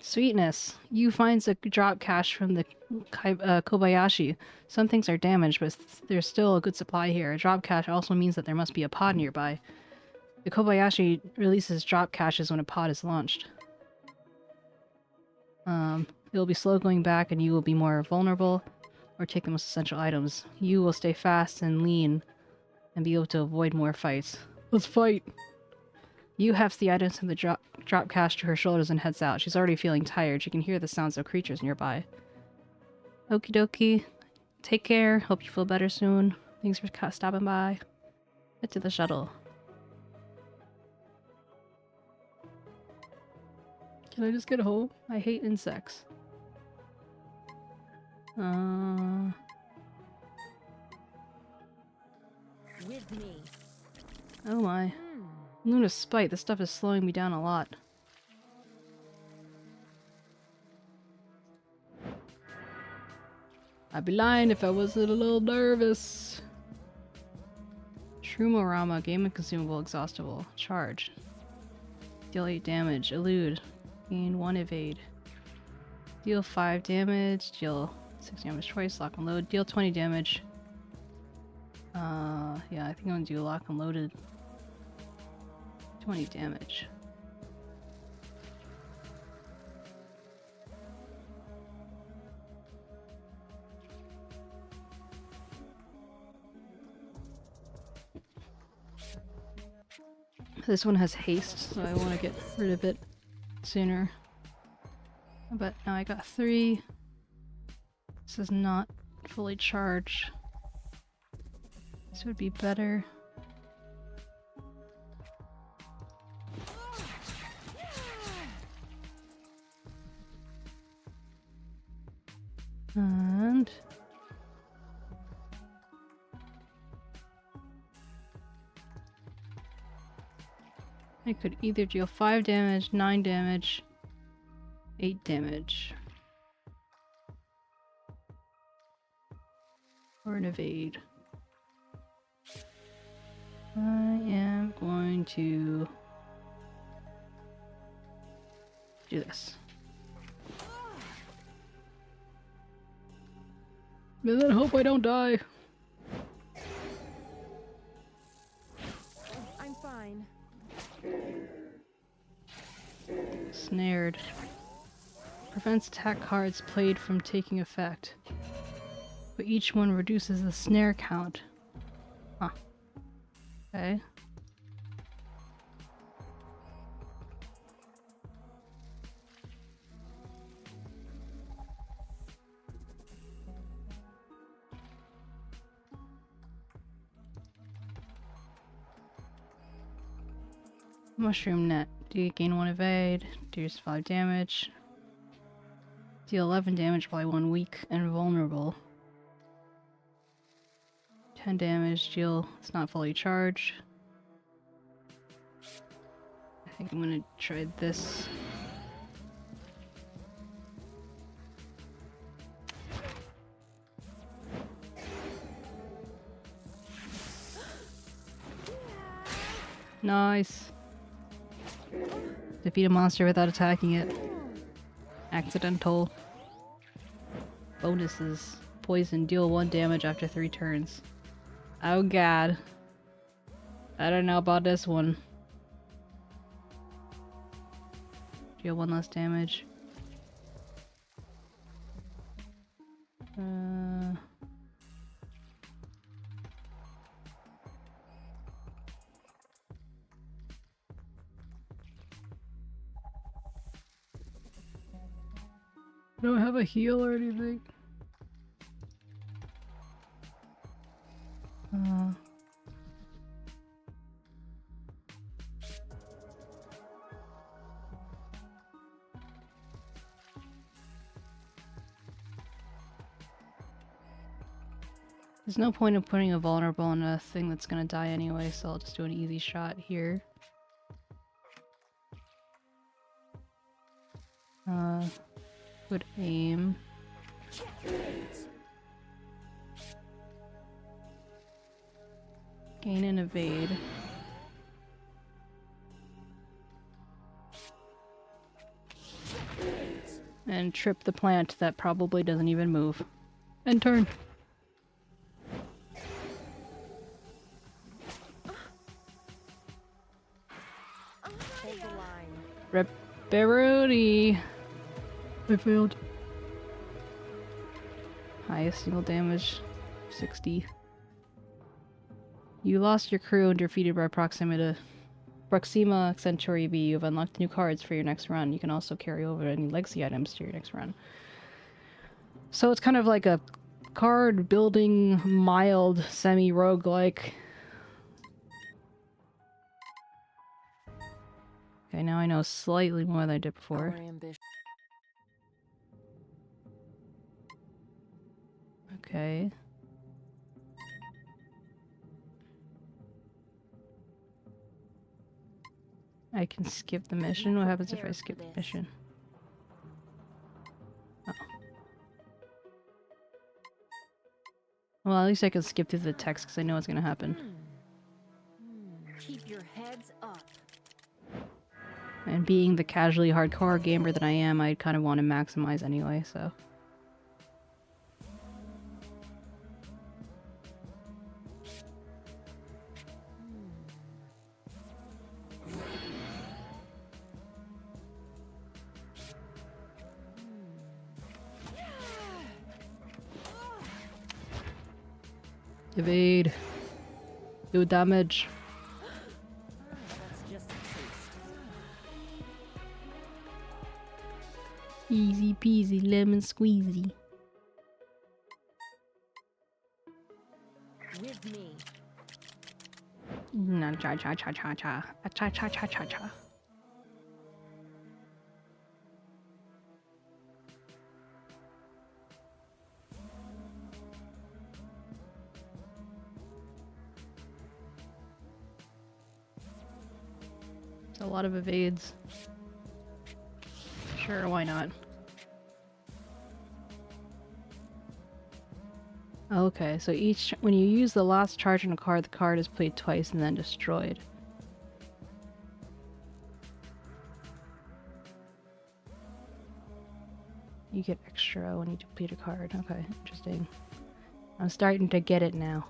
Sweetness. You finds a drop cache from the Kobayashi. Some things are damaged, but there's still a good supply here. A drop cache also means that there must be a pod nearby. The Kobayashi releases drop caches when a pod is launched. It'll be slow going back and you will be more vulnerable, or take the most essential items. You will stay fast and lean and be able to avoid more fights. Let's fight! You hefts the items from the drop cache to her shoulders and heads out. She's already feeling tired. She can hear the sounds of creatures nearby. Okie dokie. Take care. Hope you feel better soon. Thanks for stopping by. Get to the shuttle. Can I just get home? I hate insects. With me. Oh my. Luna's spite. This stuff is slowing me down a lot. I'd be lying if I wasn't a little nervous. Shroomorama. Game and consumable. Exhaustible. Charge. Deal 8 damage. Elude. Gain 1 evade. Deal 5 damage. Deal 6 damage twice. Lock and load. Deal 20 damage. Yeah, I think I'm gonna do lock and loaded. 20 damage. This one has haste, so I want to get rid of it sooner. But now I got 3. This is not fully charged. This would be better. And I could either deal 5 damage, 9 damage, 8 damage, or an evade. I am going to do this. And then hope I don't die. I'm fine. Snared. Prevents attack cards played from taking effect. But each one reduces the snare count. Huh. Okay. Mushroom net. Do you gain 1 evade? Deals 5 damage. Deal 11 damage while 1 weak and vulnerable. 10 damage. Deal. It's not fully charged. I think I'm gonna try this. Nice. Defeat a monster without attacking it. Accidental. Bonuses. Poison. Deal 1 damage after 3 turns. Oh god. I don't know about this one. Deal 1 less damage. don't have a heal or anything. There's no point in putting a vulnerable in a thing that's gonna die anyway, so I'll just do an easy shot here. Good aim. Gain and evade. And trip the plant that probably doesn't even move. And turn. 𝗟𝗶寛𝗸𝘀. I failed. Highest single damage, 60. You lost your crew and defeated by 𝗟𝗶寛𝗸𝘀. You've unlocked new cards for your next run. You can also carry over any legacy items to your next run. So it's kind of like a card building, mild, semi-roguelike. Okay, now I know slightly more than I did before. Okay. I can skip the mission. What happens if I skip the mission? Oh. Well, at least I can skip through the text because I know what's gonna happen. Keep your heads up. And being the casually hardcore gamer that I am, I kind of want to maximize anyway, so. Evade. Do damage. Easy peasy lemon squeezy. With me. Na cha cha cha cha cha. Cha cha cha cha cha. It's a lot of evades. Sure, why not? Okay, so when you use the last charge on a card, the card is played twice and then destroyed. You get extra when you deplete a card. Okay, interesting. I'm starting to get it now.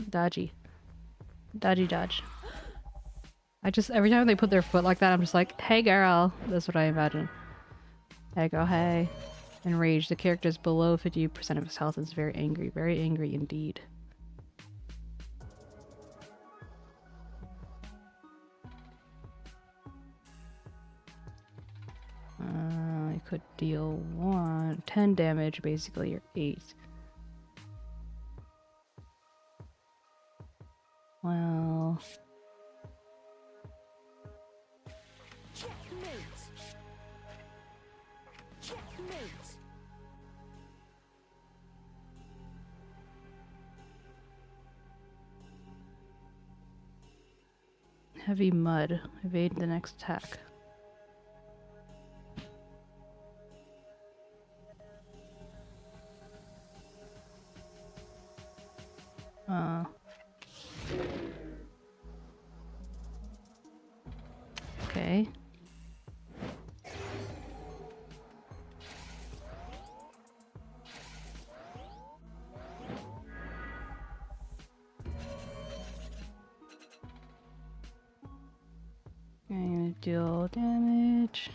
Dodgy. Dodgy dodge. Every time they put their foot like that, I'm just like, hey girl. That's what I imagine. I go, hey. Enraged. The character is below 50% of his health and is very angry indeed. I could deal 10 damage, basically, or 8. Well... Heavy mud. Evade the next attack. Okay. I'm gonna deal damage.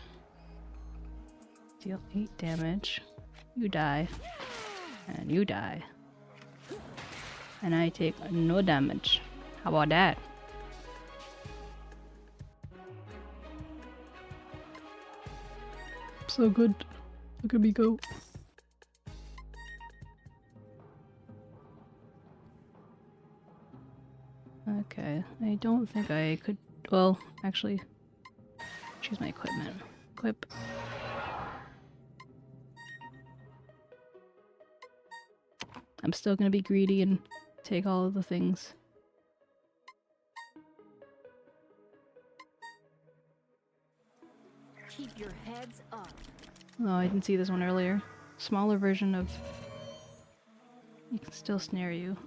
Deal 8 damage. You die. And you die. And I take no damage. How about that? So good. Look at me go. Okay, I don't think I could. Well, actually, choose my equipment. Equip. I'm still gonna be greedy and take all of the things. Keep your heads up. Oh, I didn't see this one earlier. Smaller version of. You can still snare you.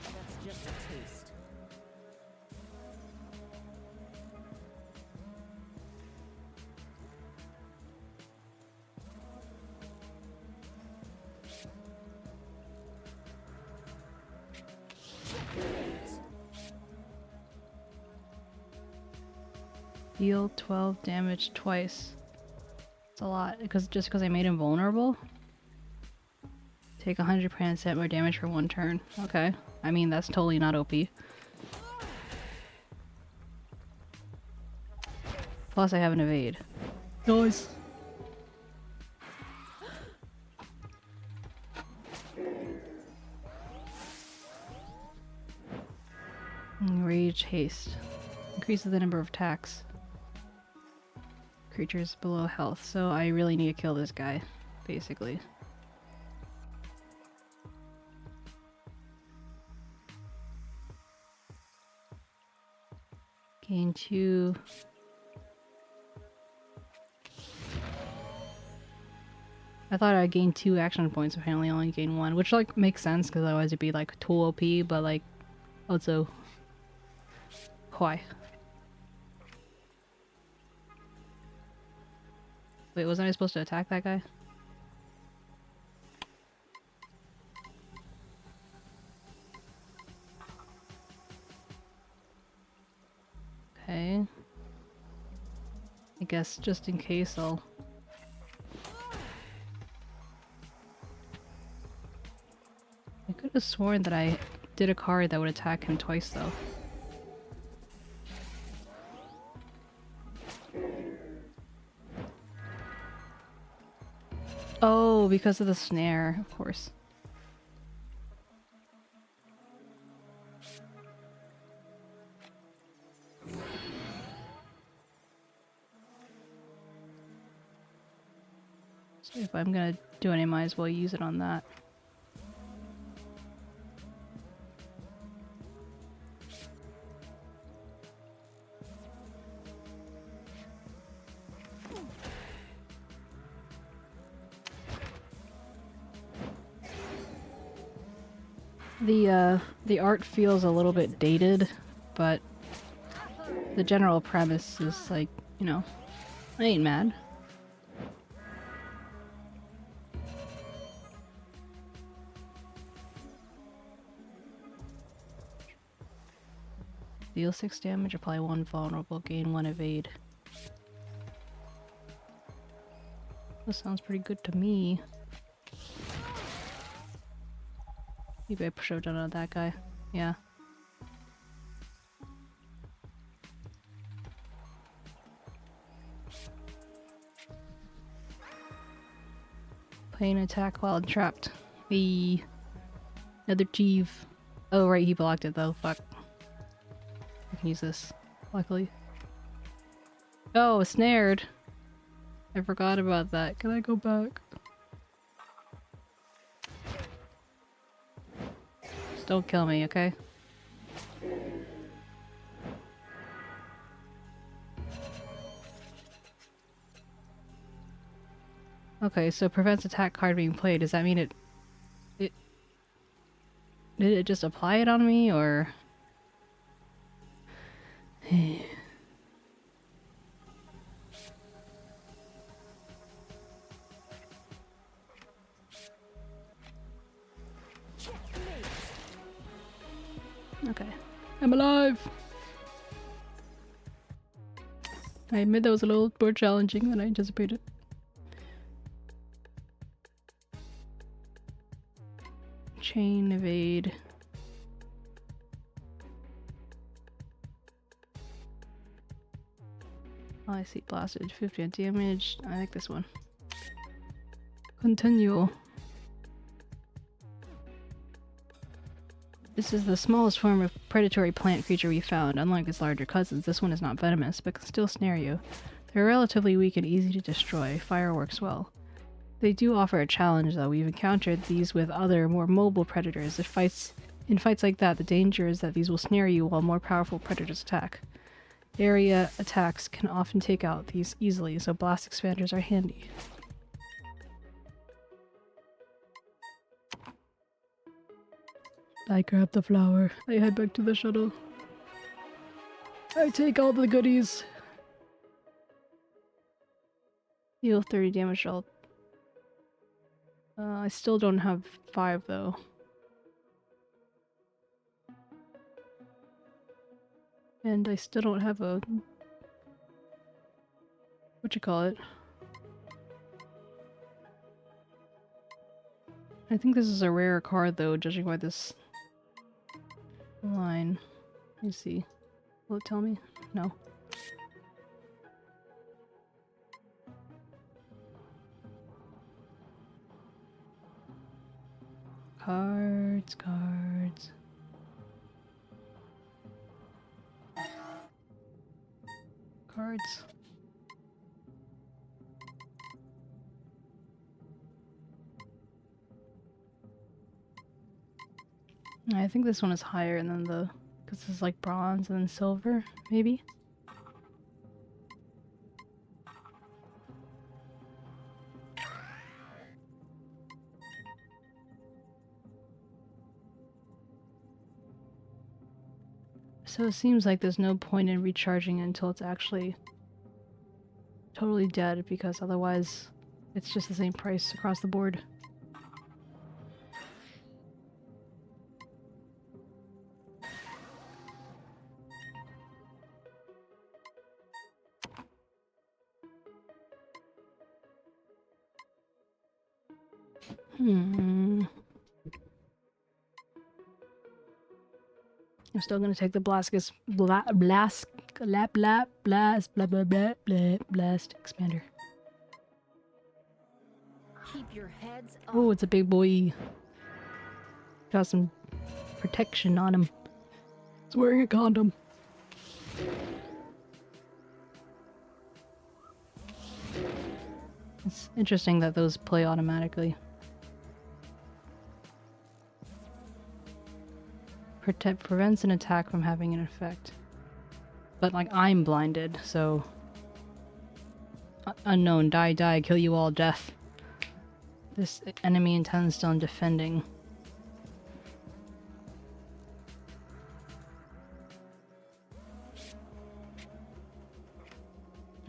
That's just a taste. Deal 12 damage twice. It's a lot, just because I made him vulnerable. Take 100% more damage for one turn. Okay. I mean, that's totally not OP. Plus, I have an evade. Nice. Rage haste. Increases the number of attacks. Creatures below health. So I really need to kill this guy, basically. Gain 2. I thought I'd gain 2 action points, apparently I only gain 1, which like makes sense because otherwise it'd be like tool OP, but like also why? Wait, wasn't I supposed to attack that guy? Okay. I guess just in case I'll... I could have sworn that I did a card that would attack him twice though. Oh, because of the snare, of course. So if I'm gonna do it, I might as well use it on that. The art feels a little bit dated, but the general premise is like, you know, I ain't mad. Deal 6 damage, apply 1 vulnerable, gain 1 evade. That sounds pretty good to me. Maybe I should have done it on that guy. Yeah. Play an attack while trapped. Another Jeeve. Oh right, he blocked it though. Fuck. I can use this. Luckily. Oh, snared. I forgot about that. Can I go back? Just don't kill me, okay? Okay, so prevents attack card being played. Does that mean it did it just apply it on me, or I'm alive! I admit that was a little more challenging than I anticipated. Chain evade. Oh, I see blasted. 50 damage. I like this one. Continue. This is the smallest form of predatory plant creature we found. Unlike its larger cousins, this one is not venomous, but can still snare you. They're relatively weak and easy to destroy. Fire works well. They do offer a challenge, though. We've encountered these with other, more mobile predators. In fights like that, the danger is that these will snare you while more powerful predators attack. Area attacks can often take out these easily, so blast expanders are handy. I grab the flower. I head back to the shuttle. I take all the goodies. Heal 30 damage. I still don't have 5 though. And I still don't have a... whatchamacallit? I think this is a rare card though, judging by this line. Let me see. Will it tell me? No. Cards. I think this one is higher than the... because this is like bronze and then silver, maybe? So it seems like there's no point in recharging it until it's actually totally dead, because otherwise it's just the same price across the board. I'm still gonna take the blast expander. Keep your heads up. Oh, it's a big boy. Got some protection on him. He's wearing a condom. It's interesting that those play automatically. Prevents an attack from having an effect. But, like, I'm blinded, so... Unknown, die, kill you all, death. This enemy intends on defending.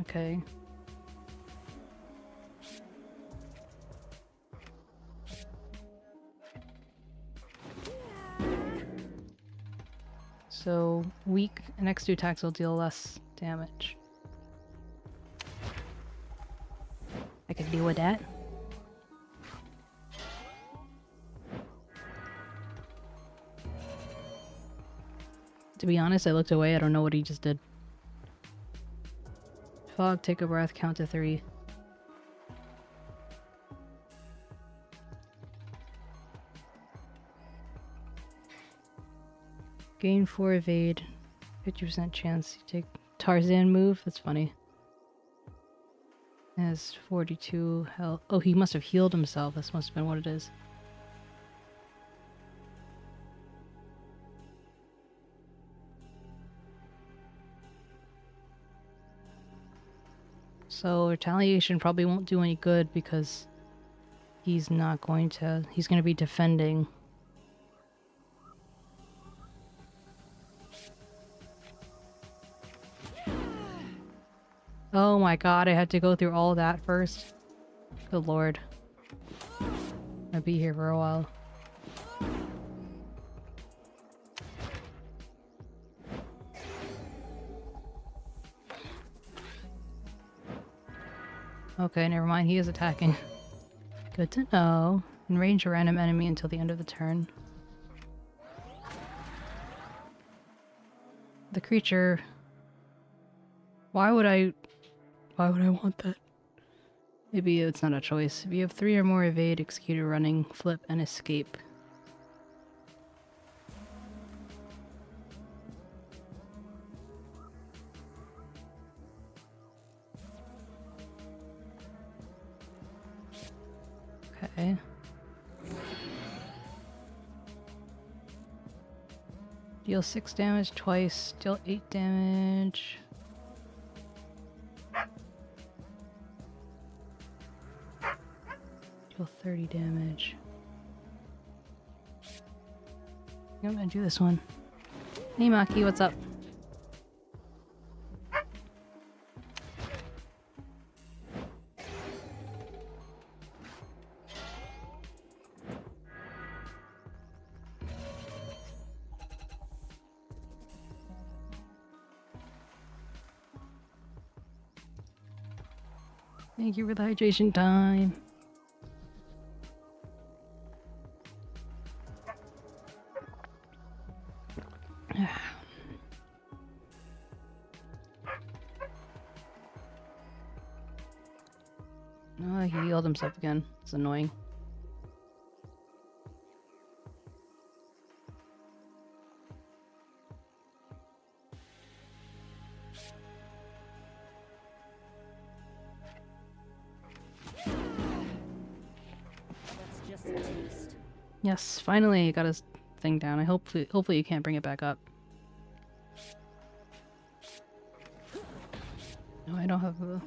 Okay. So, weak, next 2 attacks will deal less damage. I can deal with that. To be honest, I looked away, I don't know what he just did. Fog, take a breath, count to 3. Gain 4 evade, 50% chance you take Tarzan move. That's funny. Has 42 health. Oh, he must have healed himself. This must have been what it is. So retaliation probably won't do any good because he's not going to. He's going to be defending. Oh my god, I had to go through all that first. Good lord. I'll be here for a while. Okay, never mind. He is attacking. Good to know. Enrage a random enemy until the end of the turn. The creature... Why would I want that? Maybe it's not a choice. If you have 3 or more evade, execute a running, flip, and escape. Okay. Deal 6 damage twice, deal 8 damage. Deal 30 damage. I'm gonna do this one. Hey Maki, what's up? Thank you for the hydration time. Oh, he healed himself again. It's annoying. Yes, finally he got his thing down. Hopefully you can't bring it back up. No, I don't have a...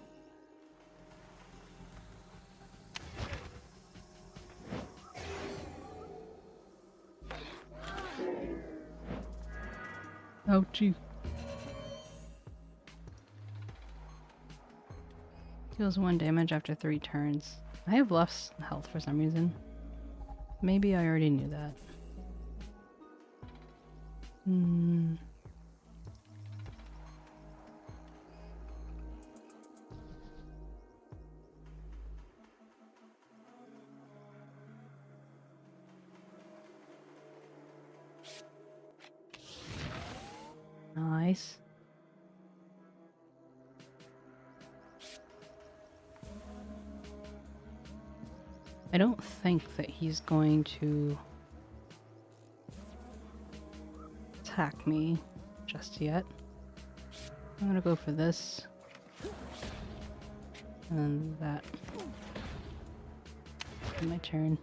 Oh, gee. Deals 1 damage after 3 turns. I have less health for some reason. Maybe I already knew that. Nice. I don't think that he's going to attack me just yet. I'm gonna go for this. And that. My turn.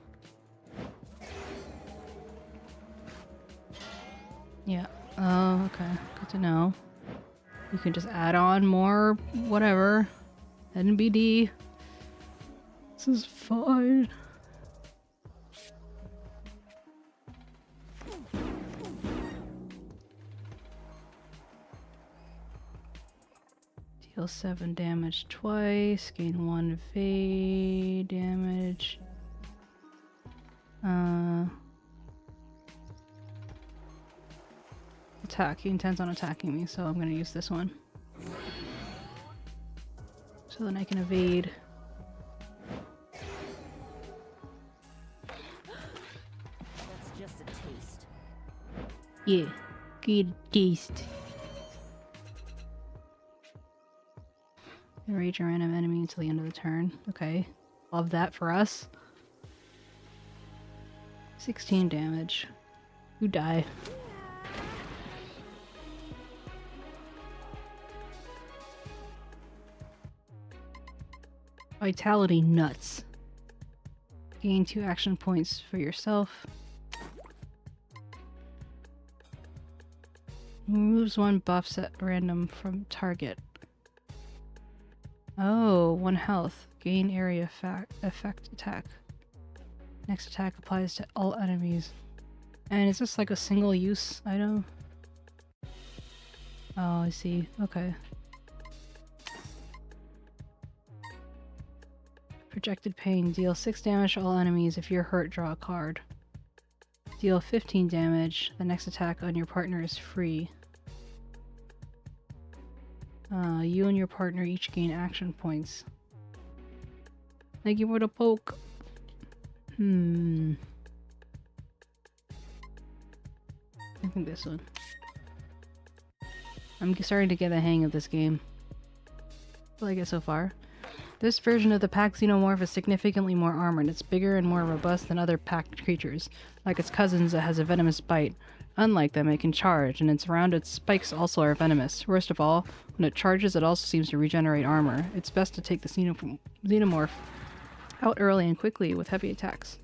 Yeah. Oh, okay. Good to know. You can just add on more whatever. NBD. This is fine. Deal 7 damage twice, gain 1 evade damage. Attack. He intends on attacking me, so I'm gonna use this one. So then I can evade. That's just a taste. Yeah, good taste. Enrage a random enemy until the end of the turn. Okay. Love that for us. 16 damage. You die. Vitality nuts. Gain 2 action points for yourself. Removes 1 buffs at random from target. Oh, 1 health. Gain area effect attack. Next attack applies to all enemies. And is this like a single use item? Oh, I see. Okay. Projected pain. Deal 6 damage to all enemies. If you're hurt, draw a card. Deal 15 damage. The next attack on your partner is free. You and your partner each gain action points. Thank you for the poke. I think this one. I'm starting to get the hang of this game. I like it so far. This version of the pack xenomorph is significantly more armored. It's bigger and more robust than other packed creatures. Like its cousins, it has a venomous bite. Unlike them, it can charge, and its rounded spikes also are venomous. Worst of all, when it charges, it also seems to regenerate armor. It's best to take the xenomorph out early and quickly with heavy attacks.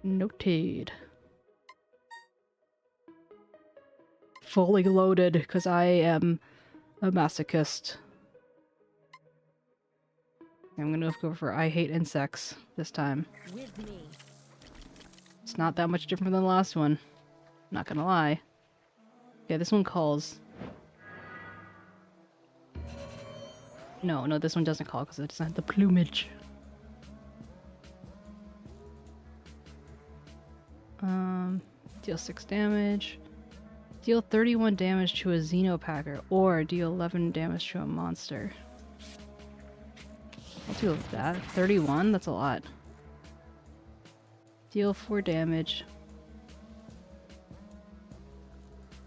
Noted. Fully loaded, because I am a masochist. I'm gonna go for I hate insects this time. With me. It's not that much different than the last one. Not gonna lie. Yeah, this one calls. No, this one doesn't call because it doesn't have the plumage. Deal 6 damage. Deal 31 damage to a Xenopacker, or deal 11 damage to a monster. I'll do that. 31? That's a lot. Deal 4 damage.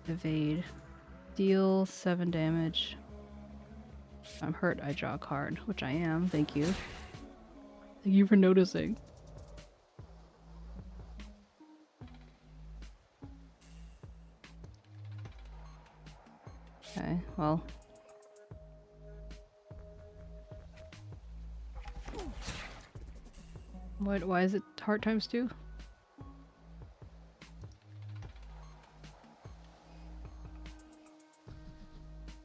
Evade. Deal 7 damage. If I'm hurt, I draw a card, which I am. Thank you. Thank you for noticing. Okay, well. Why is it heart times 2?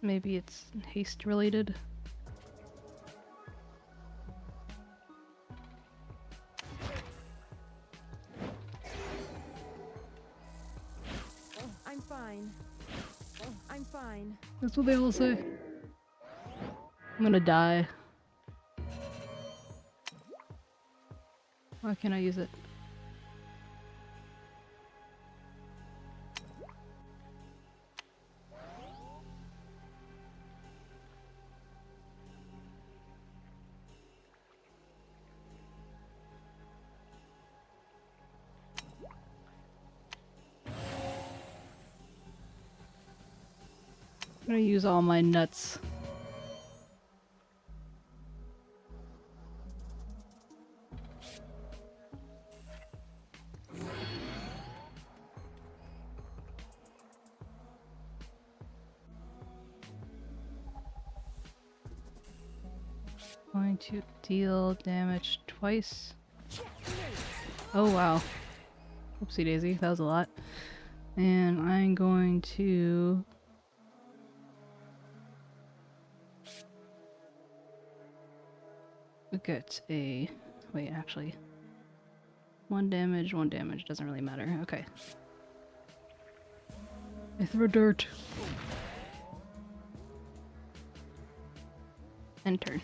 Maybe it's haste related. I'm fine. I'm fine. That's what they all say. I'm gonna die. Why can't I use it? I'm gonna use all my nuts. Going to deal damage twice. Oh wow. Oopsie daisy, that was a lot. And I'm going to get a... wait, actually. 1 damage, doesn't really matter. Okay. I throw dirt. End turn.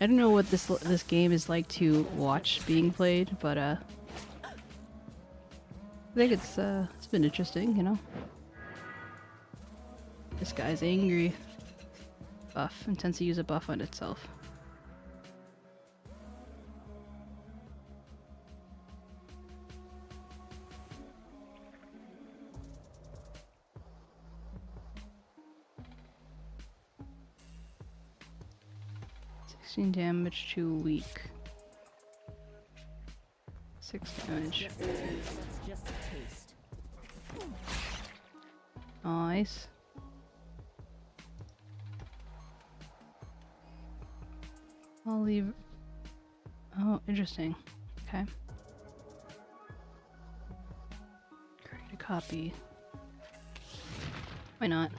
I don't know what this game is like to watch being played, but I think it's been interesting, you know. This guy's angry. Buff intends to use a buff on itself. Damage to weak. 6 damage. Just a taste. Nice. I'll leave. Oh, interesting. Okay. Create a copy. Why not?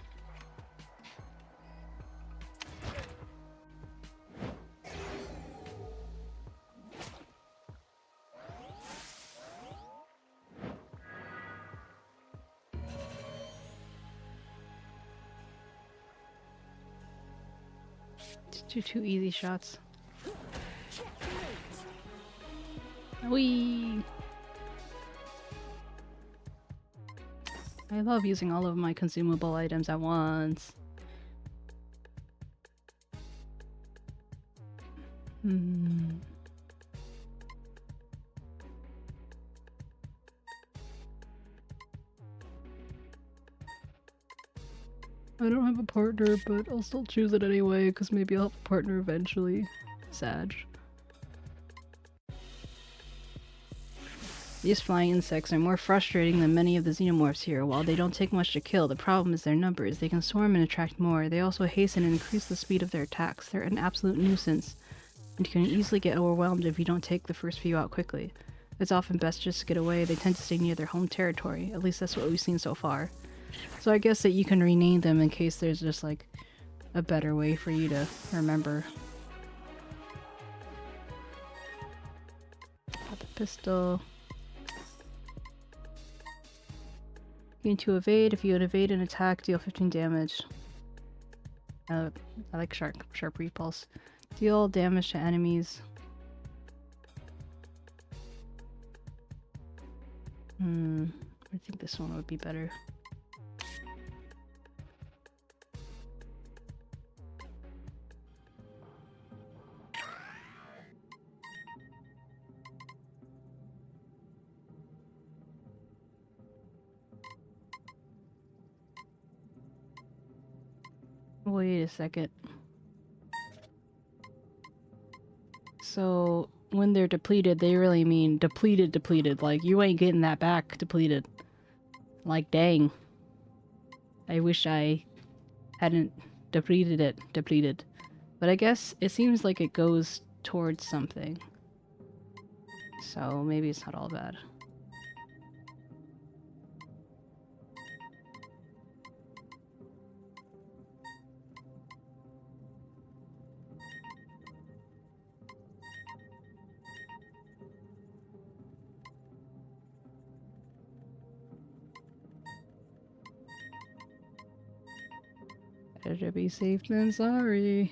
Two easy shots. Whee! I love using all of my consumable items at once. Hmm. I don't have a partner, but I'll still choose it anyway, because maybe I'll have a partner eventually. Sag. These flying insects are more frustrating than many of the xenomorphs here. While they don't take much to kill, the problem is their numbers. They can swarm and attract more. They also hasten and increase the speed of their attacks. They're an absolute nuisance, and you can easily get overwhelmed if you don't take the first few out quickly. It's often best just to get away. They tend to stay near their home territory. At least that's what we've seen so far. So I guess that you can rename them in case there's just like a better way for you to remember. Got the pistol. Gain to evade. If you evade an attack, deal 15 damage. I like sharp repulse. Deal damage to enemies. I think this one would be better. Wait a second. So, when they're depleted, they really mean depleted. Like, you ain't getting that back depleted. Like, dang. I wish I hadn't depleted it. But I guess it seems like it goes towards something. So, maybe it's not all bad. Better be safe than sorry.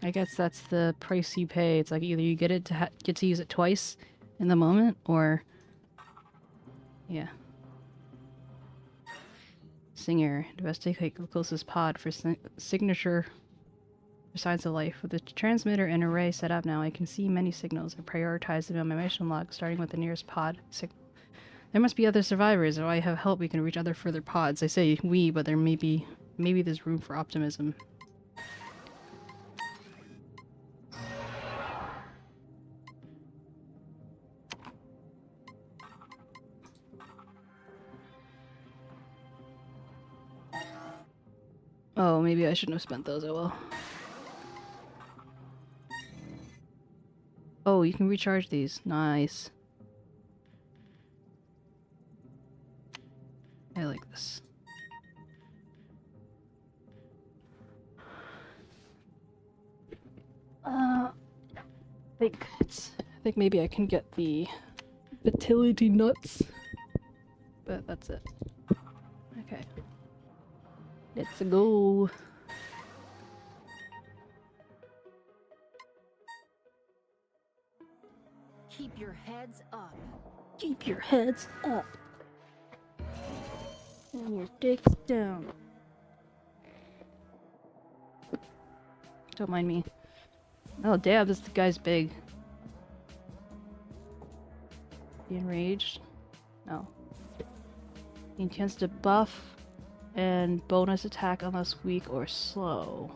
I guess that's the price you pay. It's like either you get it to get to use it twice in the moment, or yeah. Singer, investigate the closest pod for signature for signs of life. With the transmitter and array set up now, I can see many signals. I prioritize them on my mission log, starting with the nearest pod signal. There must be other survivors. If I have help, we can reach other further pods. I say we, but there maybe there's room for optimism. Oh, maybe I shouldn't have spent those. Oh well. Oh, you can recharge these. Nice. I like this. I think maybe I can get the fertility nuts, but that's it. Okay, let's go. Keep your heads up. Keep your heads up. And your dicks down. Don't mind me. Oh damn, this guy's big. Be enraged? No. He intends to buff and bonus attack unless weak or slow.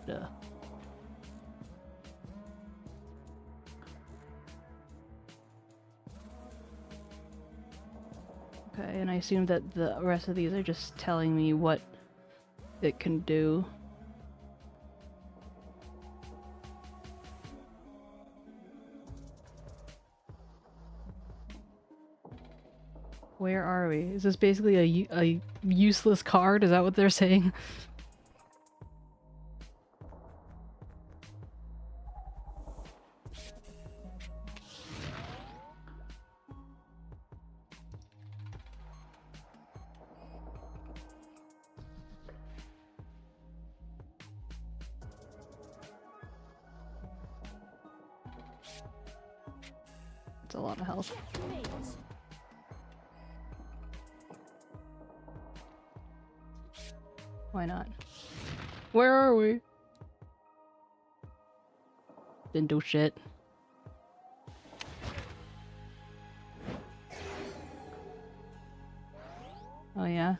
Duh. Okay, and I assume that the rest of these are just telling me what it can do. Where are we? Is this basically a useless card? Is that what they're saying? It's a lot of health. Why not? Where are we? Didn't do shit. Oh yeah?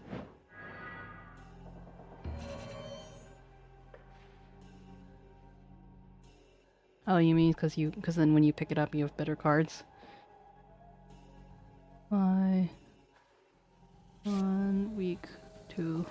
Oh, you mean because then when you pick it up you have better cards? Why? 1 week 2.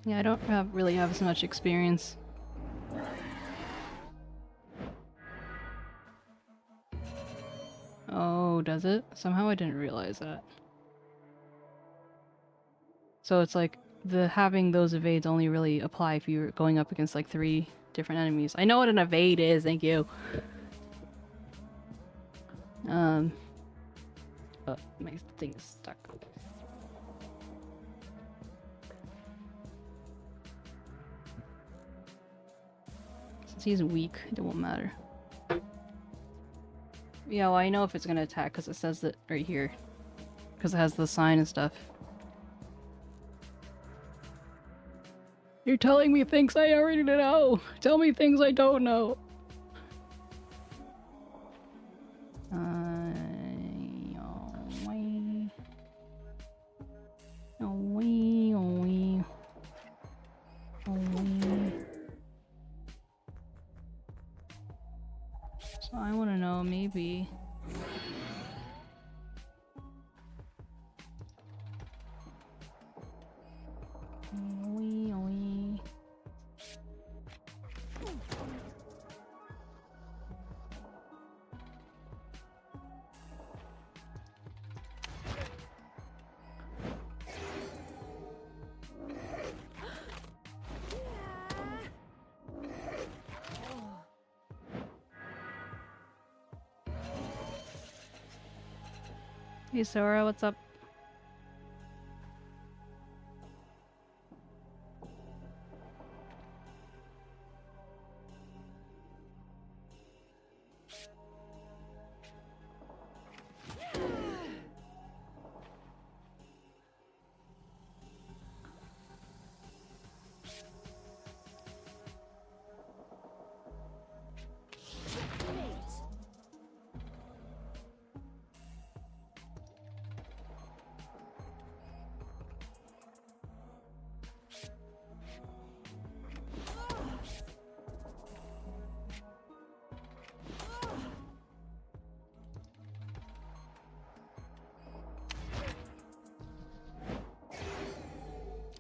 Yeah, I don't really have as much experience. Oh, does it? Somehow I didn't realize that. So it's like having those evades only really apply if you're going up against like 3 different enemies. I know what an evade is, thank you. Oh, my thing is stuck. Since he's weak, it won't matter. Yeah, well, I know if it's gonna attack because it says it right here. Because it has the sign and stuff. You're telling me things I already know! Tell me things I don't know! So I want to know, maybe... Hey Sora, what's up?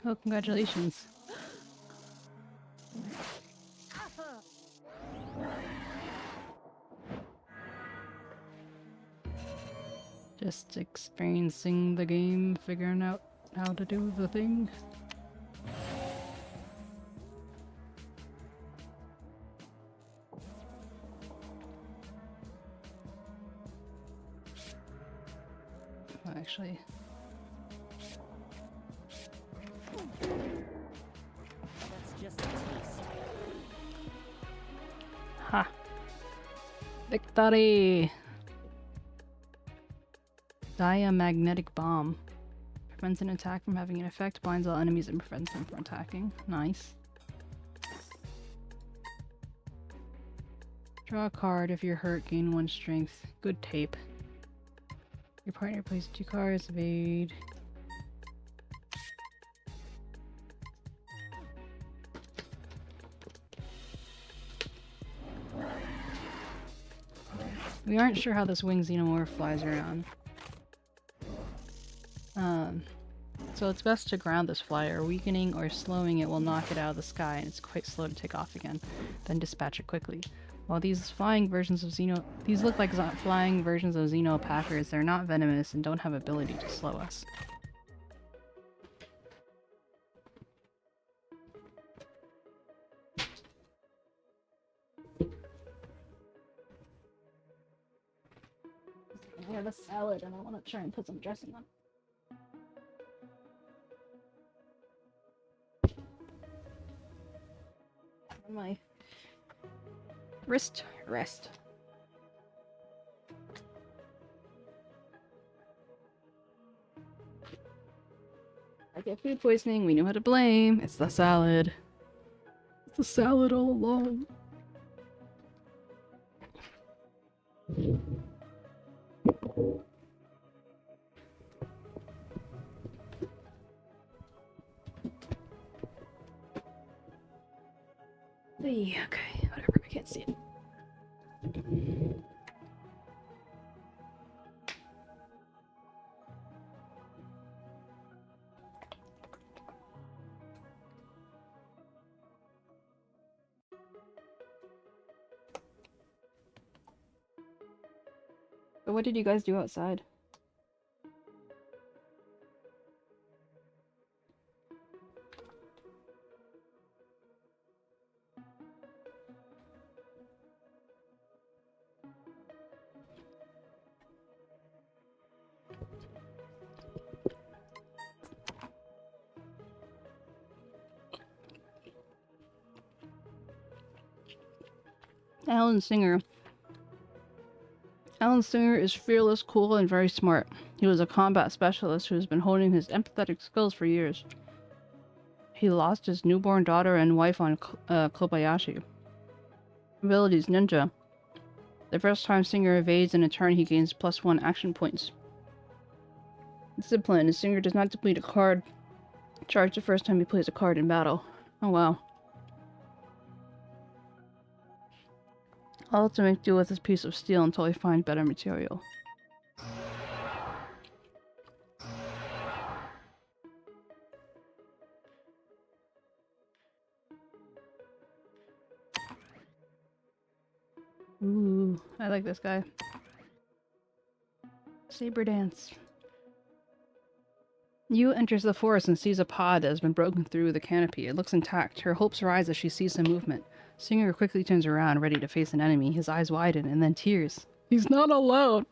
Oh, congratulations. Just experiencing the game, figuring out how to do the thing. Oh, actually... Ha! Victory! Diamagnetic bomb. Prevents an attack from having an effect, blinds all enemies and prevents them from attacking. Nice. Draw a card. If you're hurt, gain 1 strength. Good tape. Your partner plays 2 cards, evade. We aren't sure how this winged xenomorph flies around. So it's best to ground this flyer. Weakening or slowing it will knock it out of the sky and it's quite slow to take off again. Then dispatch it quickly. While these flying versions of these look like flying versions of 𝗟𝗶𝗶𝗀𝘀, they're not venomous and don't have ability to slow us. have a salad and I want to try and put some dressing on. My wrist rest. I get food poisoning, we know how to blame. It's the salad. It's the salad all along. Okay, whatever, I can't see it. But what did you guys do outside? Alan Singer. Alan Singer is fearless, cool, and very smart. He was a combat specialist who has been honing his empathetic skills for years. He lost his newborn daughter and wife on 𝗟𝗶ጵ𝗸𝘀. Abilities: Ninja. The first time Singer evades in a turn, he gains +1 action points. Discipline. Singer does not deplete a card charged the first time he plays a card in battle. Oh wow. I'll have to make do with this piece of steel until I find better material. Ooh, I like this guy. Saber dance. Yu enters the forest and sees a pod that has been broken through the canopy. It looks intact. Her hopes rise as she sees some movement. Singer quickly turns around, ready to face an enemy. His eyes widen, and then tears. He's not alone!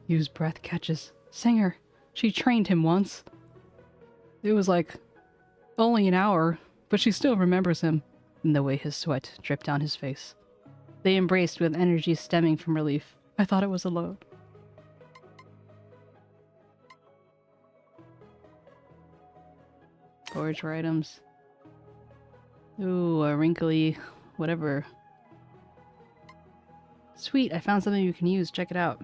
Yu's breath catches. Singer. She trained him once. It was like only an hour, but she still remembers him, and the way his sweat dripped down his face. They embraced with energy stemming from relief. I thought it was alone. Forage for items. Ooh, a wrinkly whatever. Sweet, I found something you can use. Check it out.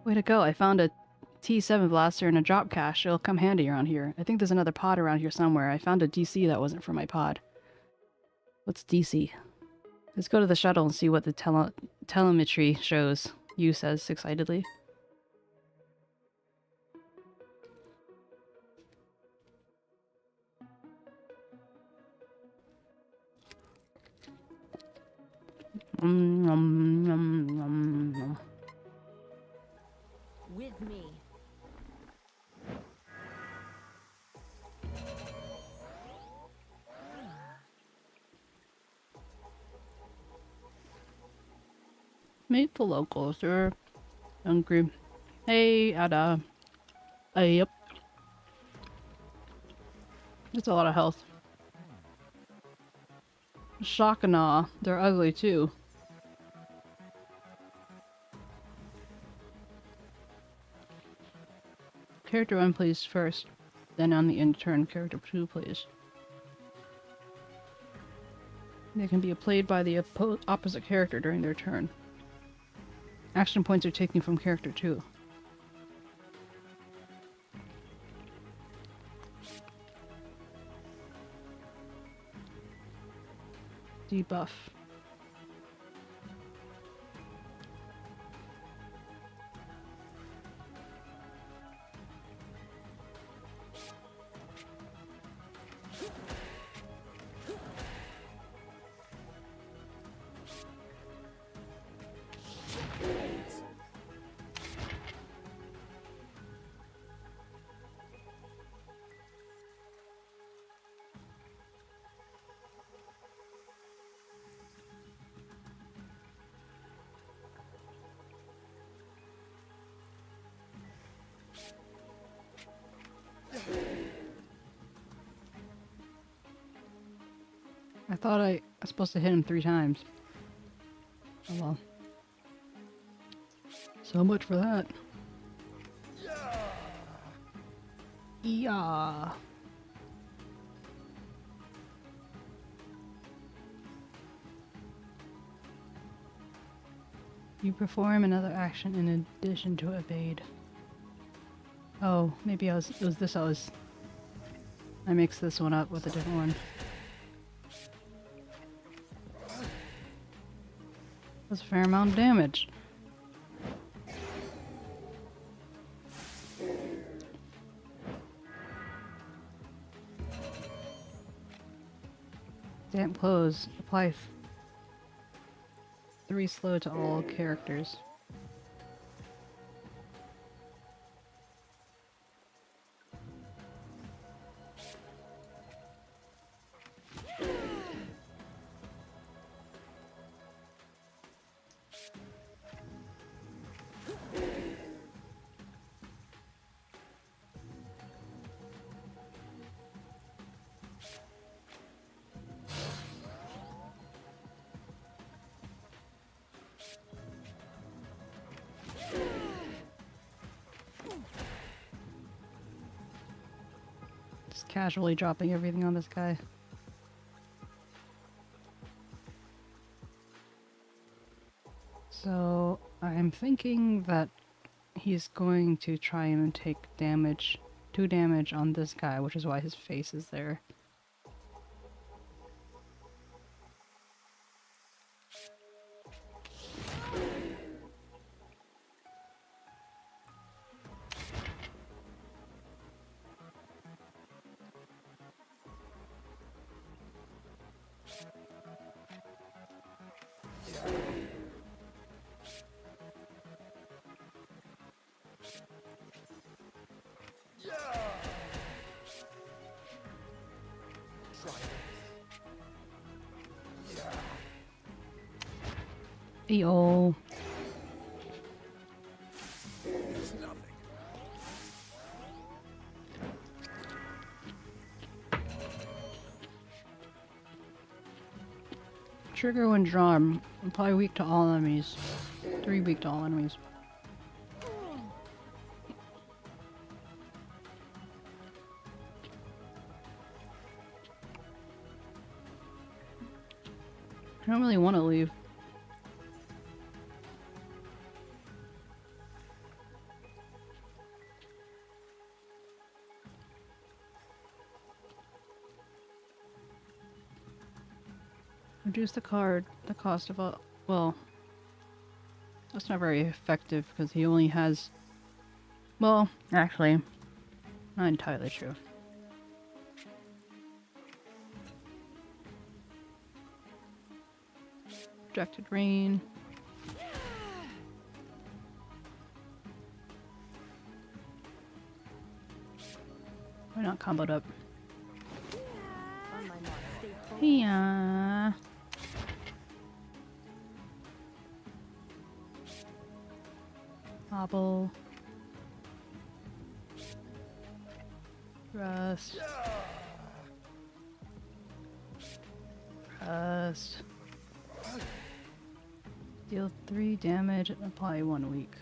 Way to go, I found a T7 blaster and a drop cache. It'll come handy around here. I think there's another pod around here somewhere. I found a DC that wasn't for my pod. What's DC? Let's go to the shuttle and see what the telemetry shows. Yu says excitedly. With me. Meet the locals. They're hungry. Hey, Ada. Yep. That's a lot of health. Shock and awe. They're ugly too. Character 1 plays first, then on the end turn, character 2 plays. They can be played by the opposite character during their turn. Action points are taken from character 2. Debuff. I thought I was supposed to hit him 3 times. Oh well. So much for that. Yeah. You perform another action in addition to evade. Oh, maybe I mixed this one up with a different one. That's a fair amount of damage. Damp clothes. Apply 3 slow to all characters. Just casually dropping everything on this guy. So I'm thinking that he's going to try and take damage, 2 damage on this guy, which is why his face is there. Yo. Trigger when drawn. Apply weak to all enemies. 3 weak to all enemies. I don't really want to leave. Reduce the cost of a... Well, that's not very effective because he only has... Well, actually, not entirely true. Projected rain. Why not comboed up? Yeah. Hobble. Rust. Rust. Deal 3 damage and apply 1 weak.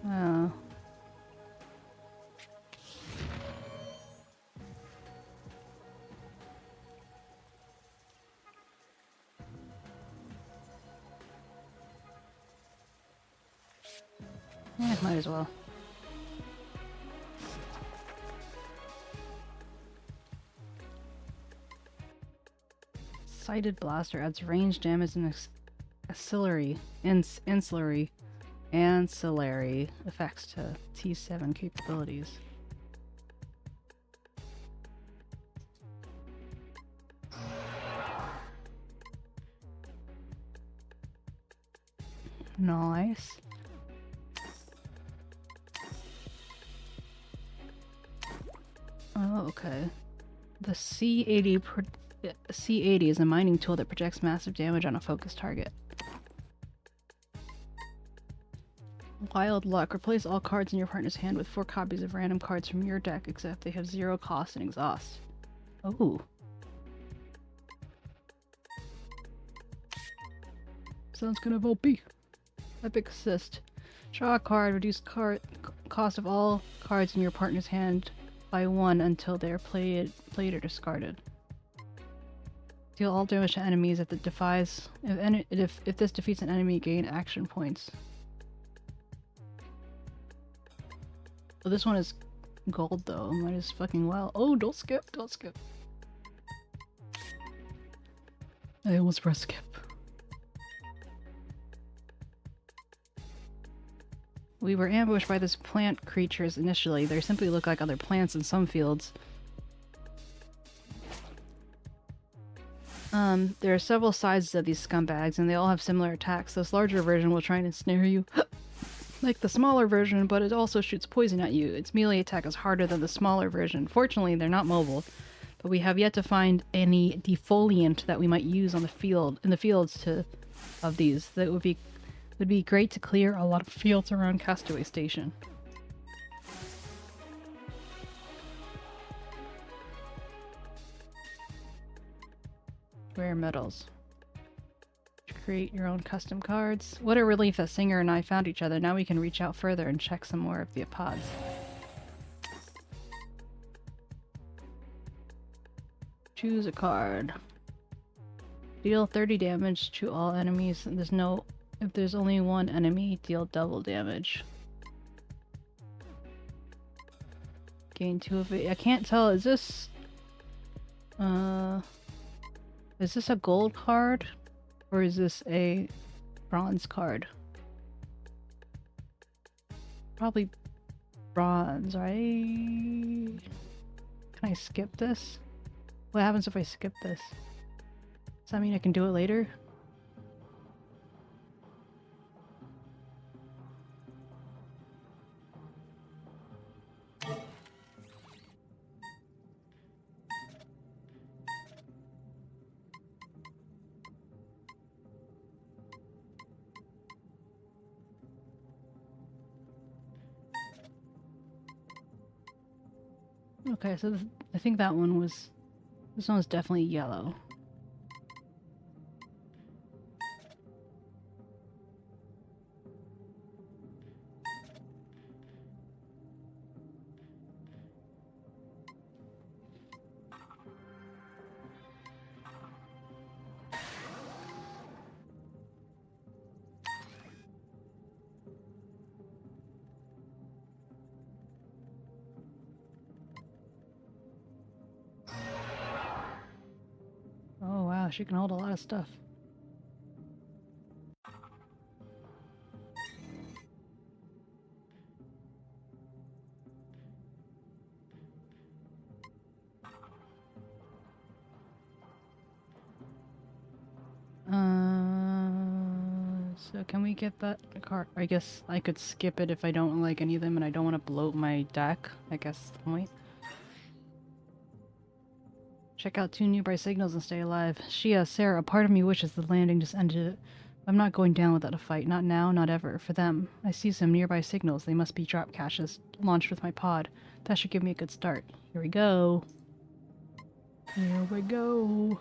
Oh. Yeah, might as well. Sighted Blaster adds range damage and ancillary effects to T7 capabilities. Nice. Oh, okay. The 𝗟𝗶 is a mining tool that projects massive damage on a focused target. Wild luck. Replace all cards in your partner's hand with 4 copies of random cards from your deck, except they have 0 cost and exhaust. Oh. Sounds kind of OP. Epic assist. Draw a card. Reduce cost of all cards in your partner's hand by 1 until they are played or discarded. Deal all damage to enemies if it defies. If this defeats an enemy, gain action points. Well, this one is gold though. Might as fucking well. Oh, don't skip! Don't skip. I almost pressed skip. We were ambushed by these plant creatures initially. They simply look like other plants in some fields. There are several sizes of these scumbags, and they all have similar attacks. This larger version will try and ensnare you like the smaller version, but it also shoots poison at you. Its melee attack is harder than the smaller version. Fortunately, they're not mobile, but we have yet to find any defoliant that we might use on the field of these. That would be great to clear a lot of fields around Castaway Station. Rare metals. Create your own custom cards. What a relief that Singer and I found each other. Now we can reach out further and check some more of the pods. Choose a card. Deal 30 damage to all enemies. And if there's only one enemy, deal double damage. Gain 2 of it. I can't tell. Is this a gold card? Or is this a bronze card? Probably bronze, right? Can I skip this? What happens if I skip this? Does that mean I can do it later? Okay, so I think that one was... This one was definitely yellow. Oh wow, she can hold a lot of stuff. So can we get that card? I guess I could skip it if I don't like any of them and I don't want to bloat my deck. I guess that's the point. Check out 2 nearby signals and stay alive. Shia, Sarah, a part of me wishes the landing just ended it. I'm not going down without a fight. Not now, not ever. For them. I see some nearby signals. They must be drop caches launched with my pod. That should give me a good start. Here we go. Here we go.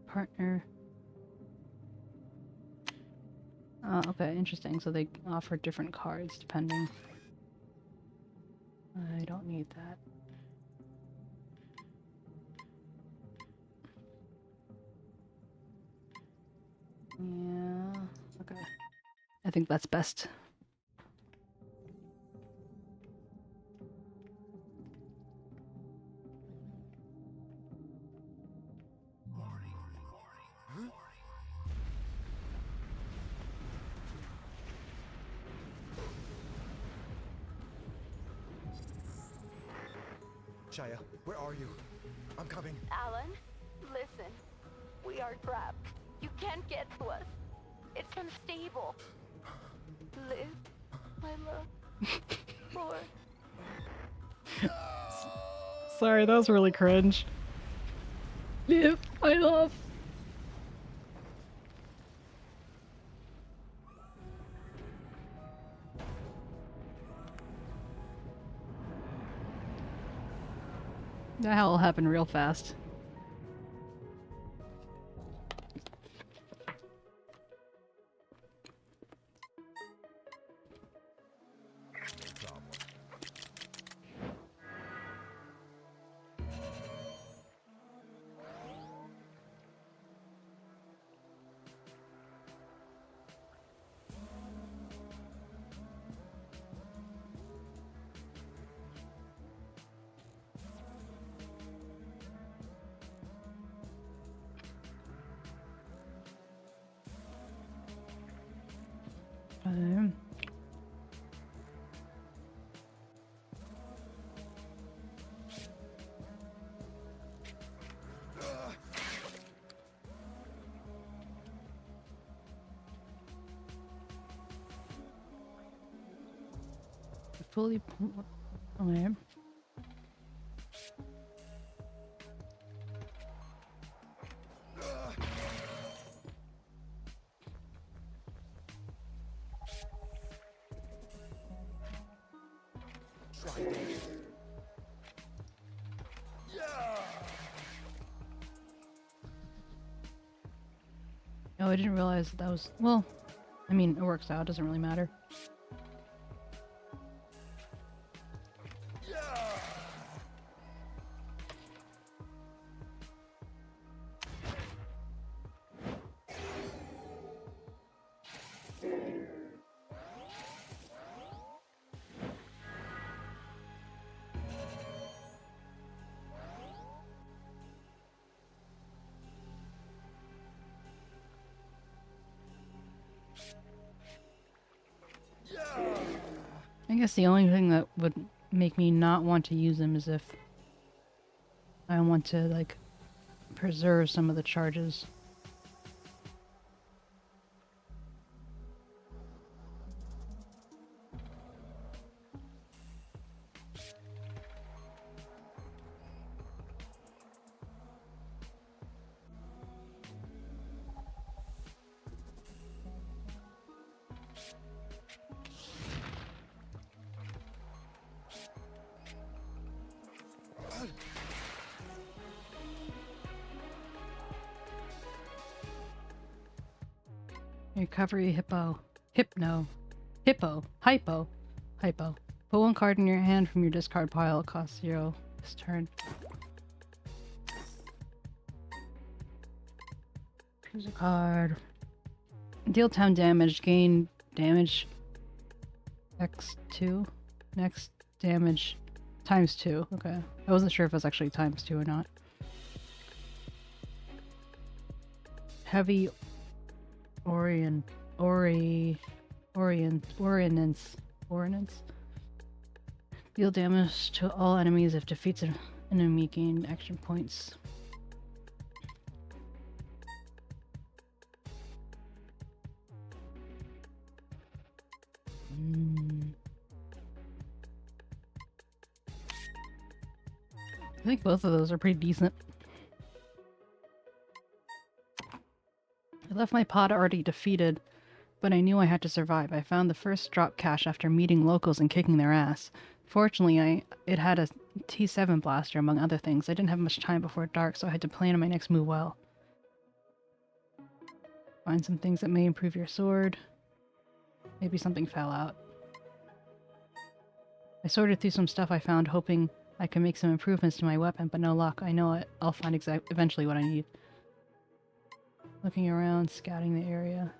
Partner. Oh, okay, interesting. So they offer different cards depending. I don't need that. Yeah, okay. I think that's best. Shia, where are you? I'm coming. Alan, listen. We are trapped. You can't get to us. It's unstable. Liz, More. Sorry, that was really cringe. Yep, I love. That will happen real fast. Um, fully. Okay. Oh, I didn't realize that was. Well, I mean, it works out. It doesn't really matter. I guess the only thing that would make me not want to use them is if I want to, like, preserve some of the charges. Recovery hypo. Hypo. Put one card in your hand from your discard pile. It costs 0 this turn. Choose a card. Deal town damage. Gain damage x2. Next damage times 2. Okay. I wasn't sure if it was actually times 2 or not. Heavy Ordnance. Deal damage to all enemies if defeats an enemy, gain action points. I think both of those are pretty decent. I left my pod already defeated, but I knew I had to survive. I found the first drop cache after meeting locals and kicking their ass. Fortunately, it had a T7 blaster, among other things. I didn't have much time before dark, so I had to plan my next move well. Find some things that may improve your sword. Maybe something fell out. I sorted through some stuff I found, hoping I could make some improvements to my weapon, but no luck. I know I'll find eventually what I need. Looking around, scouting the area.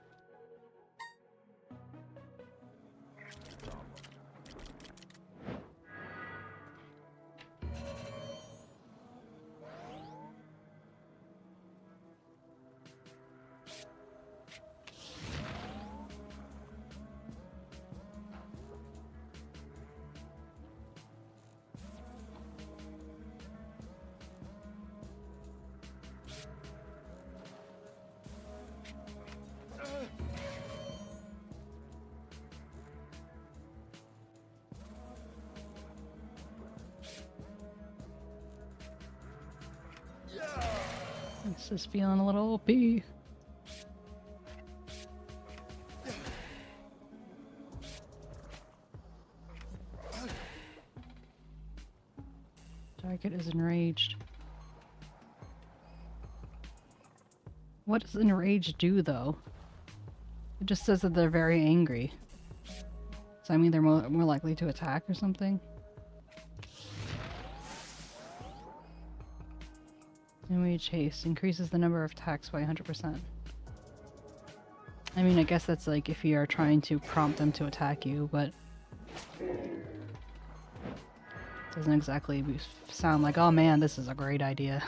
This is feeling a little OP. Target is enraged. What does enraged do, though? It just says that they're very angry. So I mean they're more likely to attack or something? Enraged haste increases the number of attacks by 100%. I mean, I guess that's like if you are trying to prompt them to attack you, but doesn't exactly sound like, oh man, this is a great idea.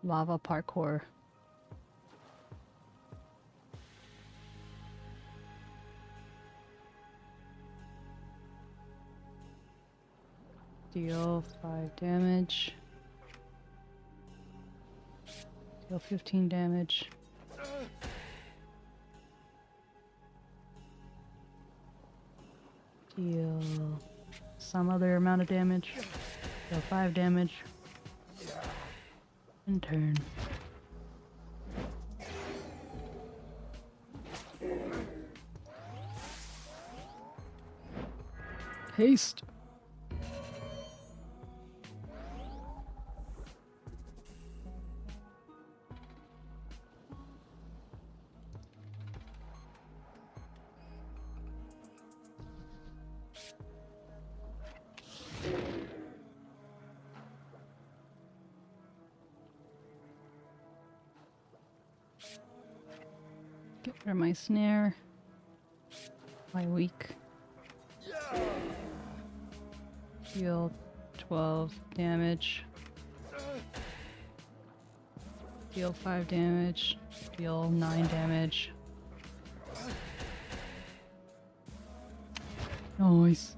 Lava parkour. Deal 5 damage. Deal 15 damage. Deal some other amount of damage. Deal 5 damage. In turn. Haste. Get rid of my snare. My weak. Deal 12 damage. Deal 5 damage. Deal 9 damage. Nice.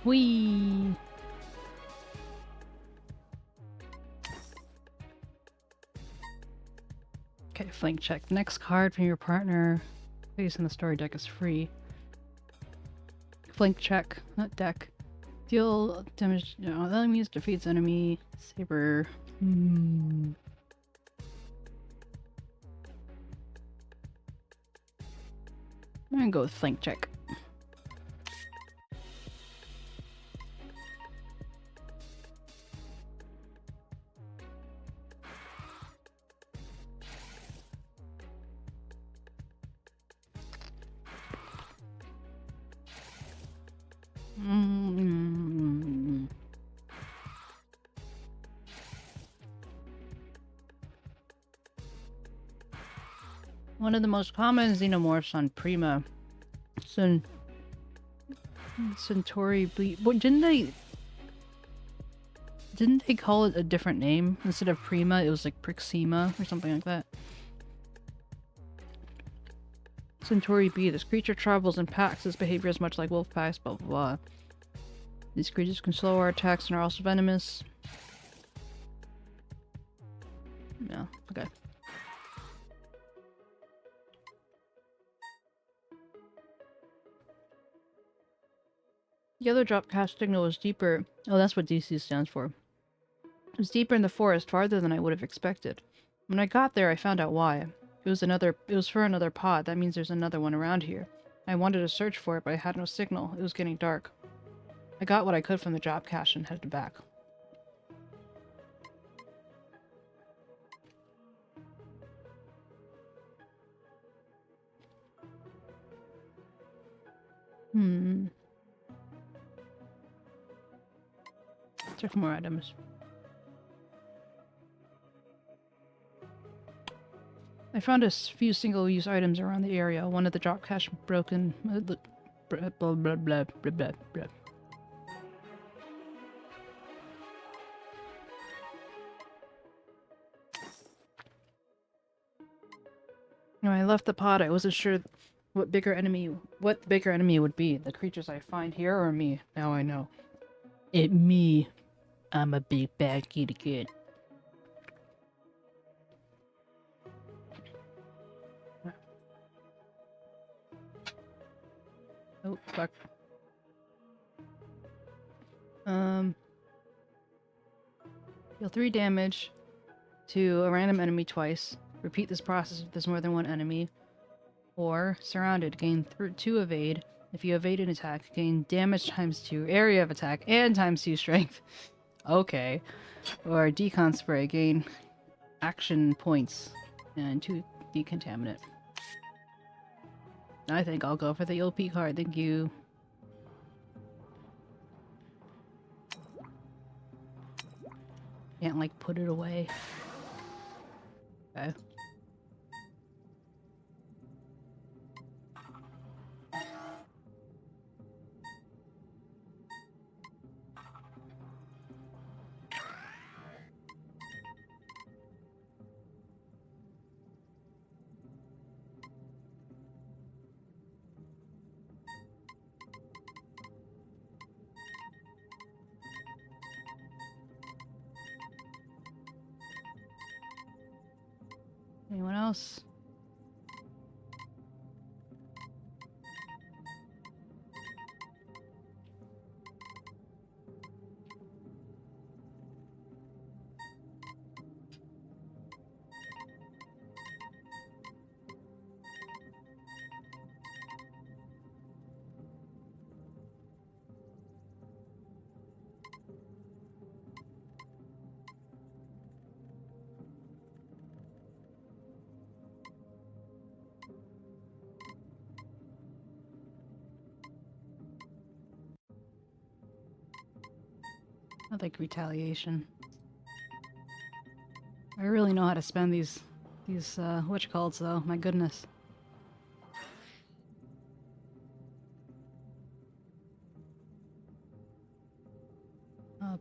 Whee! Okay, flank check. The next card from your partner facing the story deck is free. Flank check, not deck. Deal damage. No, the enemies defeats enemy. Saber. I'm gonna go with flank check. One of the most common xenomorphs on Prima. Centauri bleed. What didn't they call it a different name? Instead of Prima, it was like Prixima or something like that. Centauri B. This creature travels in packs. Its behavior is much like wolf packs, blah blah blah. These creatures can slow our attacks and are also venomous. No, okay. The other drop cache signal was deeper. Oh, that's what DC stands for. It was deeper in the forest, farther than I would have expected. When I got there, I found out why. It was for another pod. That means there's another one around here. I wanted to search for it, but I had no signal. It was getting dark. I got what I could from the drop cache and headed back. Check more items. I found a few single-use items around the area. One of the drop cache broken. Blah blah blah blah blah blah. When I left the pod, I wasn't sure what the bigger enemy would be. The creatures I find here or me? Now I know. Me. I'm a big bad kitty kid. Oh, fuck. Deal 3 damage to a random enemy twice. Repeat this process if there's more than one enemy. Or, surrounded, gain 2 evade. If you evade an attack, gain damage ×2, area of attack, and ×2 strength. Okay. Or decon spray, gain action points and 2 decontaminate. I think I'll go for the OP card, thank you. Can't like put it away. Okay. Anyone else? I like retaliation. I really know how to spend these whatchamacallits though, my goodness.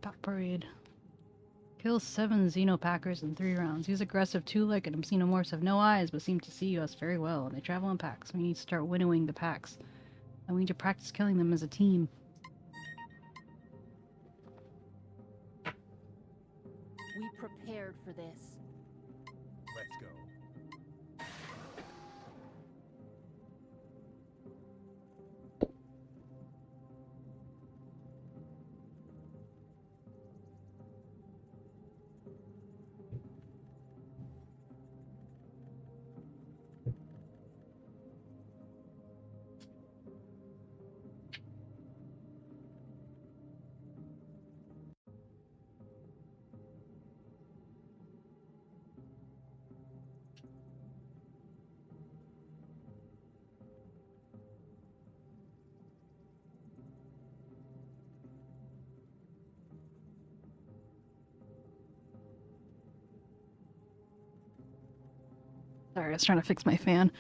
Pack parade. Kill 7 xenopackers in 3 rounds. These aggressive 2-legged xenomorphs have no eyes but seem to see us very well, and they travel in packs. We need to start winnowing the packs. And we need to practice killing them as a team. We prepared for this. Let's go. Sorry, I was trying to fix my fan.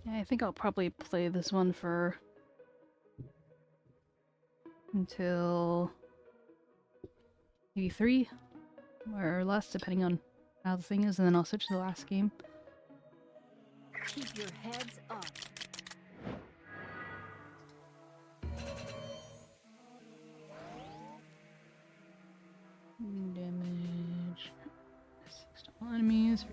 Yeah, I think I'll probably play this one for until maybe 3 or less, depending on how the thing is, and then I'll switch to the last game. Keep your heads up. Damage. 6 to all enemies.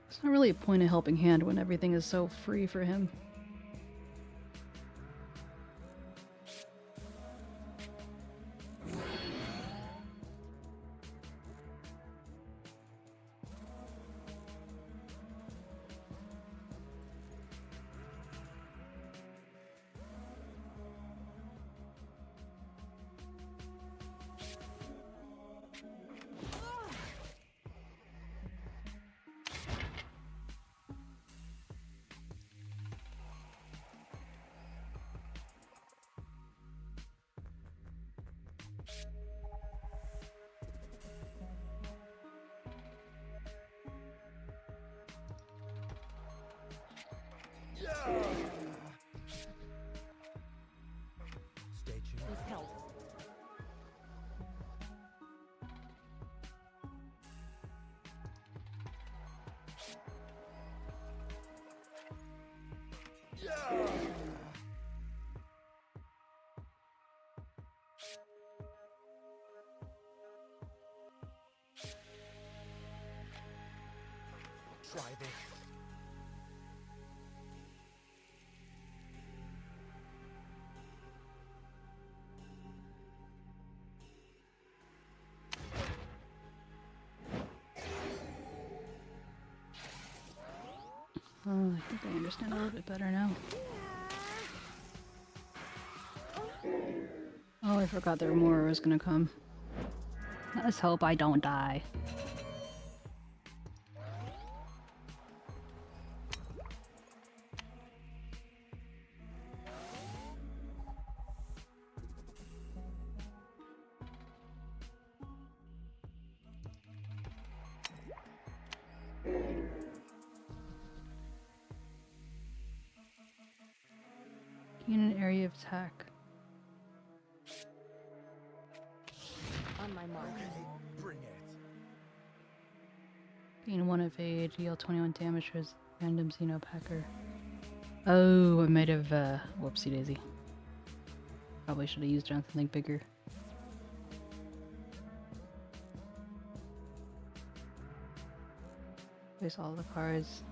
It's not really a point of helping hand when everything is so free for him. Try this. Oh, I think I understand a little bit better now. Oh, I forgot there more was gonna come. Let's hope I don't die. In an area of attack. On my mark. Bring it. Gain 1 evade, deal 21 damage to his random Xenopacker. Oh, I might have, whoopsie daisy. Probably should have used it on something bigger. Place all the cards.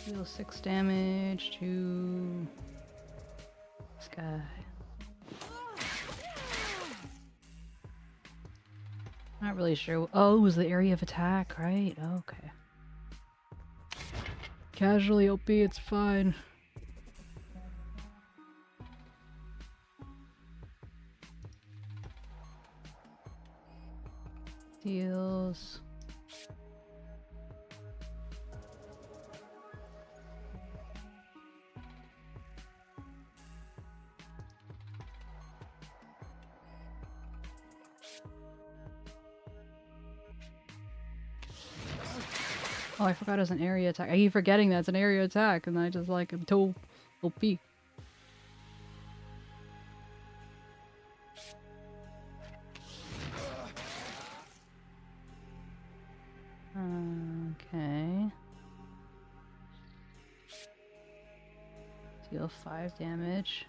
Deal 6 damage to this guy. Not really sure. Oh, it was the area of attack, right? Okay. Casually OP, it's fine. Deals. Oh, I forgot it was an area attack. I keep forgetting that's an area attack, and I just like am too OP. Okay. Deal 5 damage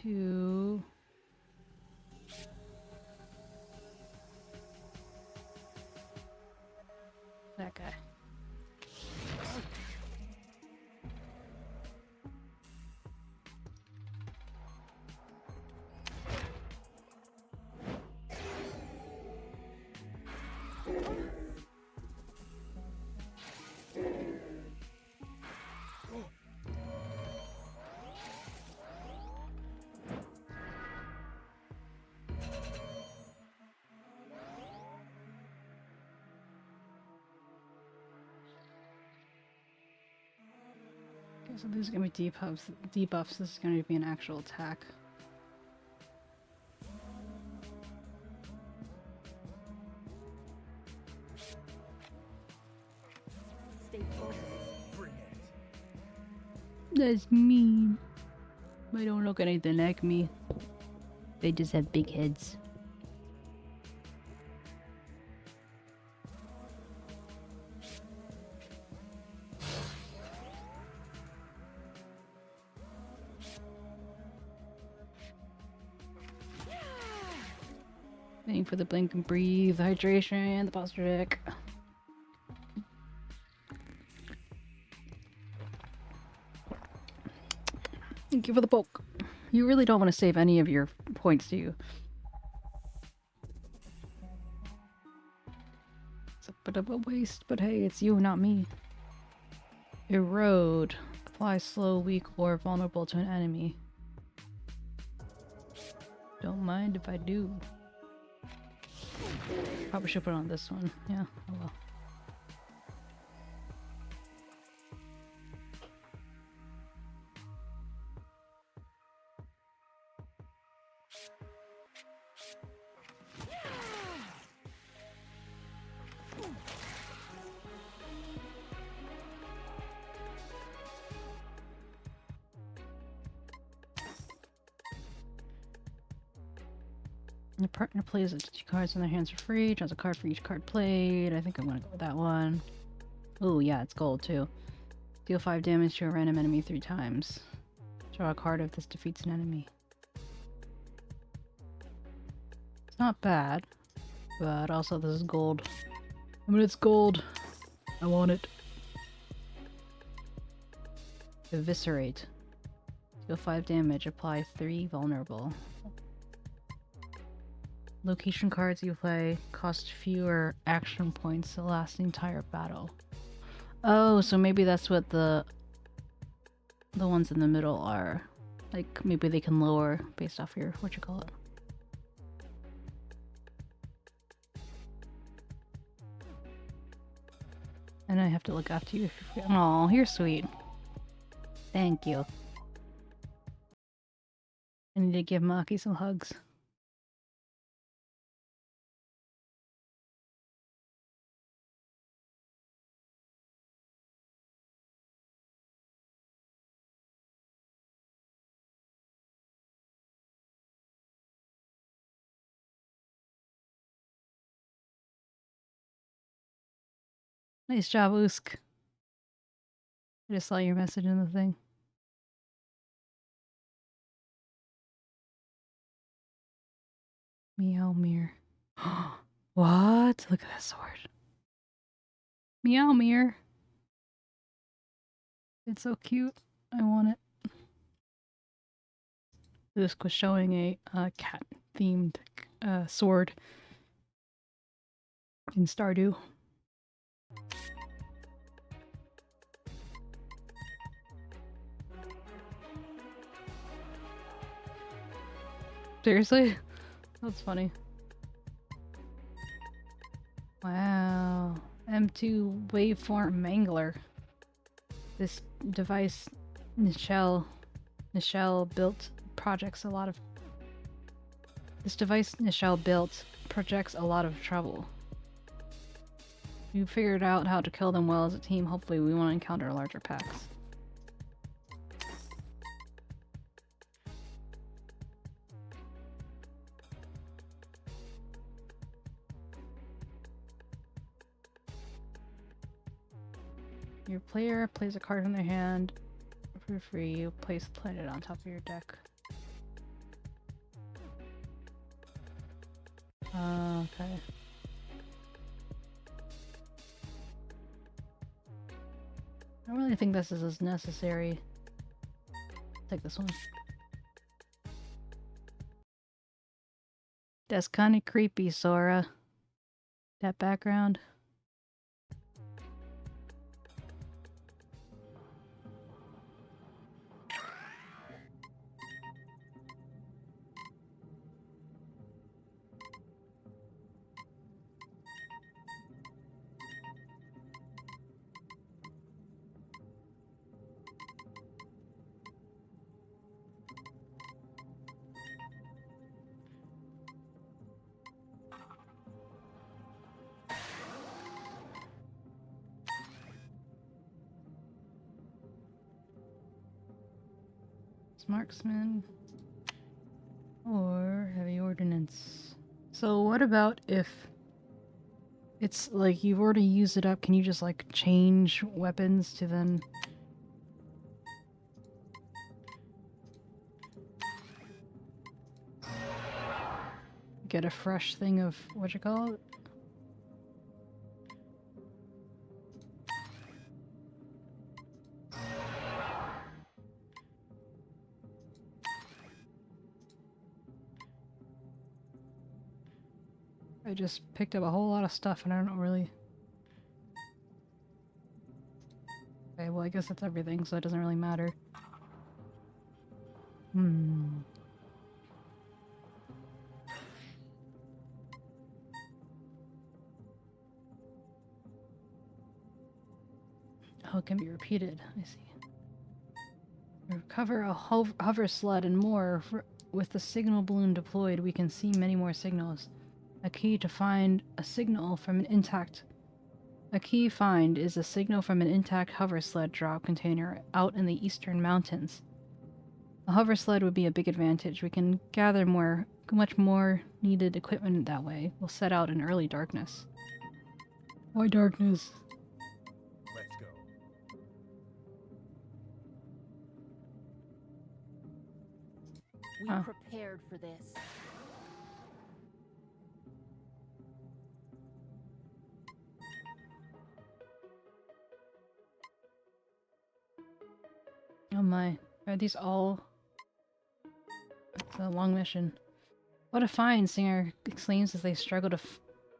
to that guy. Okay, so these are gonna be debuffs. This is gonna be an actual attack. Stay focused. Bring it. That's mean. They don't look anything like me. They just have big heads. Waiting for the blink and breathe, hydration, the posture check. Thank you for the poke. You really don't want to save any of your points, do you? It's a bit of a waste, but hey, it's you, not me. Erode. Apply slow, weak, or vulnerable to an enemy. Don't mind if I do. Probably should put on this one. Yeah, oh well. Your partner plays the 2 cards in their hands for free. Draws a card for each card played. I think I'm gonna go with that one. Oh yeah, it's gold too. Deal 5 damage to a random enemy 3 times. Draw a card if this defeats an enemy. It's not bad, but also this is gold. I mean, it's gold. I want it. Eviscerate. Deal 5 damage. Apply 3 vulnerable. Location cards you play cost fewer action points to last the entire battle. Oh, so maybe that's what the ones in the middle are. Like, maybe they can lower based off your, what you call it. And I have to look after you if you forget. Aw, you're sweet. Thank you. I need to give Maki some hugs. Nice job, Usk. I just saw your message in the thing. Meow mirror. What? Look at that sword. Meow mirror. It's so cute. I want it. Usk was showing a cat-themed sword in Stardew. Seriously? That's funny. Wow. M2 waveform mangler. This device 𝗟𝗶ጵ built projects a lot of projects a lot of trouble. You figured out how to kill them well as a team. Hopefully we won't encounter larger packs. Your player plays a card in their hand for free. You place the planet on top of your deck. Okay. I don't really think this is as necessary. Take this one. That's kind of creepy, Sora. That background. Marksman or heavy ordnance. So what about if it's like you've already used it up? Can you just like change weapons to then get a fresh thing of what you call it? I just picked up a whole lot of stuff and I don't really... Okay, well I guess that's everything, so it doesn't really matter. Oh, it can be repeated. I see. Recover a hover sled and more. With the signal balloon deployed, we can see many more signals. A key find is a signal from an intact hover sled drop container out in the eastern mountains. A hover sled would be a big advantage. We can gather more much more needed equipment that way. We'll set out in early darkness. Why darkness? Let's go. We Oh. prepared for this. Oh my. Are these all... It's a long mission. What a find, Singer exclaims as they struggle to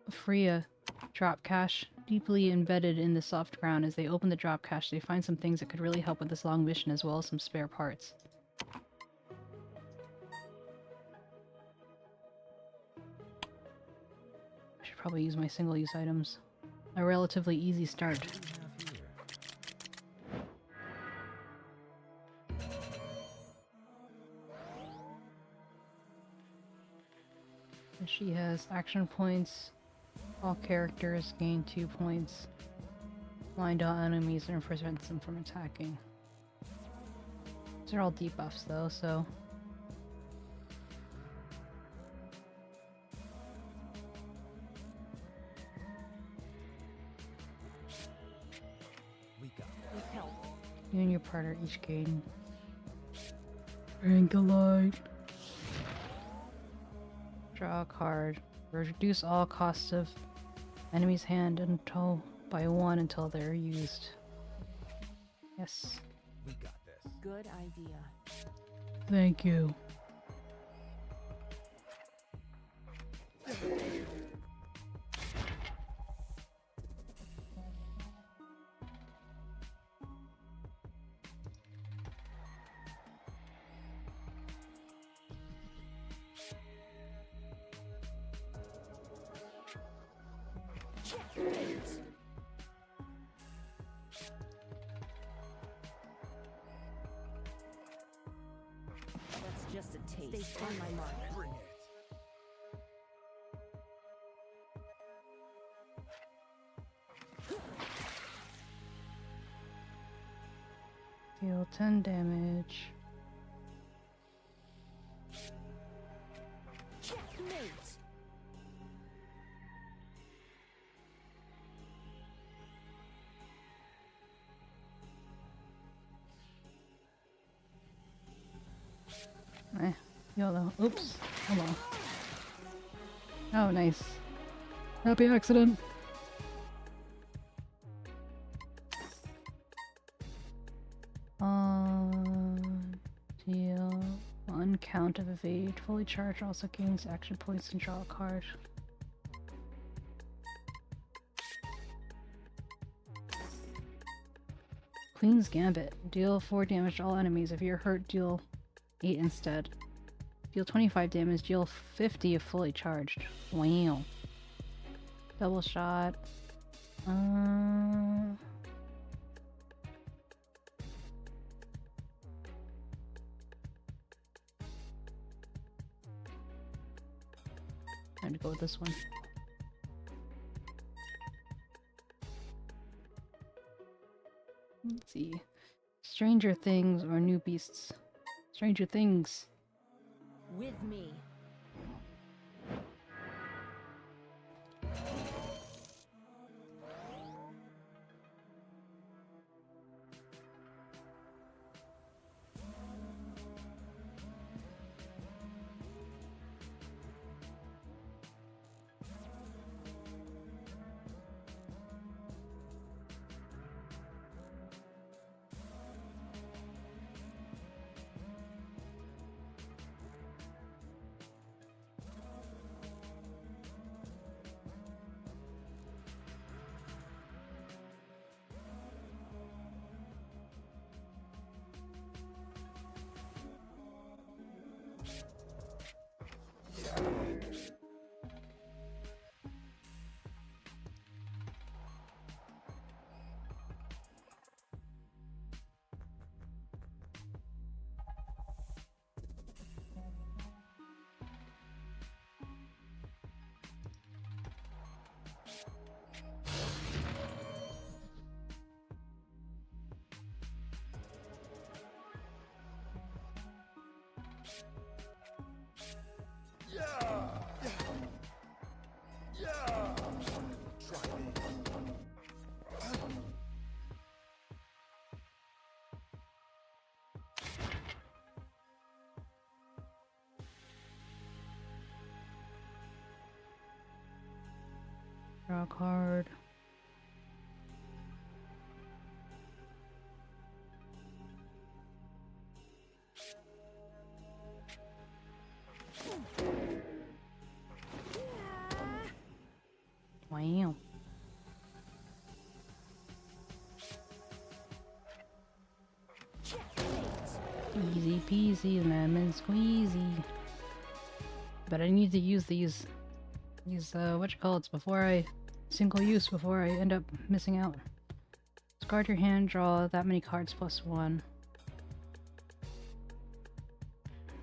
free a drop cache deeply embedded in the soft ground. As they open the drop cache, they find some things that could really help with this long mission, as well as some spare parts. I should probably use my single-use items. A relatively easy start. What do we have here? And she has action points. All characters gain 2 points. Blind all enemies and prevents them from attacking. These are all debuffs though, so... We got this. With help. You and your partner each gain rank alike. Draw a card. Reduce all costs of enemy's hand until by 1 until they're used. Yes. We got this. Good idea. Thank you. That's just a taste. Stay on my mark. Bring it. Deal 10 damage. Checkmate. YOLO. Oops. Hold on. Oh, nice. Happy accident. Deal 1 count of evade. Fully charged also gains action points and draw a card. Queen's Gambit. Deal 4 damage to all enemies. If you're hurt, deal 8 instead. Deal 25 damage, deal 50 if fully charged. Wow. Double shot. Time to go with this one. Let's see. Stranger Things or New Beasts? Stranger Things. With me. Draw a card. Wow. Easy peasy lemon squeezy. But I need to use these 𝗟𝗶𝗀𝗀𝘀 before I single use before I end up missing out. Discard your hand, draw that many cards plus 1.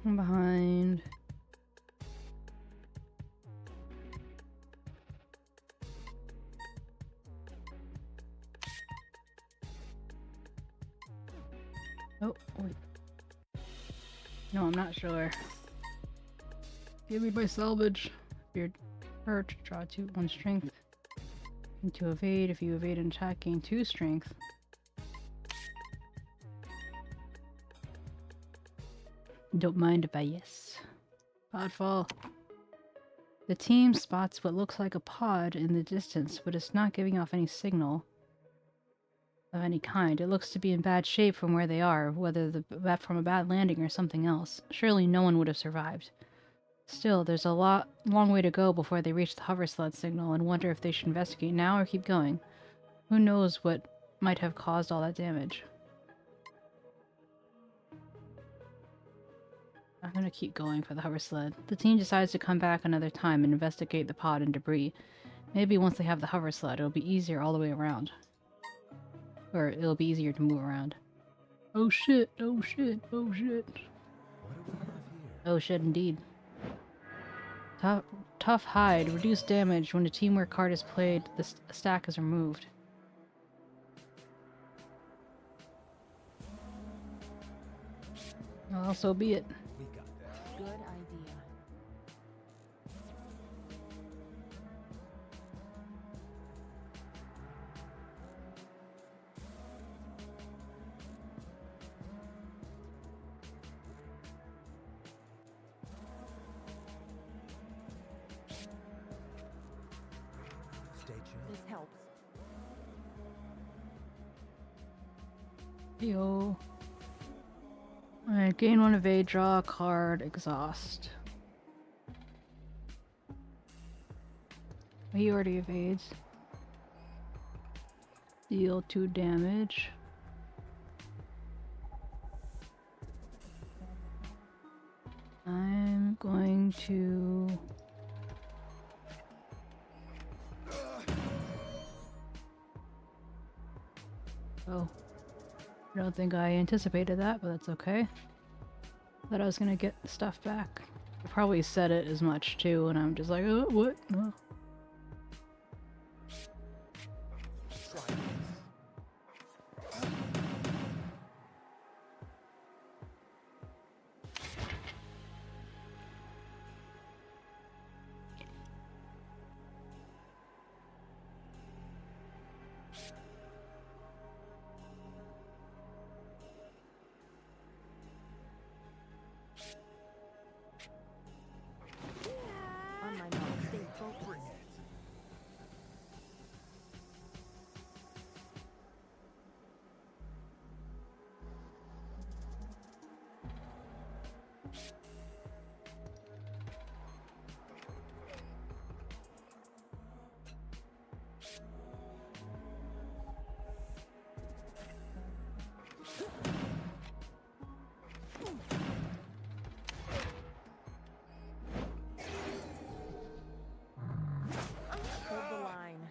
I'm behind. Oh, wait. No, I'm not sure. Give me my salvage. If you're hurt, draw 1 strength. And to evade, if you evade an attack, gain 2 strength. Don't mind if I yes. Podfall. The team spots what looks like a pod in the distance, but it's not giving off any signal of any kind. It looks to be in bad shape from where they are, whether from a bad landing or something else. Surely no one would have survived. Still, there's a long way to go before they reach the hover sled signal, and wonder if they should investigate now or keep going. Who knows what might have caused all that damage. I'm gonna keep going for the hover sled. The team decides to come back another time and investigate the pod and debris. Maybe once they have the hover sled, it'll be easier all the way around. Or it'll be easier to move around. Oh shit, oh shit, oh shit. What do we have here? Oh shit indeed. Tough hide. Reduced damage. When a teamwork card is played, the stack is removed. Well, so be it. We got this. Good idea. Stay tuned. This helps. Yo. Alright, gain 1 evade, draw a card, exhaust. He already evades. Deal 2 damage. I'm going to... Oh. I don't think I anticipated that, but that's okay. Thought I was gonna get stuff back. I probably said it as much too, and I'm just like, oh, what? Oh. Try this. On my mark, stay focused. Hold the line.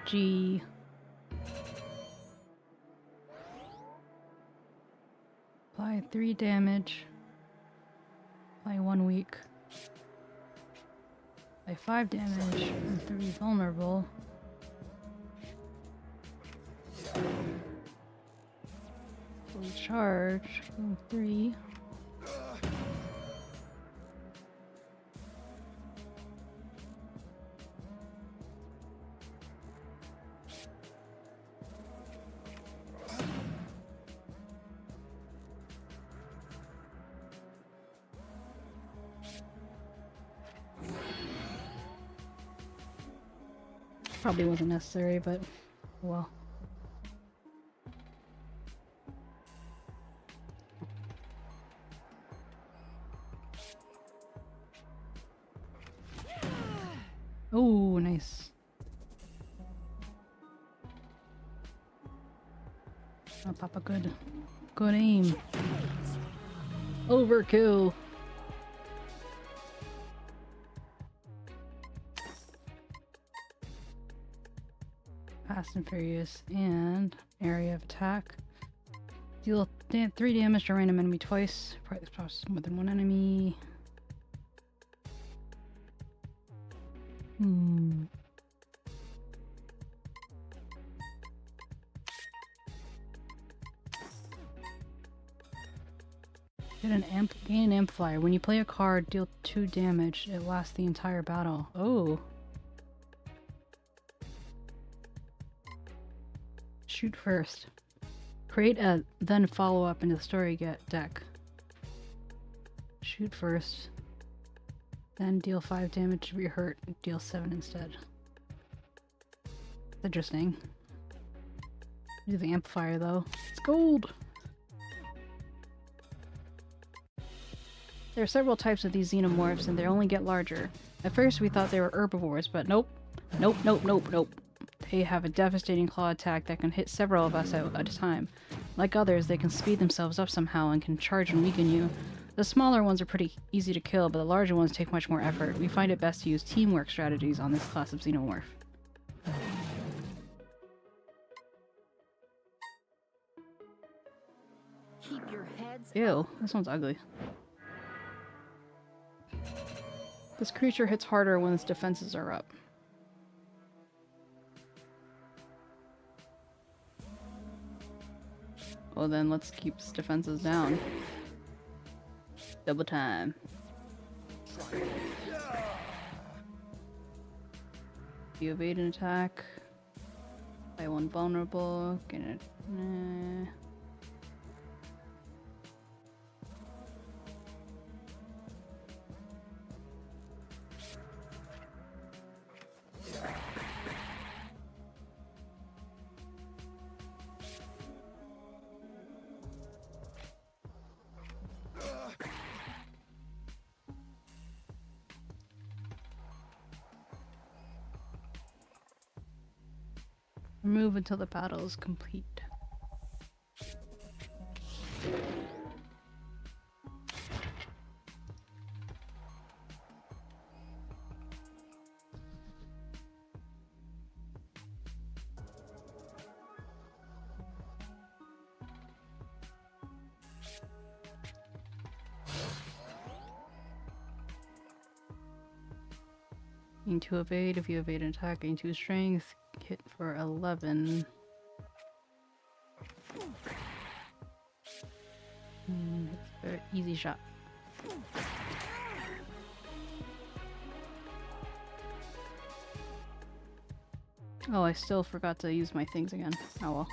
Gee. Apply 3 damage. Apply 1 weak. Apply 5 damage and 3 vulnerable. Full charge. 3. Probably wasn't necessary, but well. Oh, nice. Oh, Papa, good aim. Overkill. Fast and Furious and area of attack. Deal 3 damage to a random enemy twice. Probably more than one enemy. Gain an amplifier. When you play a card, deal 2 damage. It lasts the entire battle. Oh. Shoot first. Create a then follow up into the story deck. Shoot first. Then deal 5 damage to be hurt. Deal 7 instead. Interesting. Do the amplifier though. It's gold! There are several types of these xenomorphs and they only get larger. At first we thought they were herbivores, but nope. Nope. They have a devastating claw attack that can hit several of us at a time. Like others, they can speed themselves up somehow and can charge and weaken you. The smaller ones are pretty easy to kill, but the larger ones take much more effort. We find it best to use teamwork strategies on this class of xenomorph. Keep your heads Ew, this one's ugly. This creature hits harder when its defenses are up. Well then, let's keep its defenses down. Double time. You evade an attack. Play one vulnerable. Get it. Remove until the battle is complete. Gain 2 evade. If you evade an attack, gain 2 strength. Hit for 11. Very easy shot. Oh, I still forgot to use my things again. Oh well.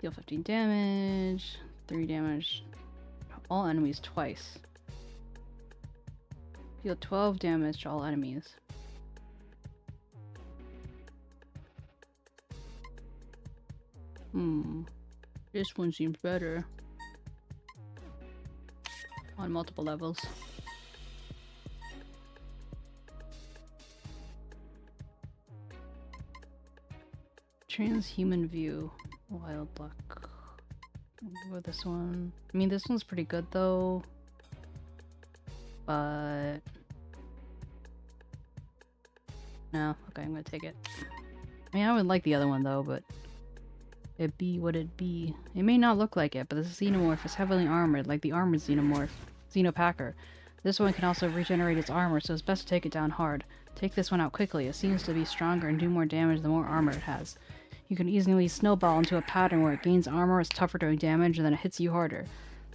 Deal 15 damage, 3 damage. All enemies twice. Deal 12 damage to all enemies. This one seems better. On multiple levels. Transhuman view. Wild luck. Or this one. I mean, this one's pretty good though. But no, okay, I'm gonna take it. I mean, I would like the other one though, but it be what it be. It may not look like it, but this xenomorph is heavily armored, like the armored xenomorph, Xenopacker. This one can also regenerate its armor, so it's best to take it down hard. Take this one out quickly. It seems to be stronger and do more damage the more armor it has. You can easily snowball into a pattern where it gains armor, is tougher doing damage, and then it hits you harder.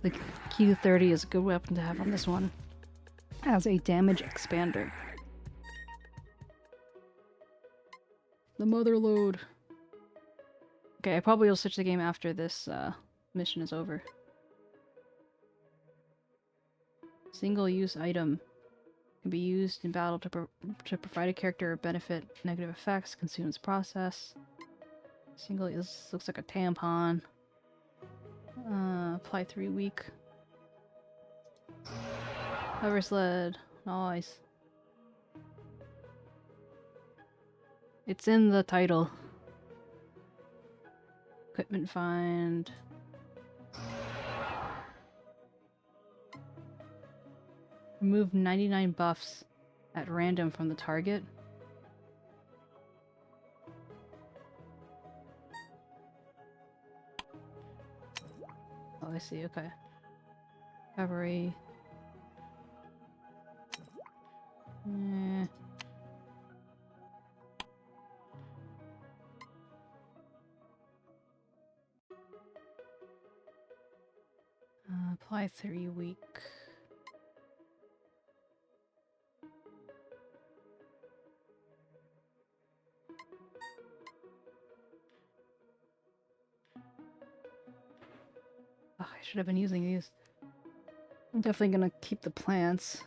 The Q30 is a good weapon to have on this one. As a damage expander. The mother load. Okay, I probably will switch the game after this mission is over. Single-use item. Can be used in battle to provide a character or benefit negative effects. Consumes process. Single. This looks like a tampon. Apply 3 week. Hover sled. Nice. It's in the title. Equipment find. Remove 99 buffs at random from the target. Oh, I see, okay. Recovery. Apply 3 week. Oh, I should have been using these. I'm definitely gonna keep the plants.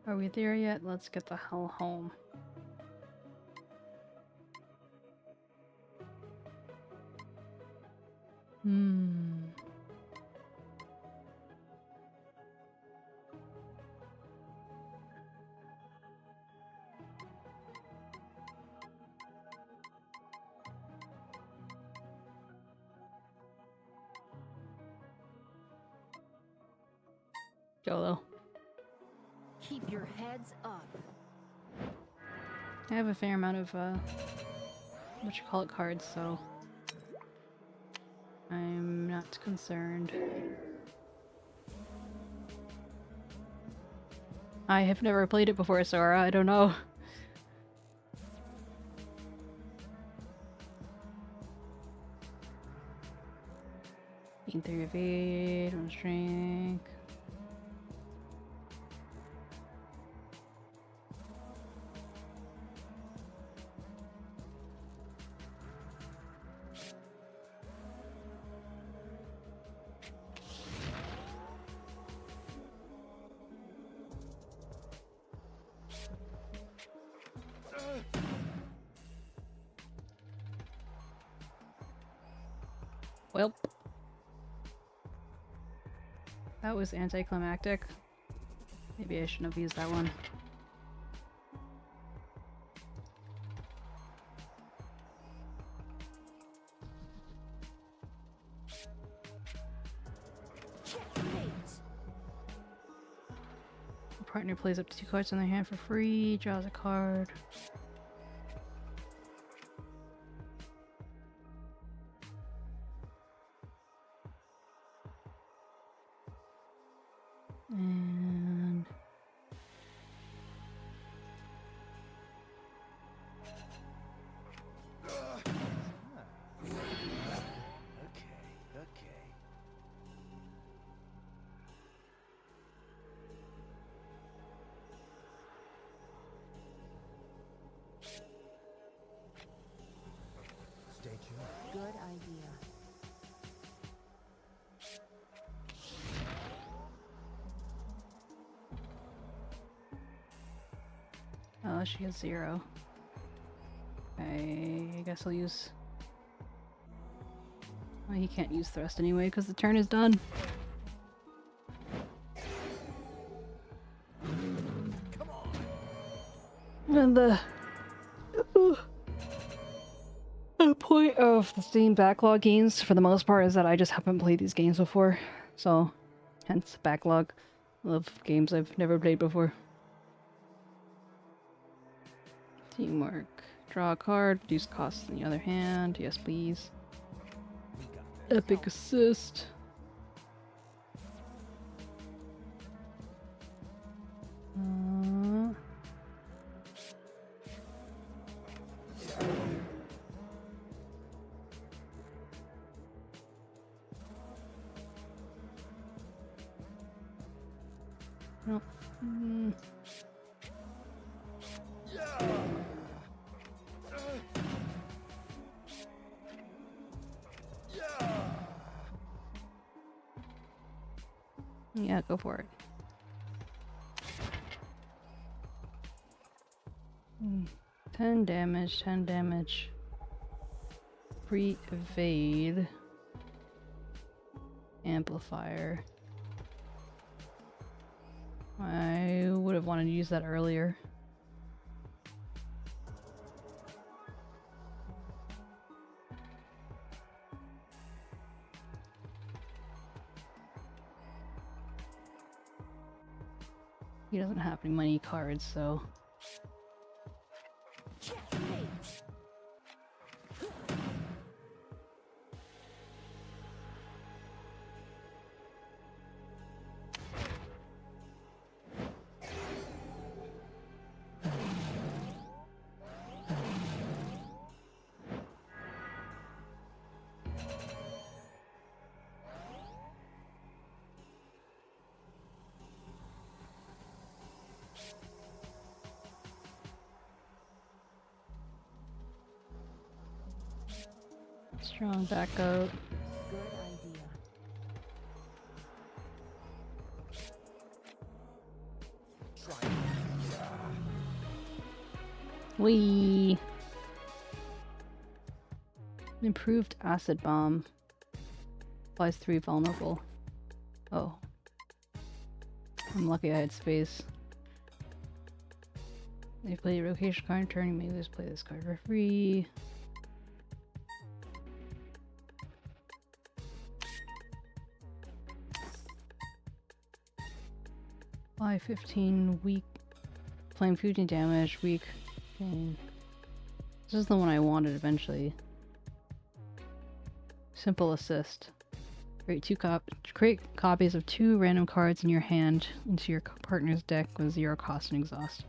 Are we there yet? Let's get the hell home. YOLO. Keep your heads up. I have a fair amount of cards, so I'm not concerned. I have never played it before, Sora. I don't know. Gain 3 evade, 1 strength. Well, that was anticlimactic. Maybe I shouldn't have used that one. The partner plays up to 2 cards on their hand for free, draws a card. And Okay. Stay tuned. Good idea. oh, she has 0. I guess I'll use... Well, he can't use thrust anyway because the turn is done. And the point of the Steam Backlog games, for the most part, is that I just haven't played these games before. So, hence Backlog of games I've never played before. Teamwork. Draw a card, reduce costs on the other hand. Yes, please. Epic assist. Nope. Mm. Yeah, go for it. 10 damage, 10 damage. Pre-evade. Amplifier. I would have wanted to use that earlier. He doesn't have any money cards, so... Strong backup. Good idea. Whee! Improved acid bomb. Applies 3 vulnerable. Oh. I'm lucky I had space. They play a rotation card, turning me, just play this card for free. 15 weak. Playing 15 damage, weak. Okay. This is the one I wanted eventually. Simple assist. Create copies of 2 random cards in your hand into your partner's deck with 0 cost and exhaust.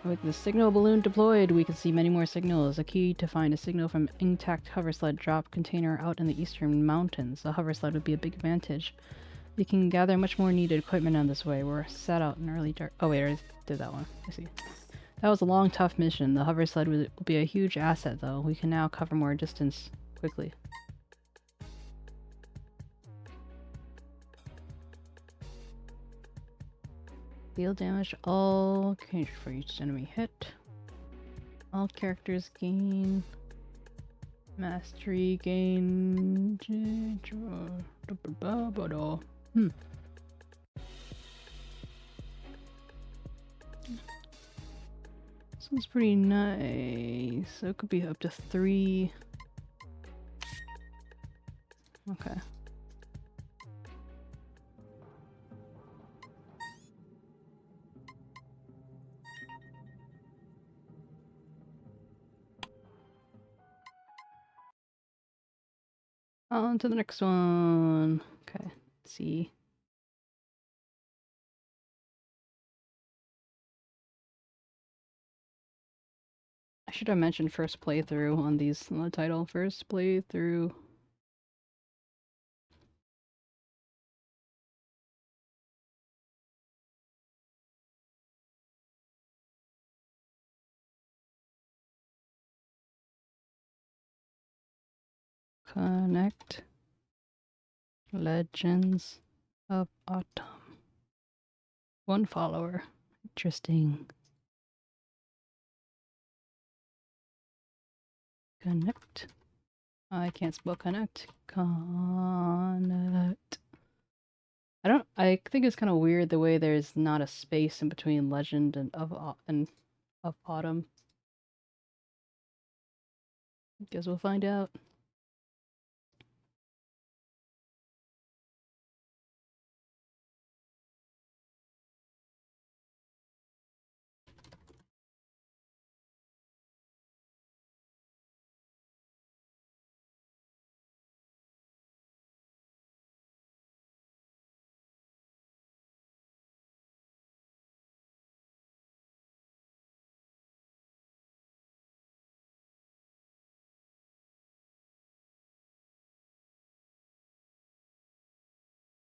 With the signal balloon deployed, we can see many more signals. A key to find a signal from intact hover sled drop container out in the eastern mountains. The hover sled would be a big advantage. We can gather much more needed equipment on this way. We're set out in early dark. Oh wait, I did that one. I see. That was a long, tough mission. The hover sled will be a huge asset, though. We can now cover more distance quickly. Deal damage all for each enemy hit. All characters gain mastery gain. This one's pretty nice. So it could be up to 3. Okay. On to the next one. Okay, let's see. I should have mentioned first playthrough on these on the title. First playthrough. Connect. Legends of Autumn. 1 follower. Interesting. Connect. I can't spell connect. Connect. I think it's kind of weird the way there's not a space in between legend and of autumn. Guess we'll find out.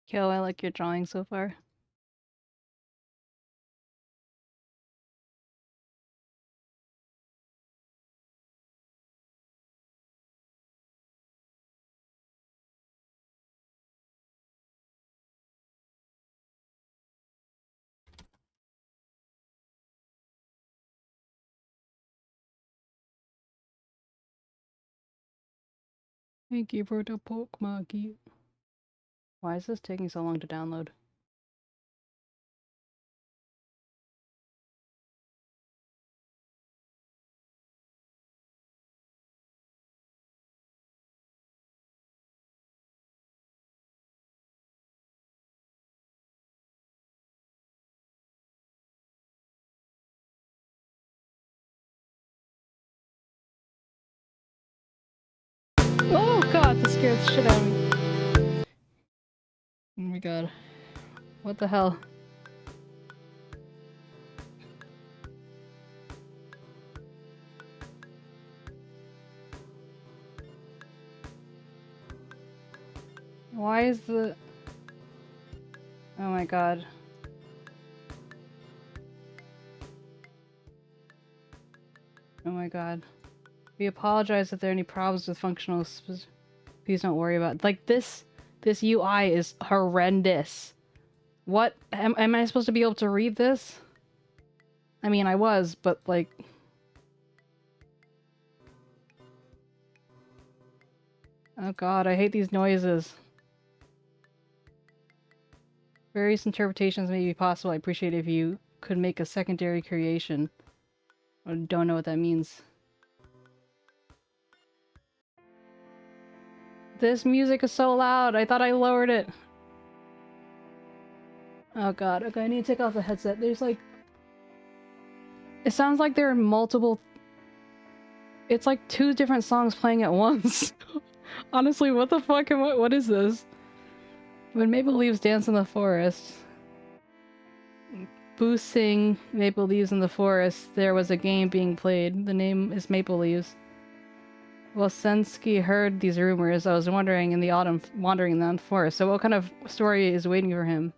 Yo, I like your drawing so far. Thank you for the poke, Maggie. Why is this taking so long to download? Oh god, this scared the shit out of me. Oh my god. What the hell? Why is the... Oh my god. Oh my god. We apologize if there are any problems with functional... Please don't worry about it. Like, this UI is horrendous. What? Am I supposed to be able to read this? I mean, I was, but like... Oh god, I hate these noises. Various interpretations may be possible. I appreciate if you could make a secondary creation. I don't know what that means. This music is so loud. I thought I lowered it. Oh god. Okay, I need to take off the headset. There's like... It sounds like there are multiple... It's like 2 different songs playing at once. Honestly, what the fuck? What is this? When maple leaves dance in the forest. Boo sing maple leaves in the forest. There was a game being played. The name is Maple Leaves. Well, 𝗟𝗶 heard these rumors. I was wandering in the autumn, wandering in the forest. So what kind of story is waiting for him?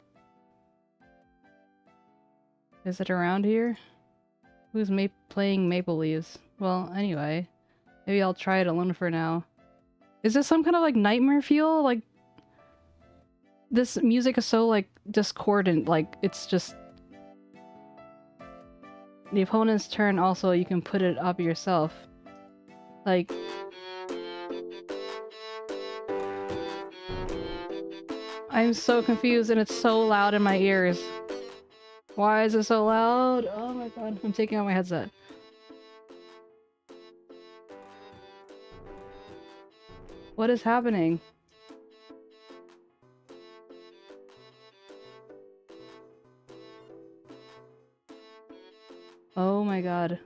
Is it around here? Who's playing Maple Leaves? Well, anyway. Maybe I'll try it alone for now. Is this some kind of like nightmare feel? Like, this music is so like discordant. Like, it's just... The opponent's turn also, you can put it up yourself. Like... I'm so confused and it's so loud in my ears. Why is it so loud? Oh my god, I'm taking out my headset. What is happening? Oh my god.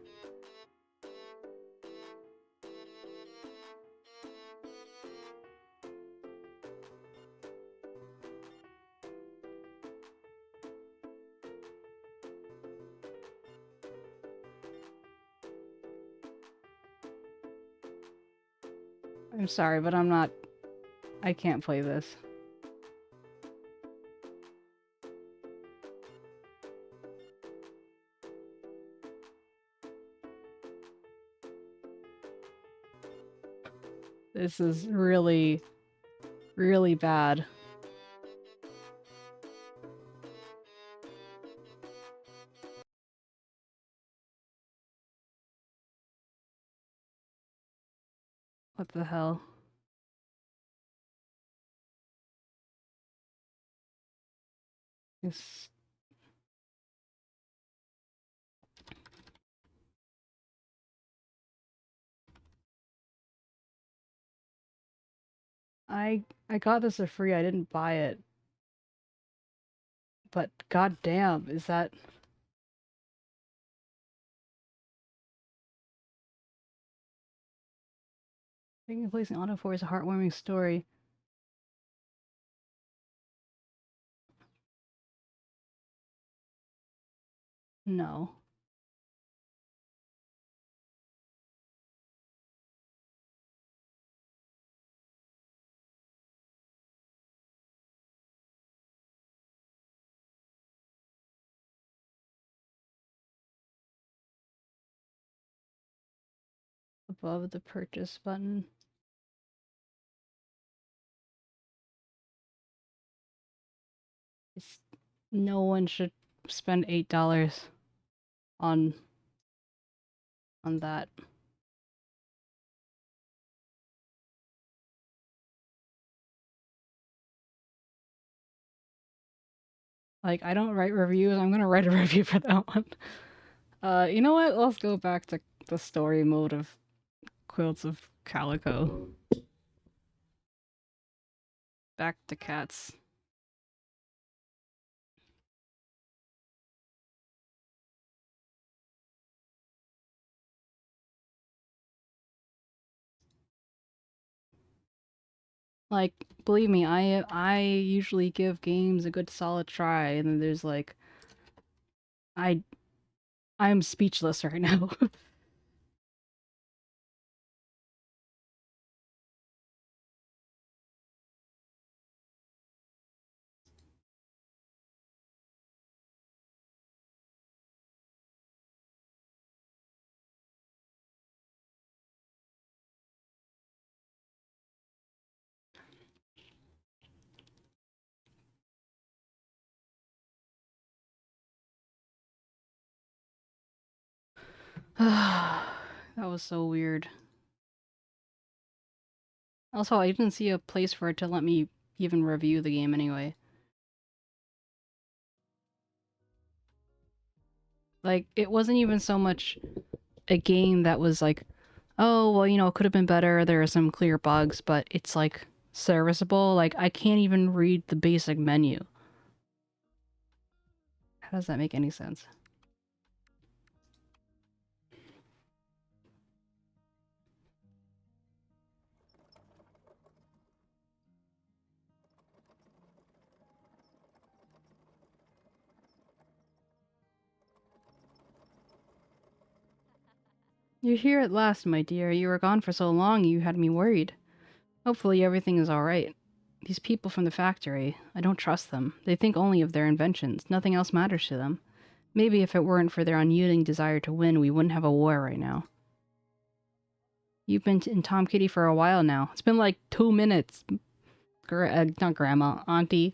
I'm sorry, but I can't play this. This is really, really bad. What the hell? It's... I got this for free. I didn't buy it. But goddamn, is that... Taking place in Auto 4 is a heartwarming story. No. above the purchase button. No one should spend $8 on that. Like, I don't write reviews. I'm gonna write a review for that one. You know what? Let's go back to the story mode of Quilts of Calico. Back to cats. Like, believe me, I usually give games a good solid try, and then there's like, I'm speechless right now. That was so weird. Also, I didn't see a place for it to let me even review the game anyway. Like, it wasn't even so much a game that was like, oh, well, you know, it could have been better, there are some clear bugs, but it's like serviceable. Like, I can't even read the basic menu. How does that make any sense? You're here at last, my dear. You were gone for so long you had me worried. Hopefully everything is alright. These people from the factory, I don't trust them. They think only of their inventions. Nothing else matters to them. Maybe if it weren't for their unyielding desire to win, we wouldn't have a war right now. You've been in Tom Kitty for a while now. It's been like 2 minutes. Not Grandma, Auntie.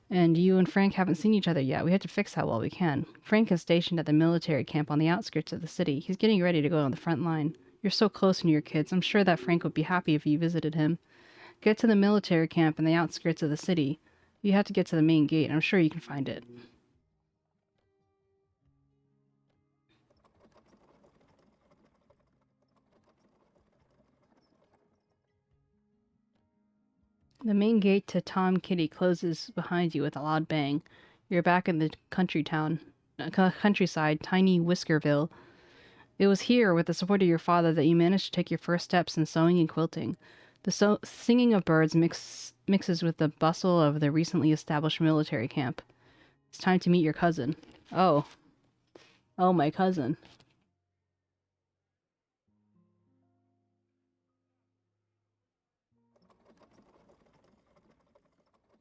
And you and Frank haven't seen each other yet. We have to fix that while we can. Frank is stationed at the military camp on the outskirts of the city. He's getting ready to go on the front line. You're so close to your kids. I'm sure that Frank would be happy if you visited him. Get to the military camp in the outskirts of the city. You have to get to the main gate. I'm sure you can find it. The main gate to Tom Kitty closes behind you with a loud bang. You're back in the countryside, tiny Whiskerville. It was here, with the support of your father, that you managed to take your first steps in sewing and quilting. The singing of birds mixes with the bustle of the recently established military camp. It's time to meet your cousin. Oh. Oh, my cousin.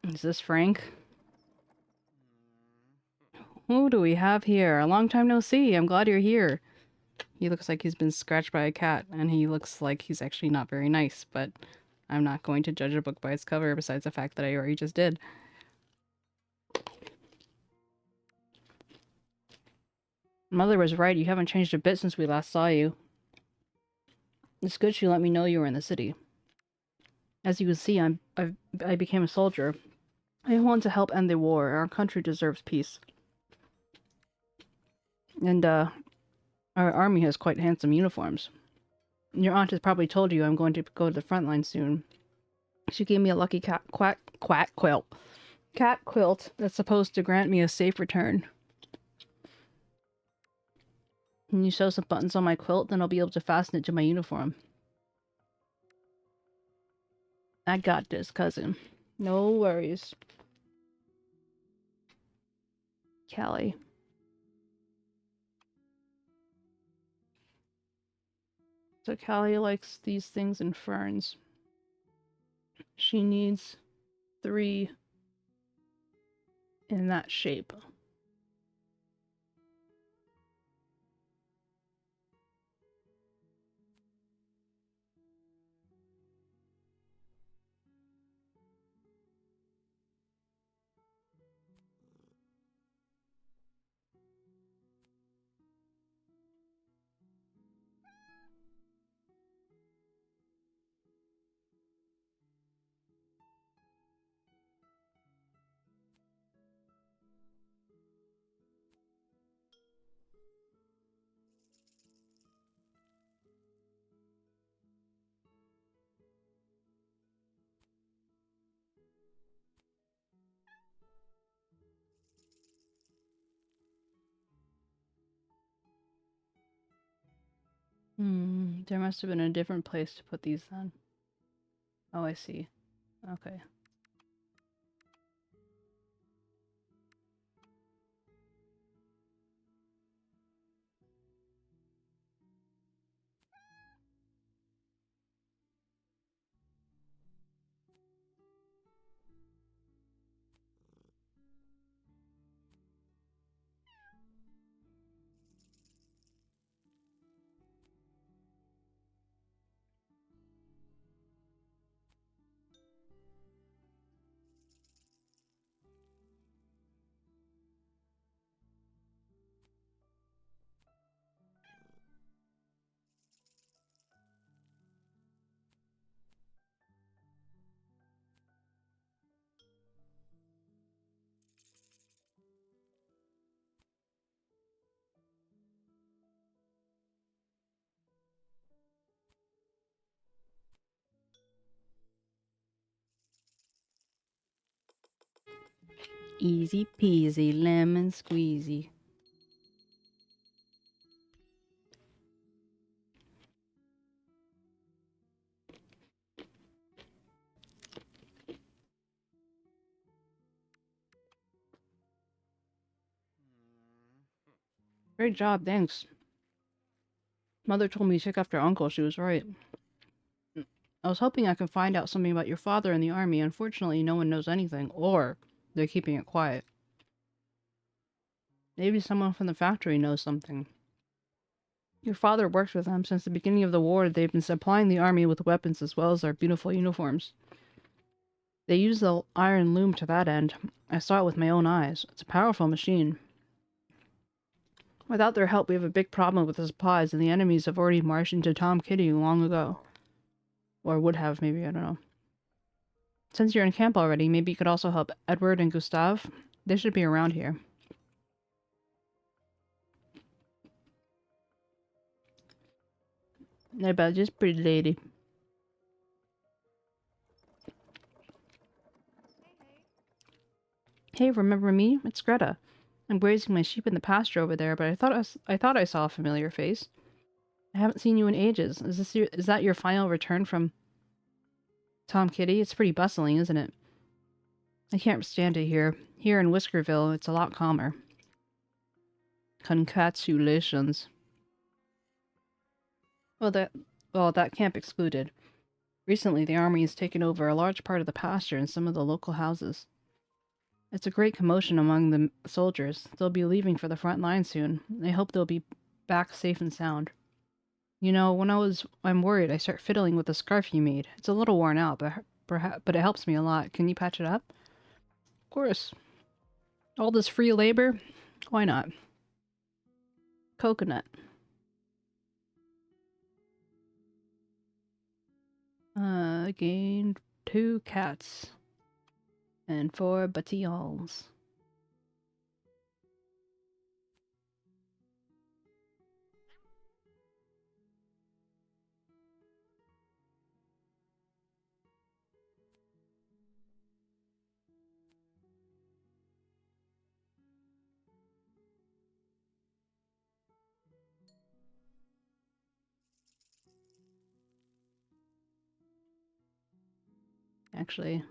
Is this Frank? Who do we have here? A long time no see. I'm glad you're here. He looks like he's been scratched by a cat, and he looks like he's actually not very nice, but I'm not going to judge a book by its cover, besides the fact that I already just did. Mother was right. You haven't changed a bit since we last saw you. It's good she let me know you were in the city. As you can see, I became a soldier. I want to help end the war. Our country deserves peace. And, our army has quite handsome uniforms. Your aunt has probably told you I'm going to go to the front line soon. She gave me a lucky cat quilt that's supposed to grant me a safe return. Can you sew some buttons on my quilt? Then I'll be able to fasten it to my uniform. I got this, cousin. No worries. Callie. So Callie likes these things in ferns. She needs 3 in that shape. There must have been a different place to put these then. Oh, I see. Okay. Easy peasy lemon squeezy. Great job, thanks. Mother told me to take after Uncle. She was right. I was hoping I could find out something about your father in the army. Unfortunately, no one knows anything, or they're keeping it quiet. Maybe someone from the factory knows something. Your father worked with them since the beginning of the war. They've been supplying the army with weapons as well as their beautiful uniforms. They use the iron loom to that end. I saw it with my own eyes. It's a powerful machine. Without their help, we have a big problem with the supplies, and the enemies have already marched into 𝗟𝗶𝗀𝘀 long ago. Or would have, maybe, I don't know. Since you're in camp already, maybe you could also help Edward and Gustav. They should be around here. They're about just pretty lady. Hey, remember me? It's Greta. I'm grazing my sheep in the pasture over there, but I thought I saw a familiar face. I haven't seen you in ages. Is that your final return from 𝗟𝗏𝘀𝘀? It's pretty bustling, isn't it? I can't stand it here. Here in Whiskerville, it's a lot calmer. Congratulations. Well, that camp excluded. Recently, the army has taken over a large part of the pasture and some of the local houses. It's a great commotion among the soldiers. They'll be leaving for the front line soon. I hope they'll be back safe and sound. You know, when I'm worried, I start fiddling with the scarf you made. It's a little worn out, but it helps me a lot. Can you patch it up? Of course. All this free labor? Why not? Coconut. Gained 2 cats. And 4 bataillons. Actually,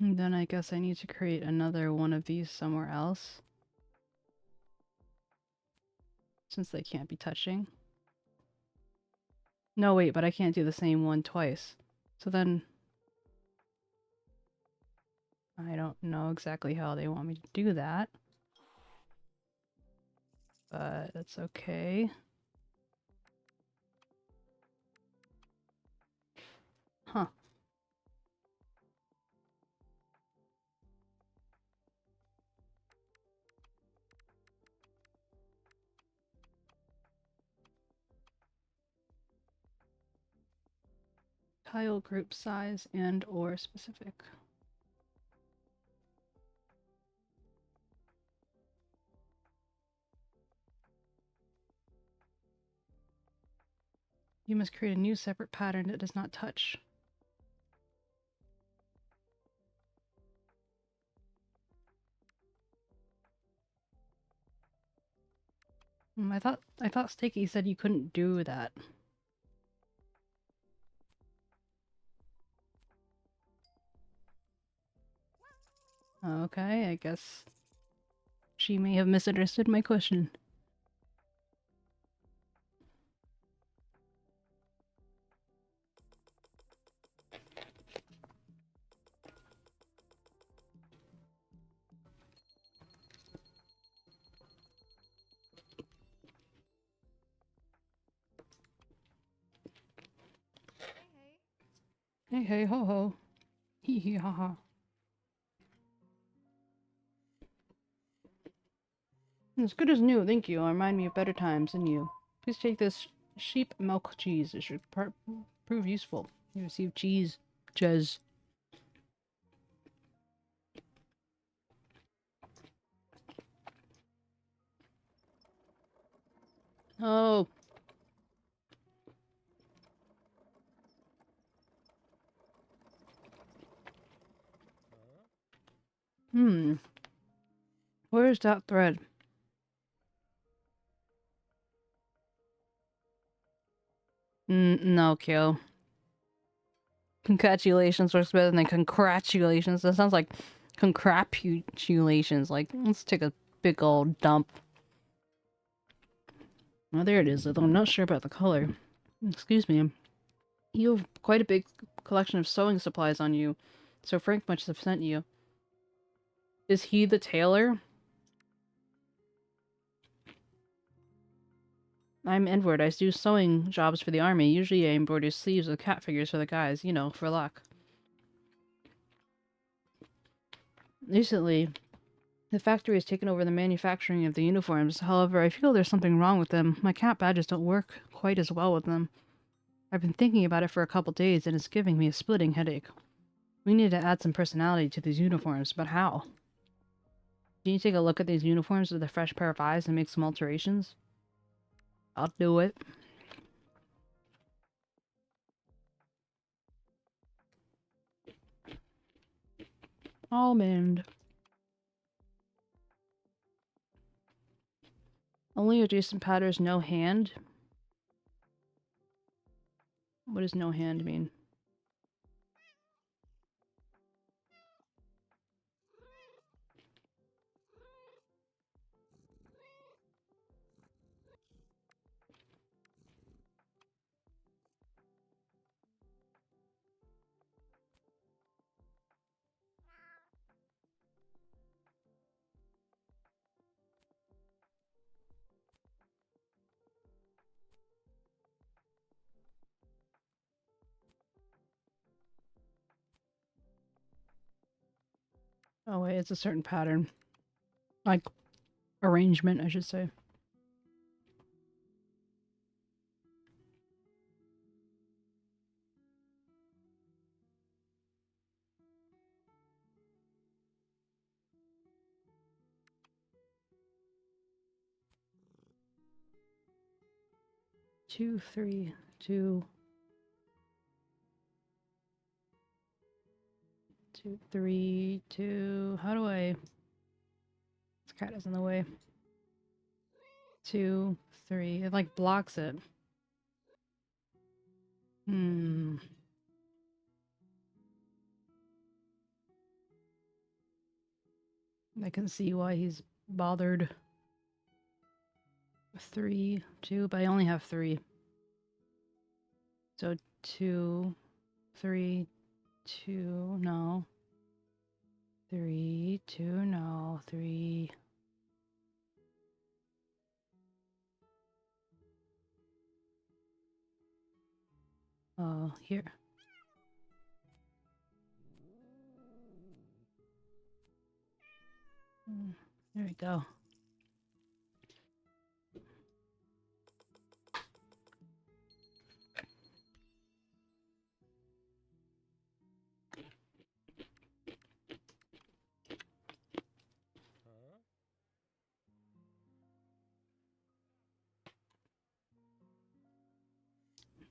and then I guess I need to create another one of these somewhere else. Since they can't be touching. No, wait, but I can't do the same one twice. So then I don't know exactly how they want me to do that. But that's okay. Huh. tile group size and or specific. You must create a new separate pattern that does not touch. I thought 𝗟𝗶𝗀𝘀 said you couldn't do that. Okay, I guess she may have misunderstood my question. Hey hey ho ho. Hee hee ha ha. As good as new, thank you. Remind me of better times than you. Please take this sheep milk cheese. It should prove useful. You receive cheese. Jez. Oh. Where's that thread? No, Kyo. Congratulations works better than congratulations. That sounds like congratulations. Like, let's take a big old dump. Oh, there it is, although I'm not sure about the color. Excuse me. You have quite a big collection of sewing supplies on you, so Frank must have sent you. Is he the tailor? I'm Edward. I do sewing jobs for the army. Usually I embroider sleeves with cat figures for the guys, you know, for luck. Recently, the factory has taken over the manufacturing of the uniforms. However, I feel there's something wrong with them. My cat badges don't work quite as well with them. I've been thinking about it for a couple days, and it's giving me a splitting headache. We need to add some personality to these uniforms, but how? Can you take a look at these uniforms with a fresh pair of eyes and make some alterations? I'll do it. Almond. Only adjacent patterns, no hand. What does no hand mean? Oh wait, it's a certain pattern. Like, arrangement, I should say. Two, three, two. 2, 3, 2. How do I... This cat is in the way. 2, 3. It like blocks it. I can see why he's bothered. 3, 2, but I only have 3. So 2, 3, 2, no. 3, 2, no. 3. Oh, here. There we go.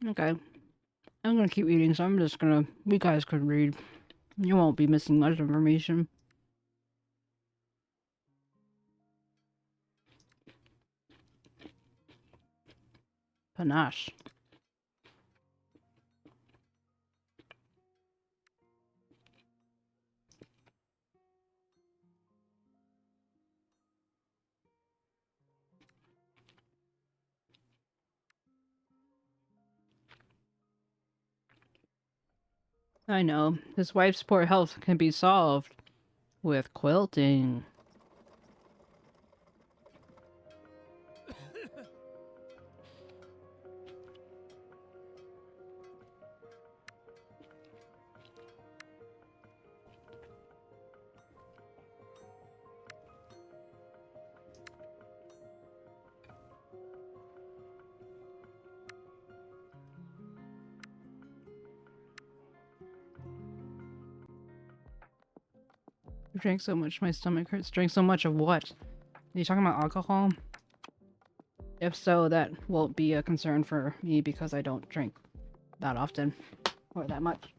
Okay. I'm gonna keep eating, so I'm just gonna... You guys could read. You won't be missing much information. Panache. I know. His wife's poor health can be solved with quilting. I drank so much, my stomach hurts. Drank so much of what? Are you talking about alcohol? If so, that won't be a concern for me because I don't drink that often or that much.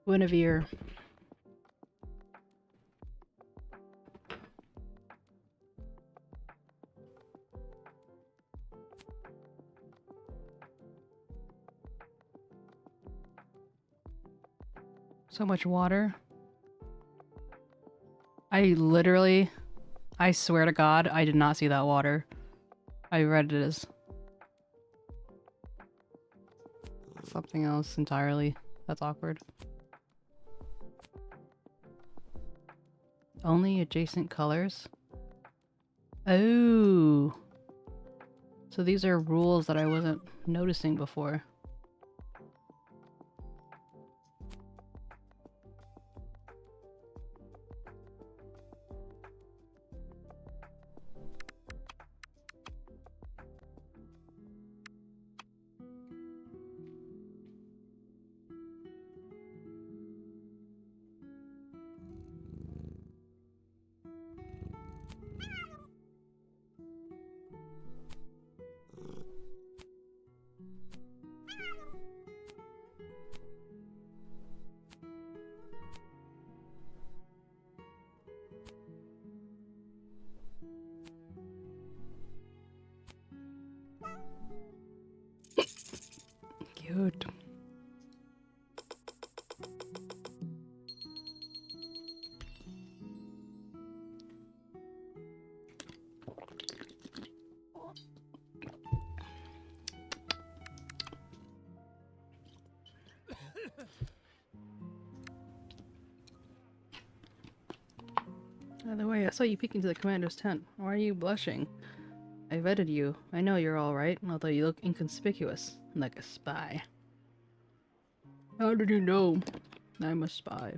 Guinevere. So much water. I swear to God, I did not see that water. I read it as something else entirely. That's awkward. Only adjacent colors? Oh. So these are rules that I wasn't noticing before. Cute. By the way, I saw you peek into the commander's tent. Why are you blushing? I vetted you. I know you're alright, although you look inconspicuous, like a spy. How did you know I'm a spy?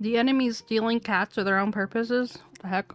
The enemy's stealing cats for their own purposes? What the heck?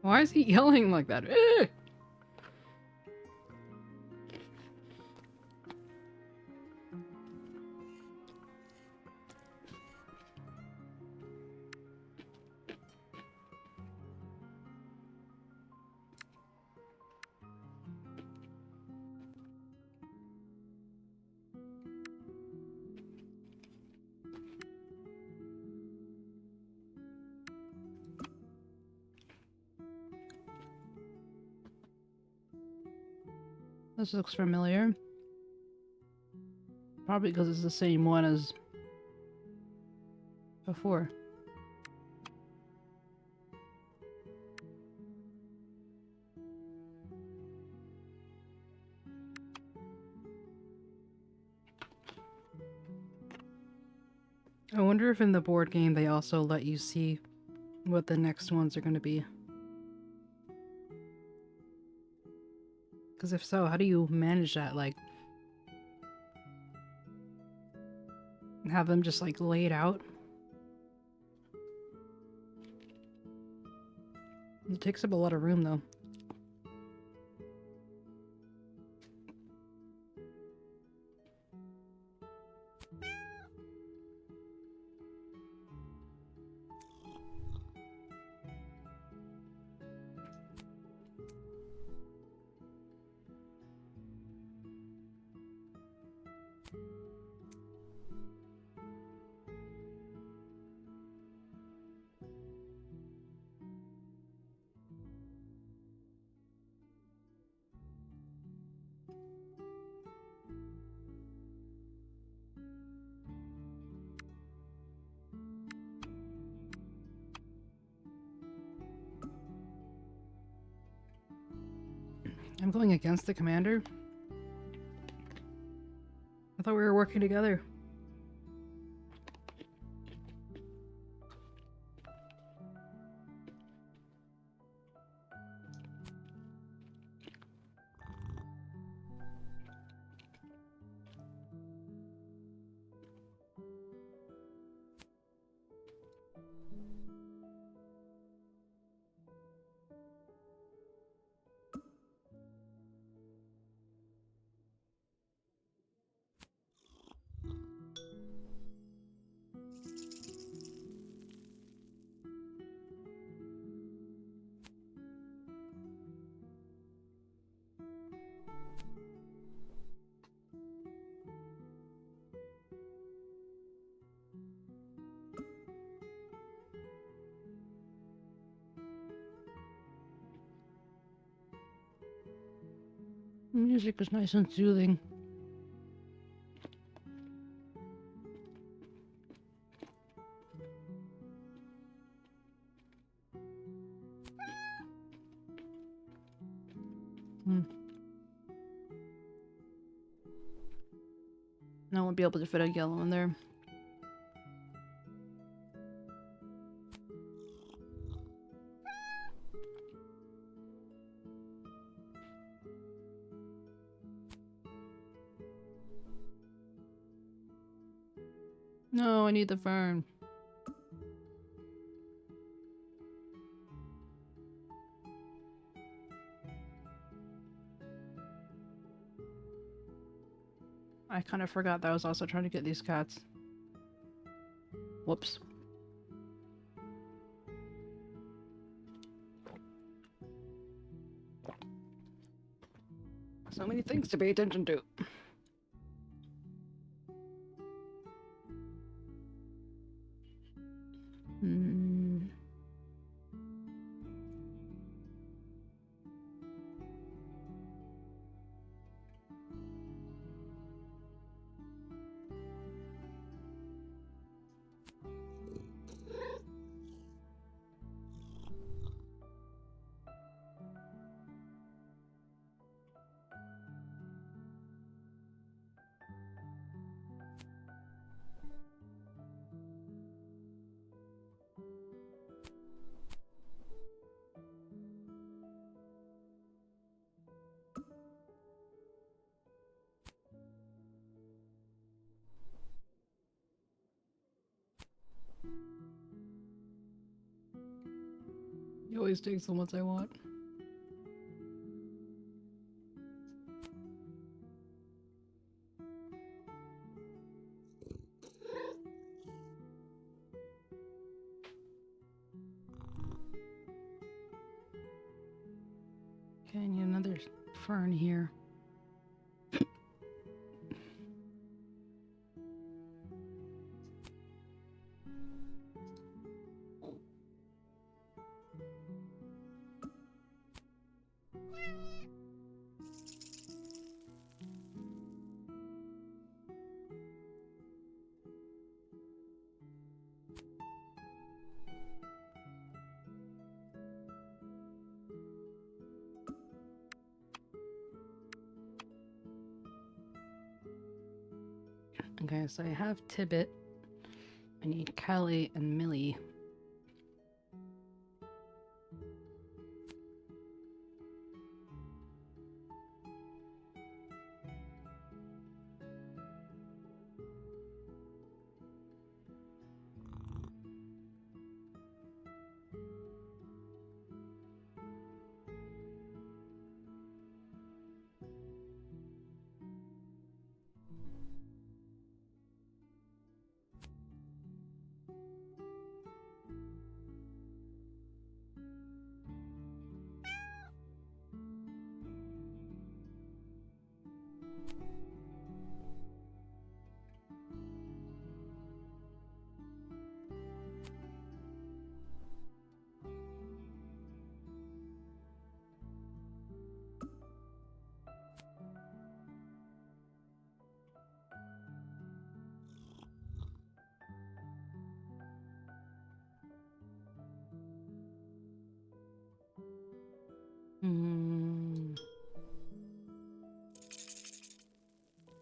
Why is he yelling like that? This looks familiar. Probably because it's the same one as before. I wonder if in the board game they also let you see what the next ones are going to be. Because if so, how do you manage that? Like, have them just like laid out? It takes up a lot of room though. I'm going against the commander? I thought we were working together. The music is nice and soothing. I won't be able to fit a yellow in there. No, I need the fern. I kind of forgot that I was also trying to get these cats. Whoops. So many things to pay attention to. He always takes the ones I want. Okay, I need another fern here. Okay, so I have Tibbet. I need Callie and Millie.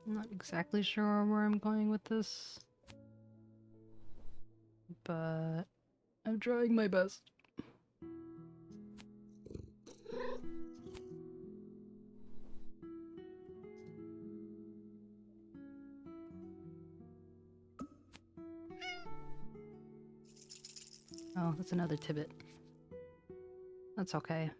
I'm not exactly sure where I'm going with this, but I'm trying my best. Oh, that's another Tibbet. That's okay.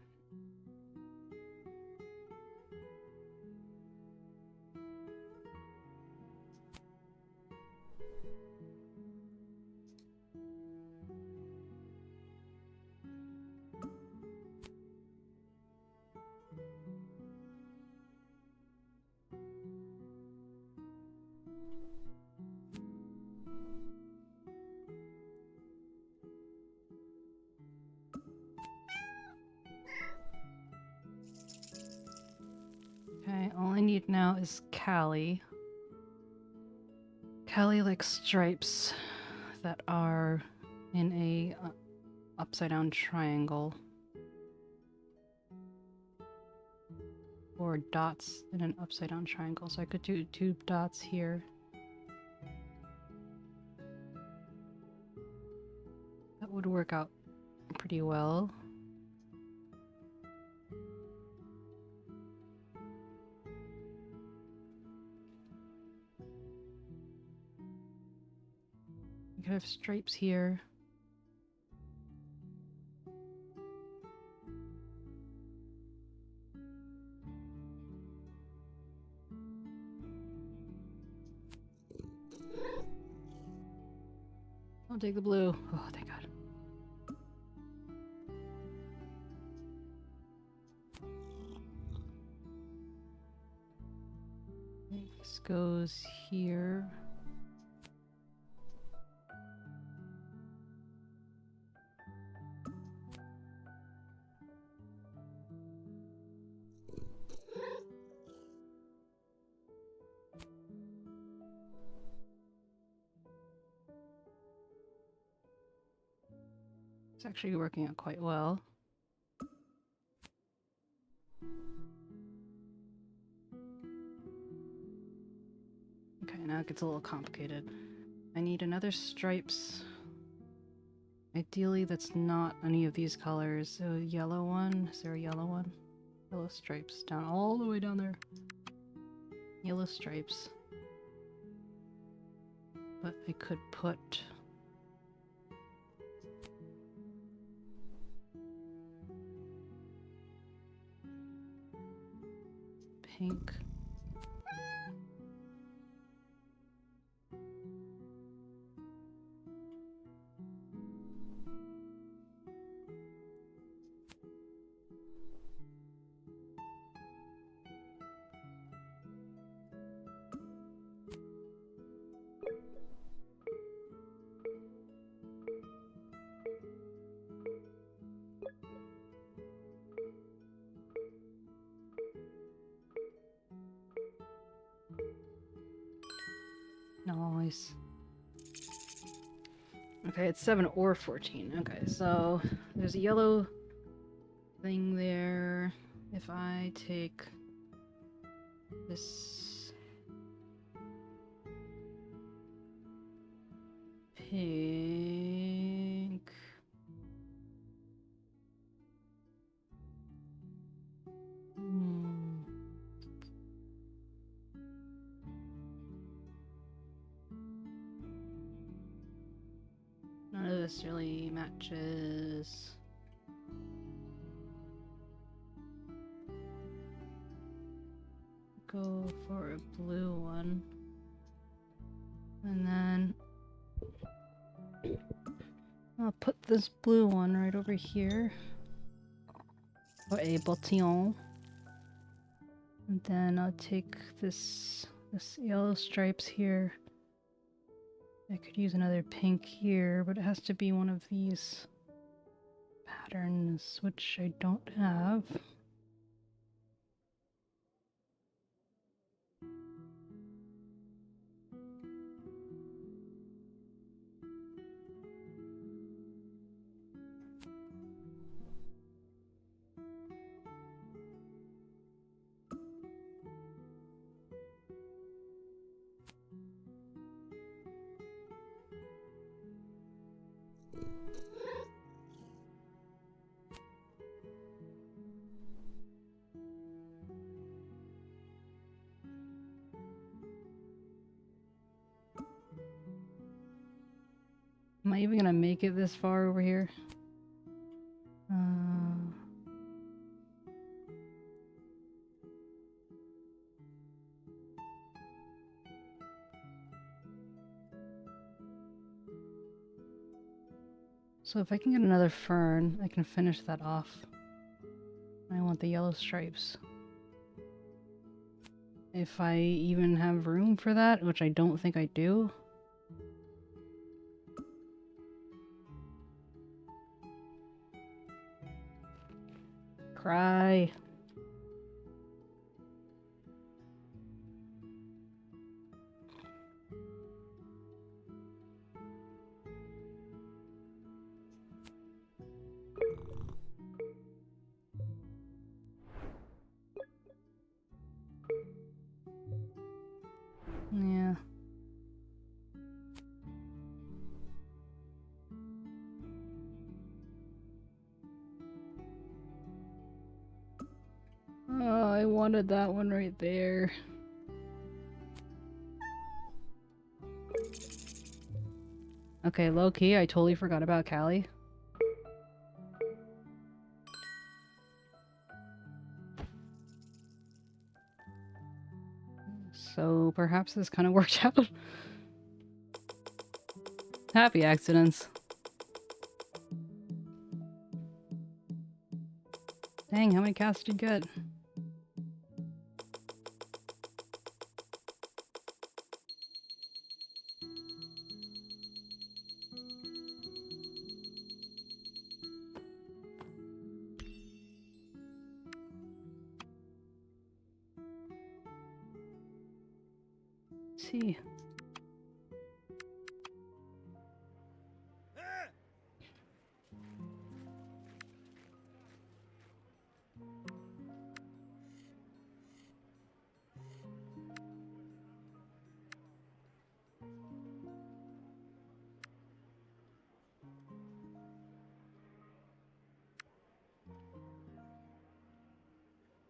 Okay, all I need now is Callie. Callie likes stripes that are in a upside down triangle. Or dots in an upside down triangle. So I could do 2 dots here. That would work out pretty well. You could have stripes here. I'll take the blue. Oh, thank God. This goes here. It's actually working out quite well. Okay, now it gets a little complicated. I need another stripes. Ideally, that's not any of these colors. So, yellow one. Is there a yellow one? Yellow stripes down all the way down there. Yellow stripes. But I could put pink. Nice. Okay, it's 7 or 14. Okay, so there's a yellow thing there. If I take this pink. None of this really matches. Go for a blue one. And then I'll put this blue one right over here. 𝗟𝗶𝗶𝗀𝘀. And then I'll take this yellow stripes here. I could use another pink here, but it has to be one of these patterns, which I don't have. Am I even gonna make it this far over here? So if I can get another fern, I can finish that off. I want the yellow stripes. If I even have room for that, which I don't think I do. Cry. Yeah. Oh, I wanted that one right there. Okay, low-key, I totally forgot about Callie. So perhaps this kind of worked out. Happy accidents. Dang, how many cats did you get? Let's see.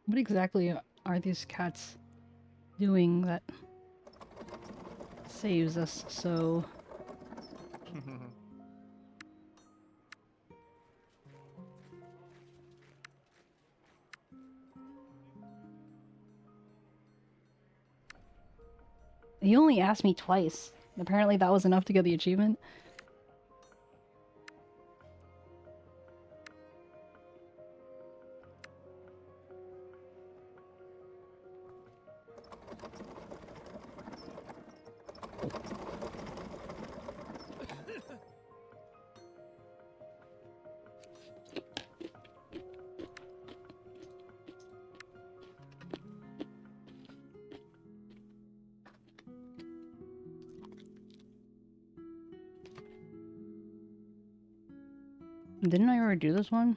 What exactly are these cats doing that saves us so? He only asked me twice. Apparently that was enough to get the achievement. Didn't I already do this one?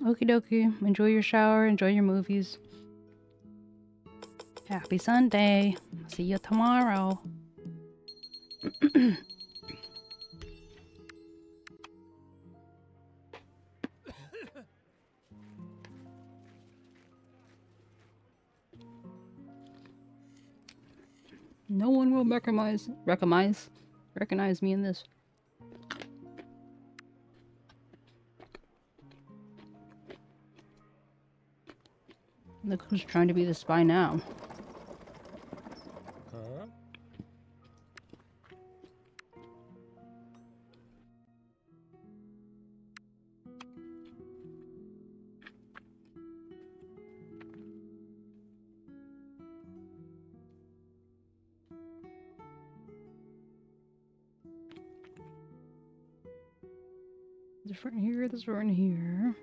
Okie dokie. Enjoy your shower. Enjoy your movies. Happy Sunday. See you tomorrow. No one will recognize me in this. Look who's trying to be the spy now. Huh? Different here, this one here.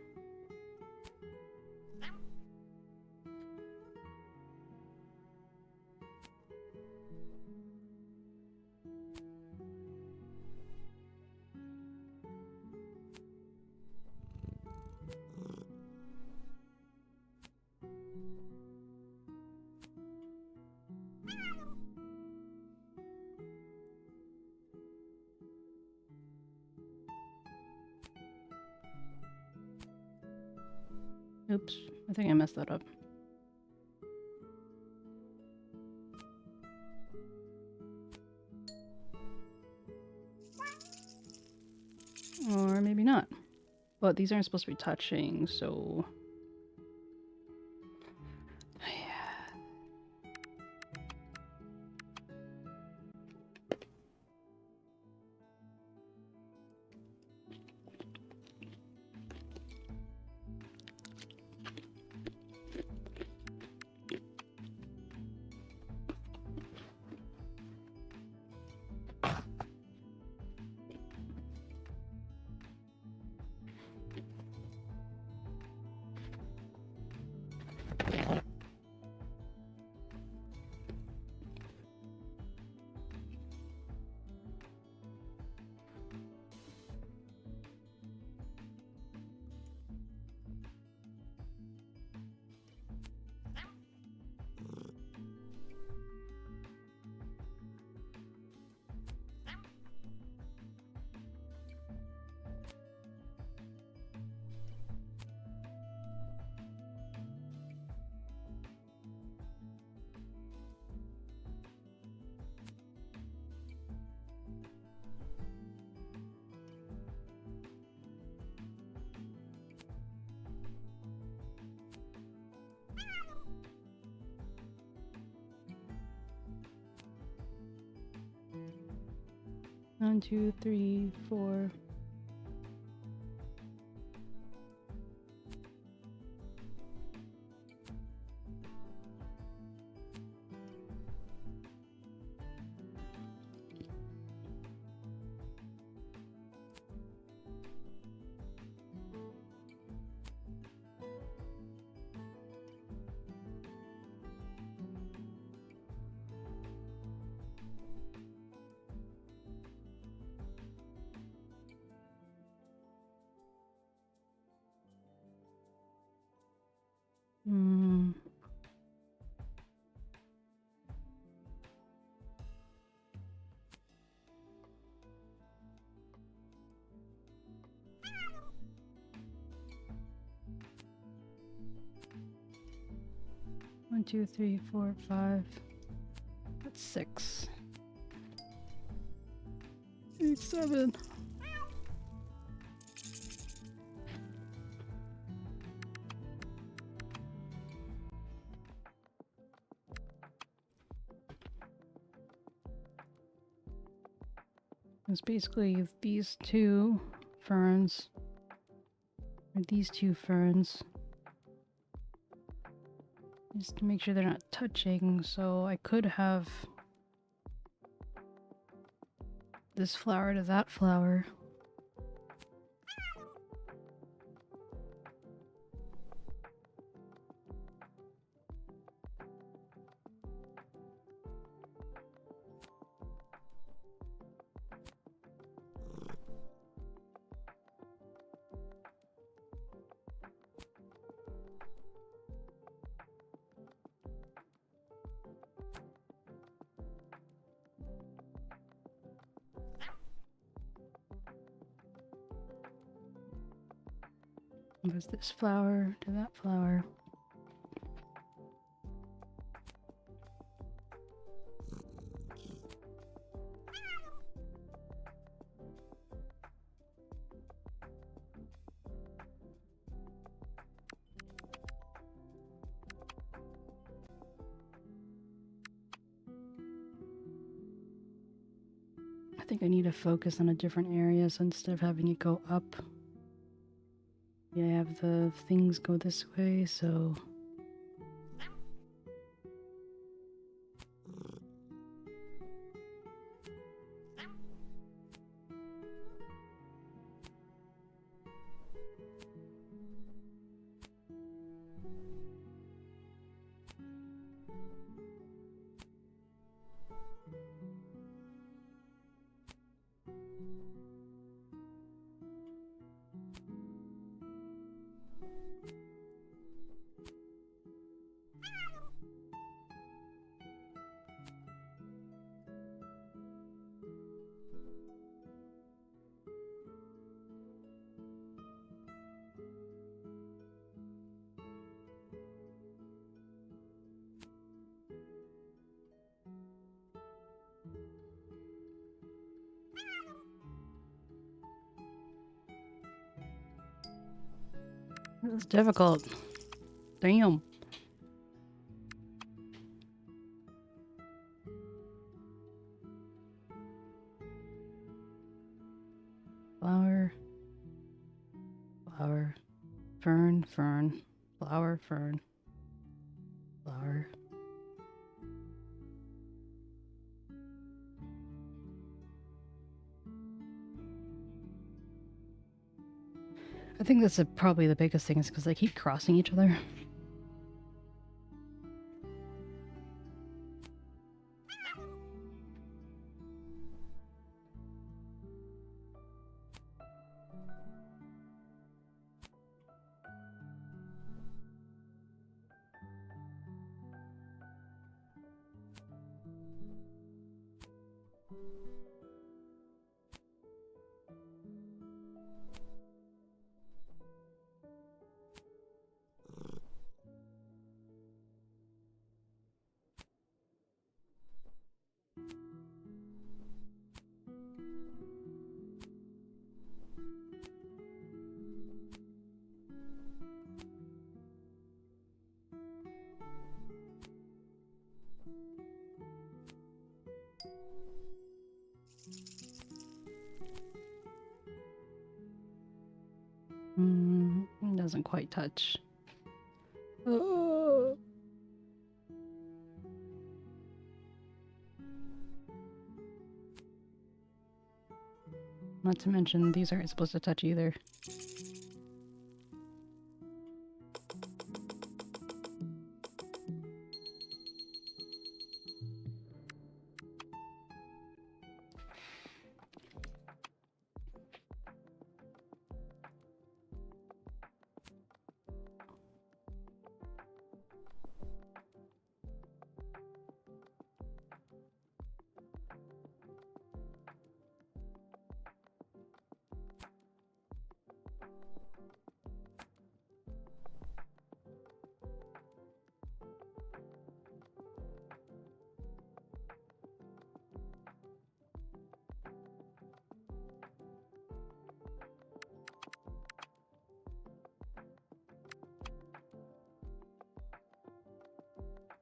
Oops, I think I messed that up. Or maybe not. But these aren't supposed to be touching, so... One, two, three, four. Hmm. One, two, three, four, five. That's 6. 8, 7. It's basically these two ferns, or these two ferns, just to make sure they're not touching. So I could have this flower to that flower. There's this flower to that flower. I think I need to focus on a different area, so instead of having it go up, yeah, I have the things go this way, so... This is difficult. Damn. Flower. Flower. Fern. Fern. Flower. Fern. Flower. I think that's probably the biggest thing is because they keep crossing each other. Doesn't quite touch. Oh. Not to mention, these aren't supposed to touch either.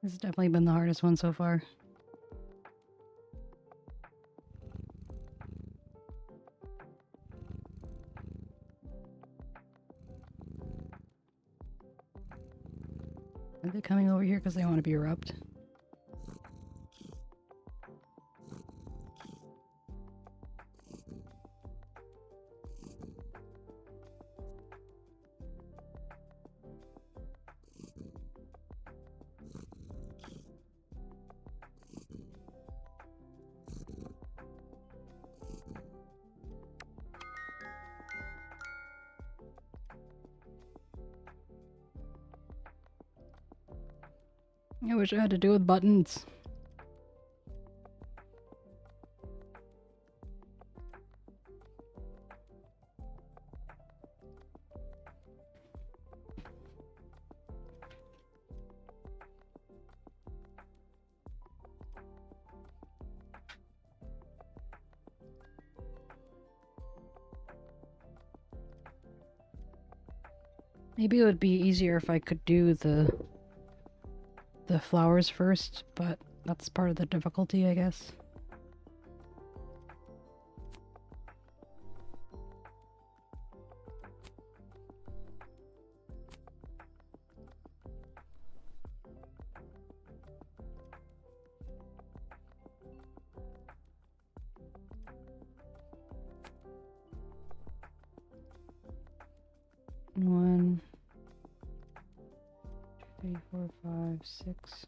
This has definitely been the hardest one so far. Are they coming over here because they want to be erupt? I wish I had to do with buttons. Maybe it would be easier if I could do the flowers first, but that's part of the difficulty, I guess. One, 2, 3, 4, 5, 6.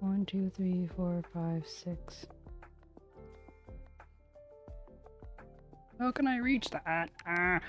1, 2, 3, 4, 5, 6. How can I reach that? Ah.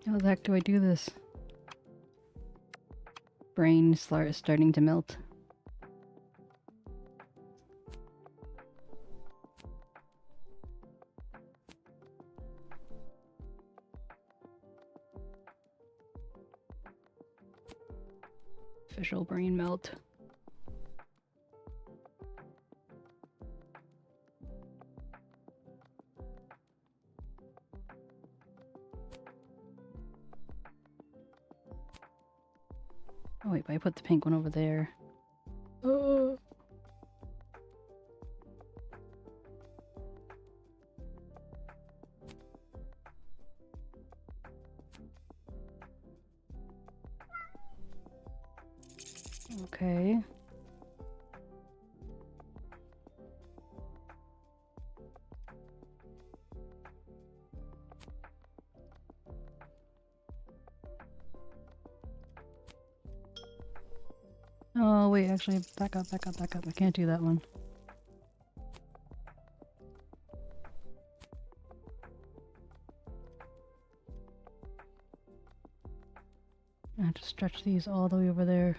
How the heck do I do this? Brain starting to melt. Official brain melt. Oh wait, but I put the pink one over there. Okay. Oh wait, actually, back up. I can't do that one. I have to stretch these all the way over there.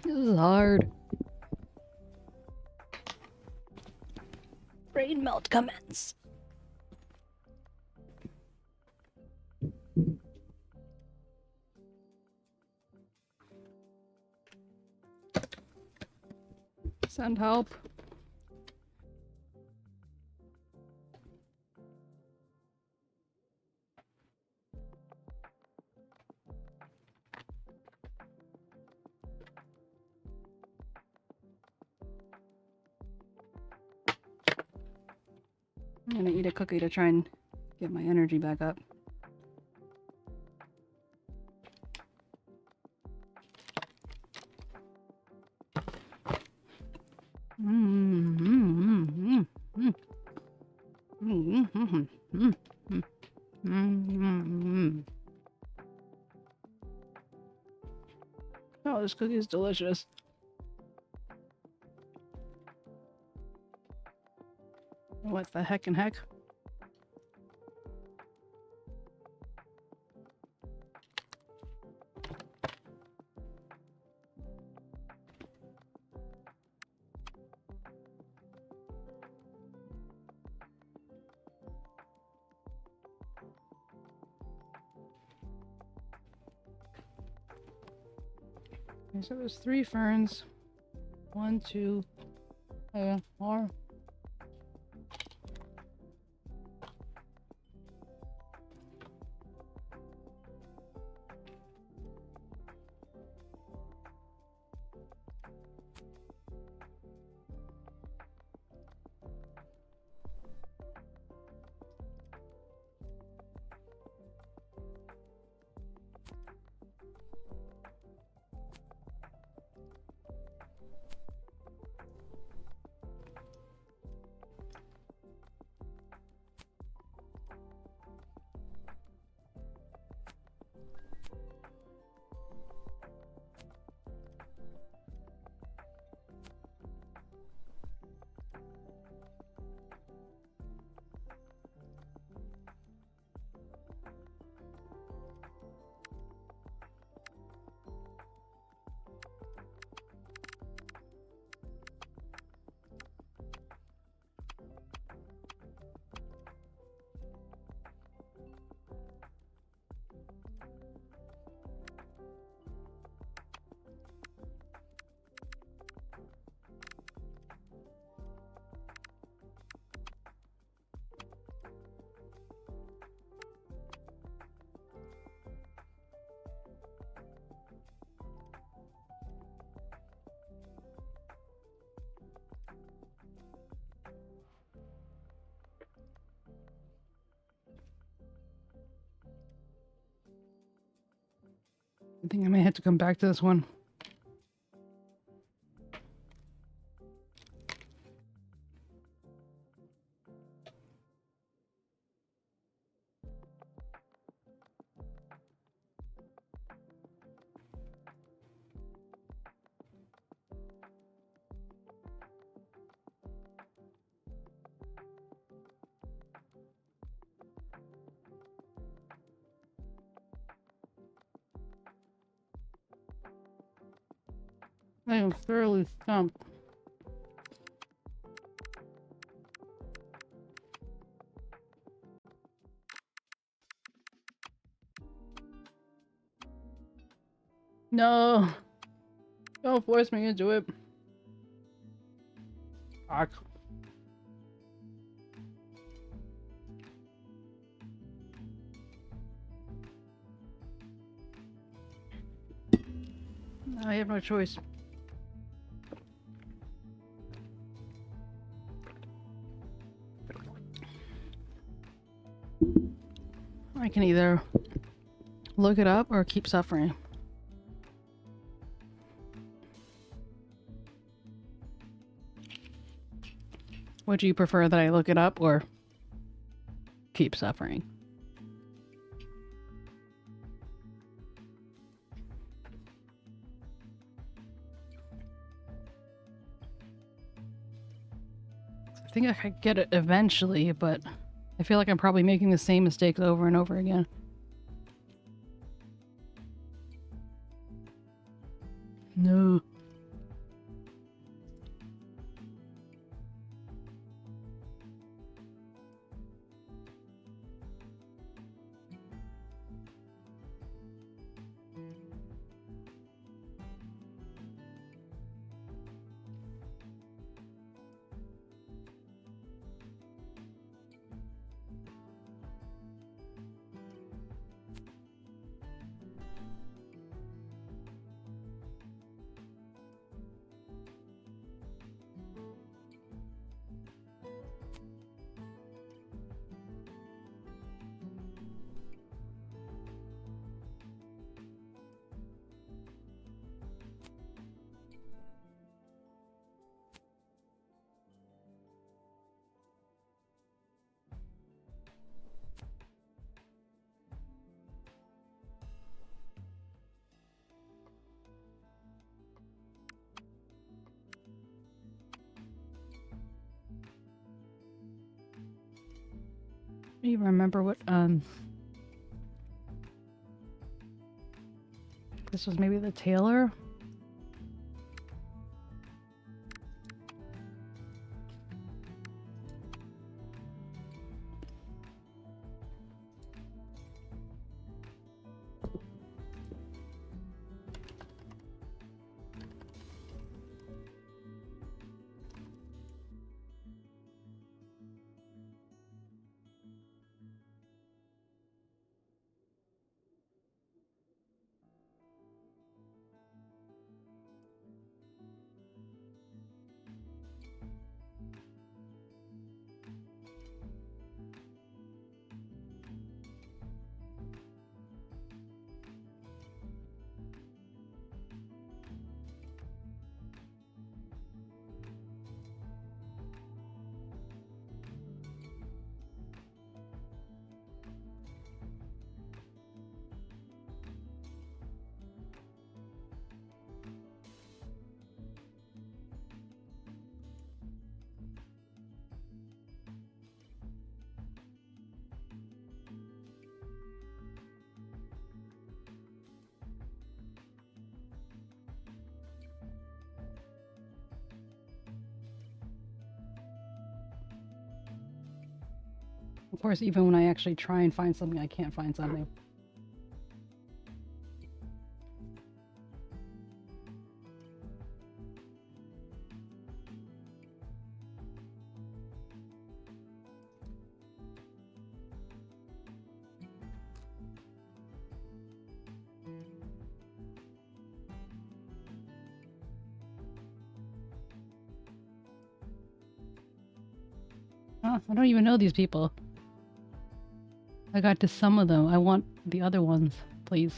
This is hard. Brain melt commence. Send help. I'm gonna eat a cookie to try and get my energy back up. Oh, this cookie is delicious. What the heck and heck? Okay, so there's 3 ferns. 1, 2, 4. I think I may have to come back to this one. I am thoroughly stumped. No! Don't force me into it. Fuck. I have no choice. I can either look it up or keep suffering. Would you prefer that I look it up or keep suffering? I think I could get it eventually, but I feel like I'm probably making the same mistakes over and over again. No. Do you remember what, this was maybe the tailor? Of course, even when I actually try and find something, I can't find something. Huh, I don't even know these people. I got to some of them. I want the other ones, please.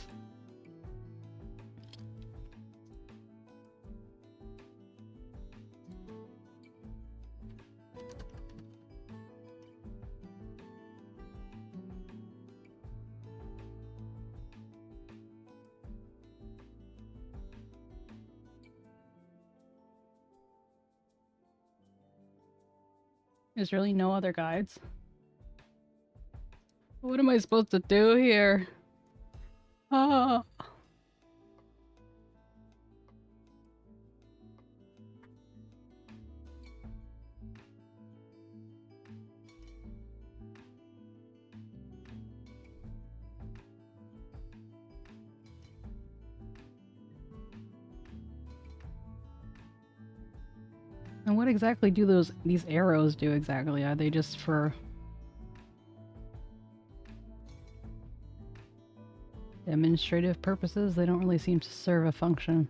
There's really no other guides. What am I supposed to do here? Ah. And what exactly do these arrows do exactly? Are they just for demonstrative purposes? They don't really seem to serve a function.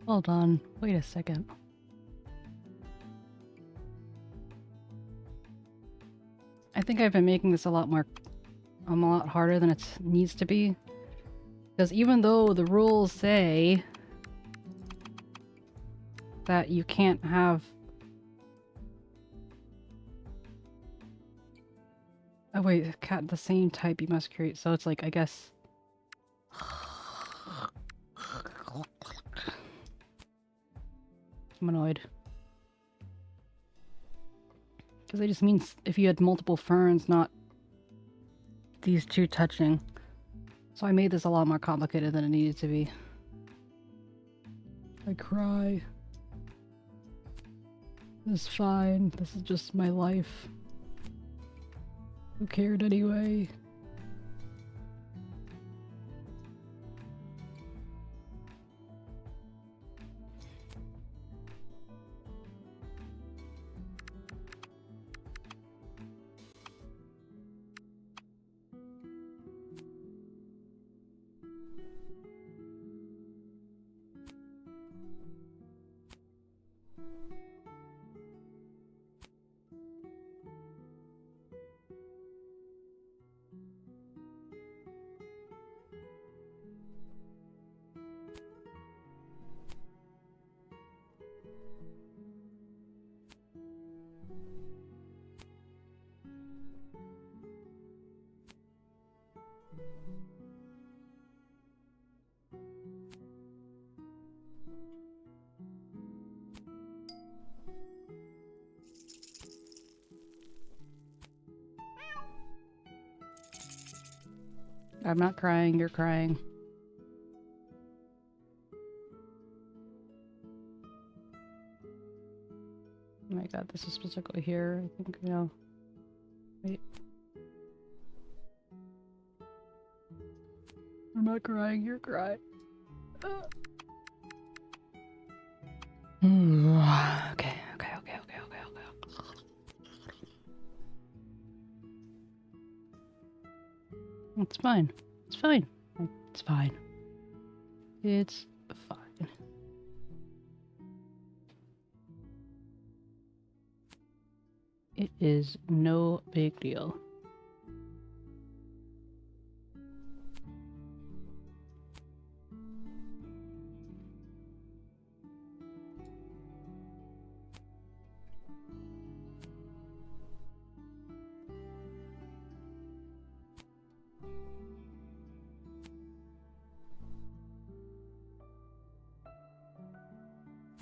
Hold on, wait a second. I think I've been making this a lot harder than it needs to be. Because even though the rules say that you can't have... Oh wait, cat the same type you must create, so it's like, I guess... I'm annoyed. Because it just means if you had multiple ferns, not these two touching. So I made this a lot more complicated than it needed to be. I cry. It's fine. This is just my life. Who cared anyway? I'm not crying, you're crying. Oh my god, this is specifically here, I think, no. Wait. I'm not crying, you're crying. Okay. It's fine. It's fine. It's fine. It's fine. It is no big deal.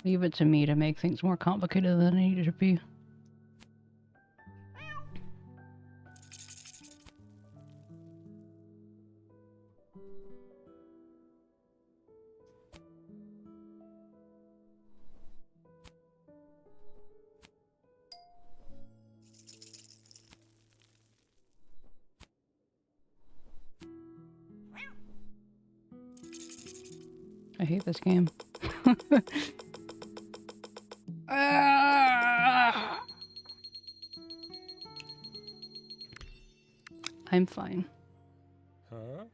Leave it to me to make things more complicated than they need to be. I hate this game. I'm fine. Huh?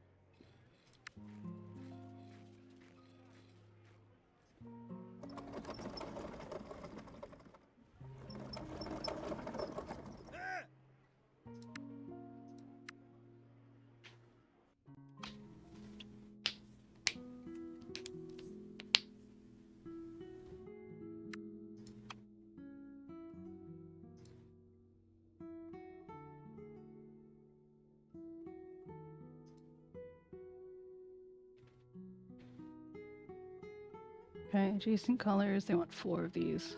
Okay, adjacent colors. They want 4 of these.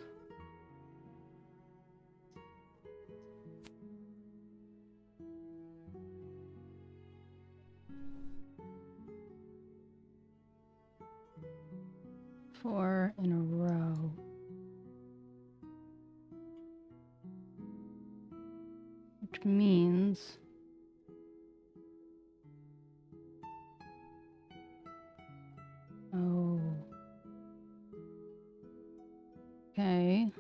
Four in a row. Which means oh. Okay.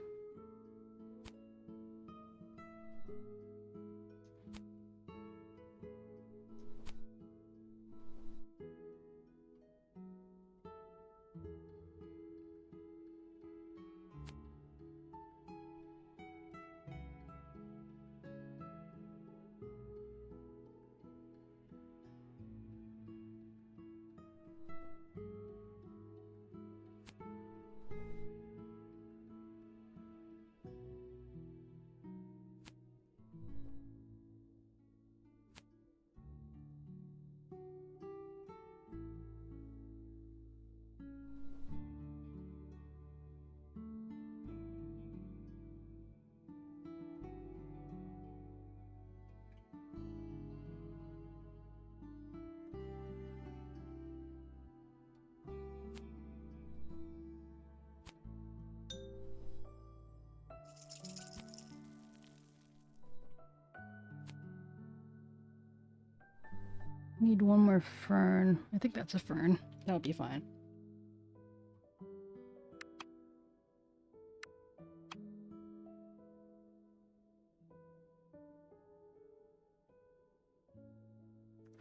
Need one more fern. I think that's a fern. That'll be fine.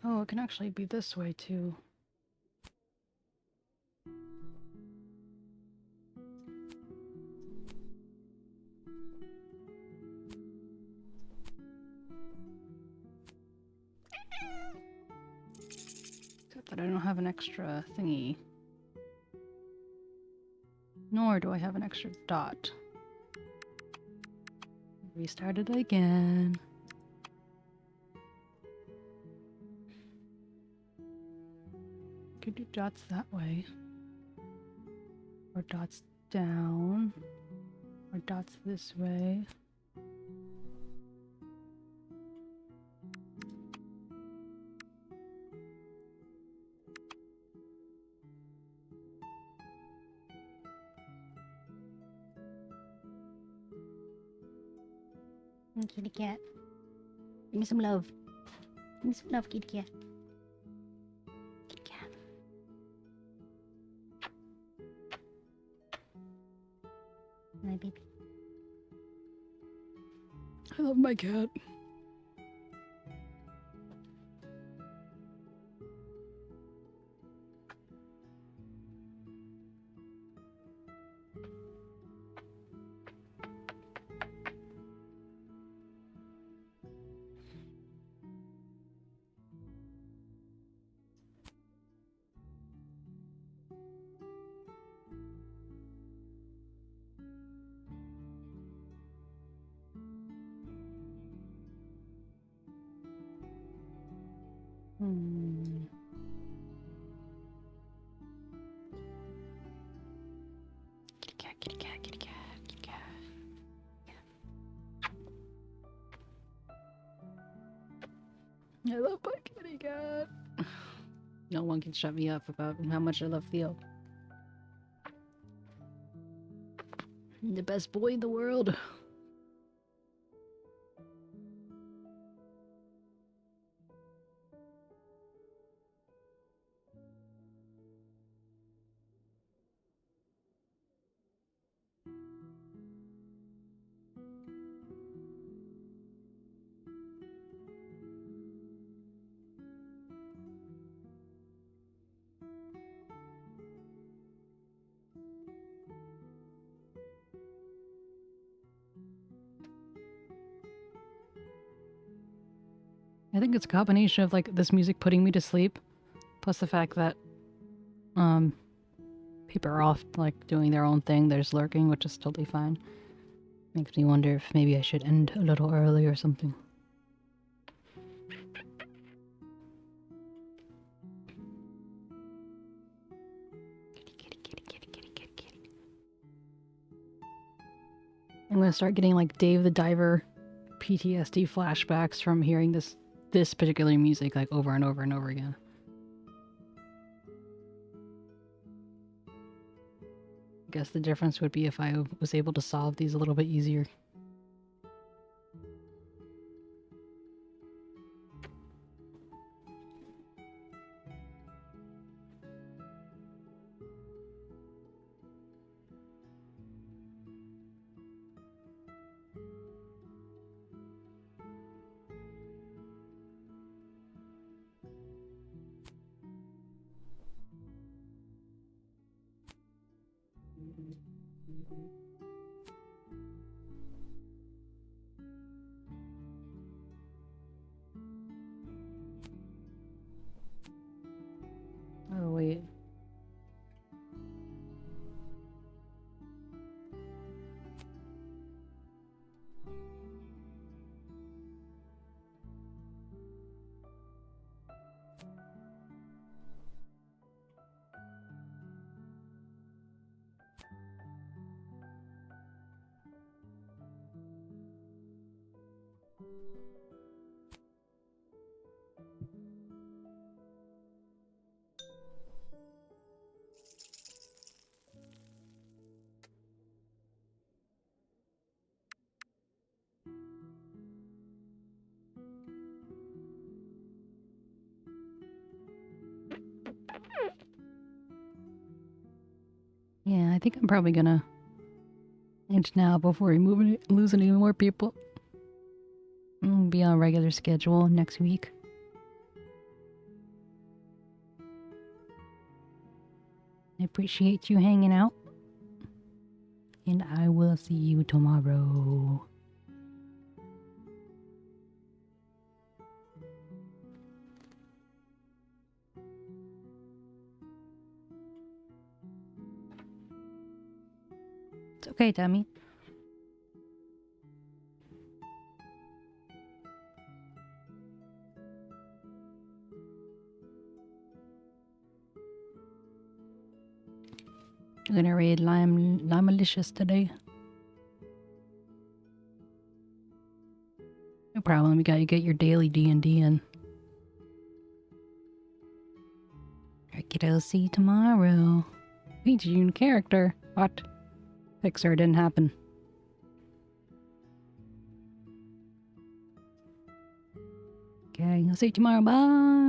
Oh, it can actually be this way too. Except that I don't have an extra thingy. Nor do I have an extra dot. Restart it again. Could do dots that way. Or dots down. Or dots this way. Kitty cat. Give me some love. Give me some love, kitty cat. Kitty cat. My baby. I love my cat. Kitty cat, kitty cat, kitty cat, kitty cat. I love my kitty cat. No one can shut me up about how much I love Theo. The best boy in the world. I think it's a combination of like this music putting me to sleep, plus the fact that people are off like doing their own thing. There's lurking, which is totally fine. Makes me wonder if maybe I should end a little early or something. Kitty, kitty, kitty, kitty, kitty, kitty, kitty. I'm gonna start getting like Dave the Diver PTSD flashbacks from hearing this particular music like over and over and over again. I guess the difference would be if I was able to solve these a little bit easier. Oh, wait. Yeah, I think I'm probably gonna end now before we lose any more people. I'll be on a regular schedule next week. I appreciate you hanging out. And I will see you tomorrow. It's okay, Tammy. I'm gonna read 𝗟𝗶𝗶𝗀𝘀 today. No problem. You gotta get your daily D&D in. Alright, kiddo. See you tomorrow. Wait, you new character. What? Pixar didn't happen. I'll see you tomorrow. Bye.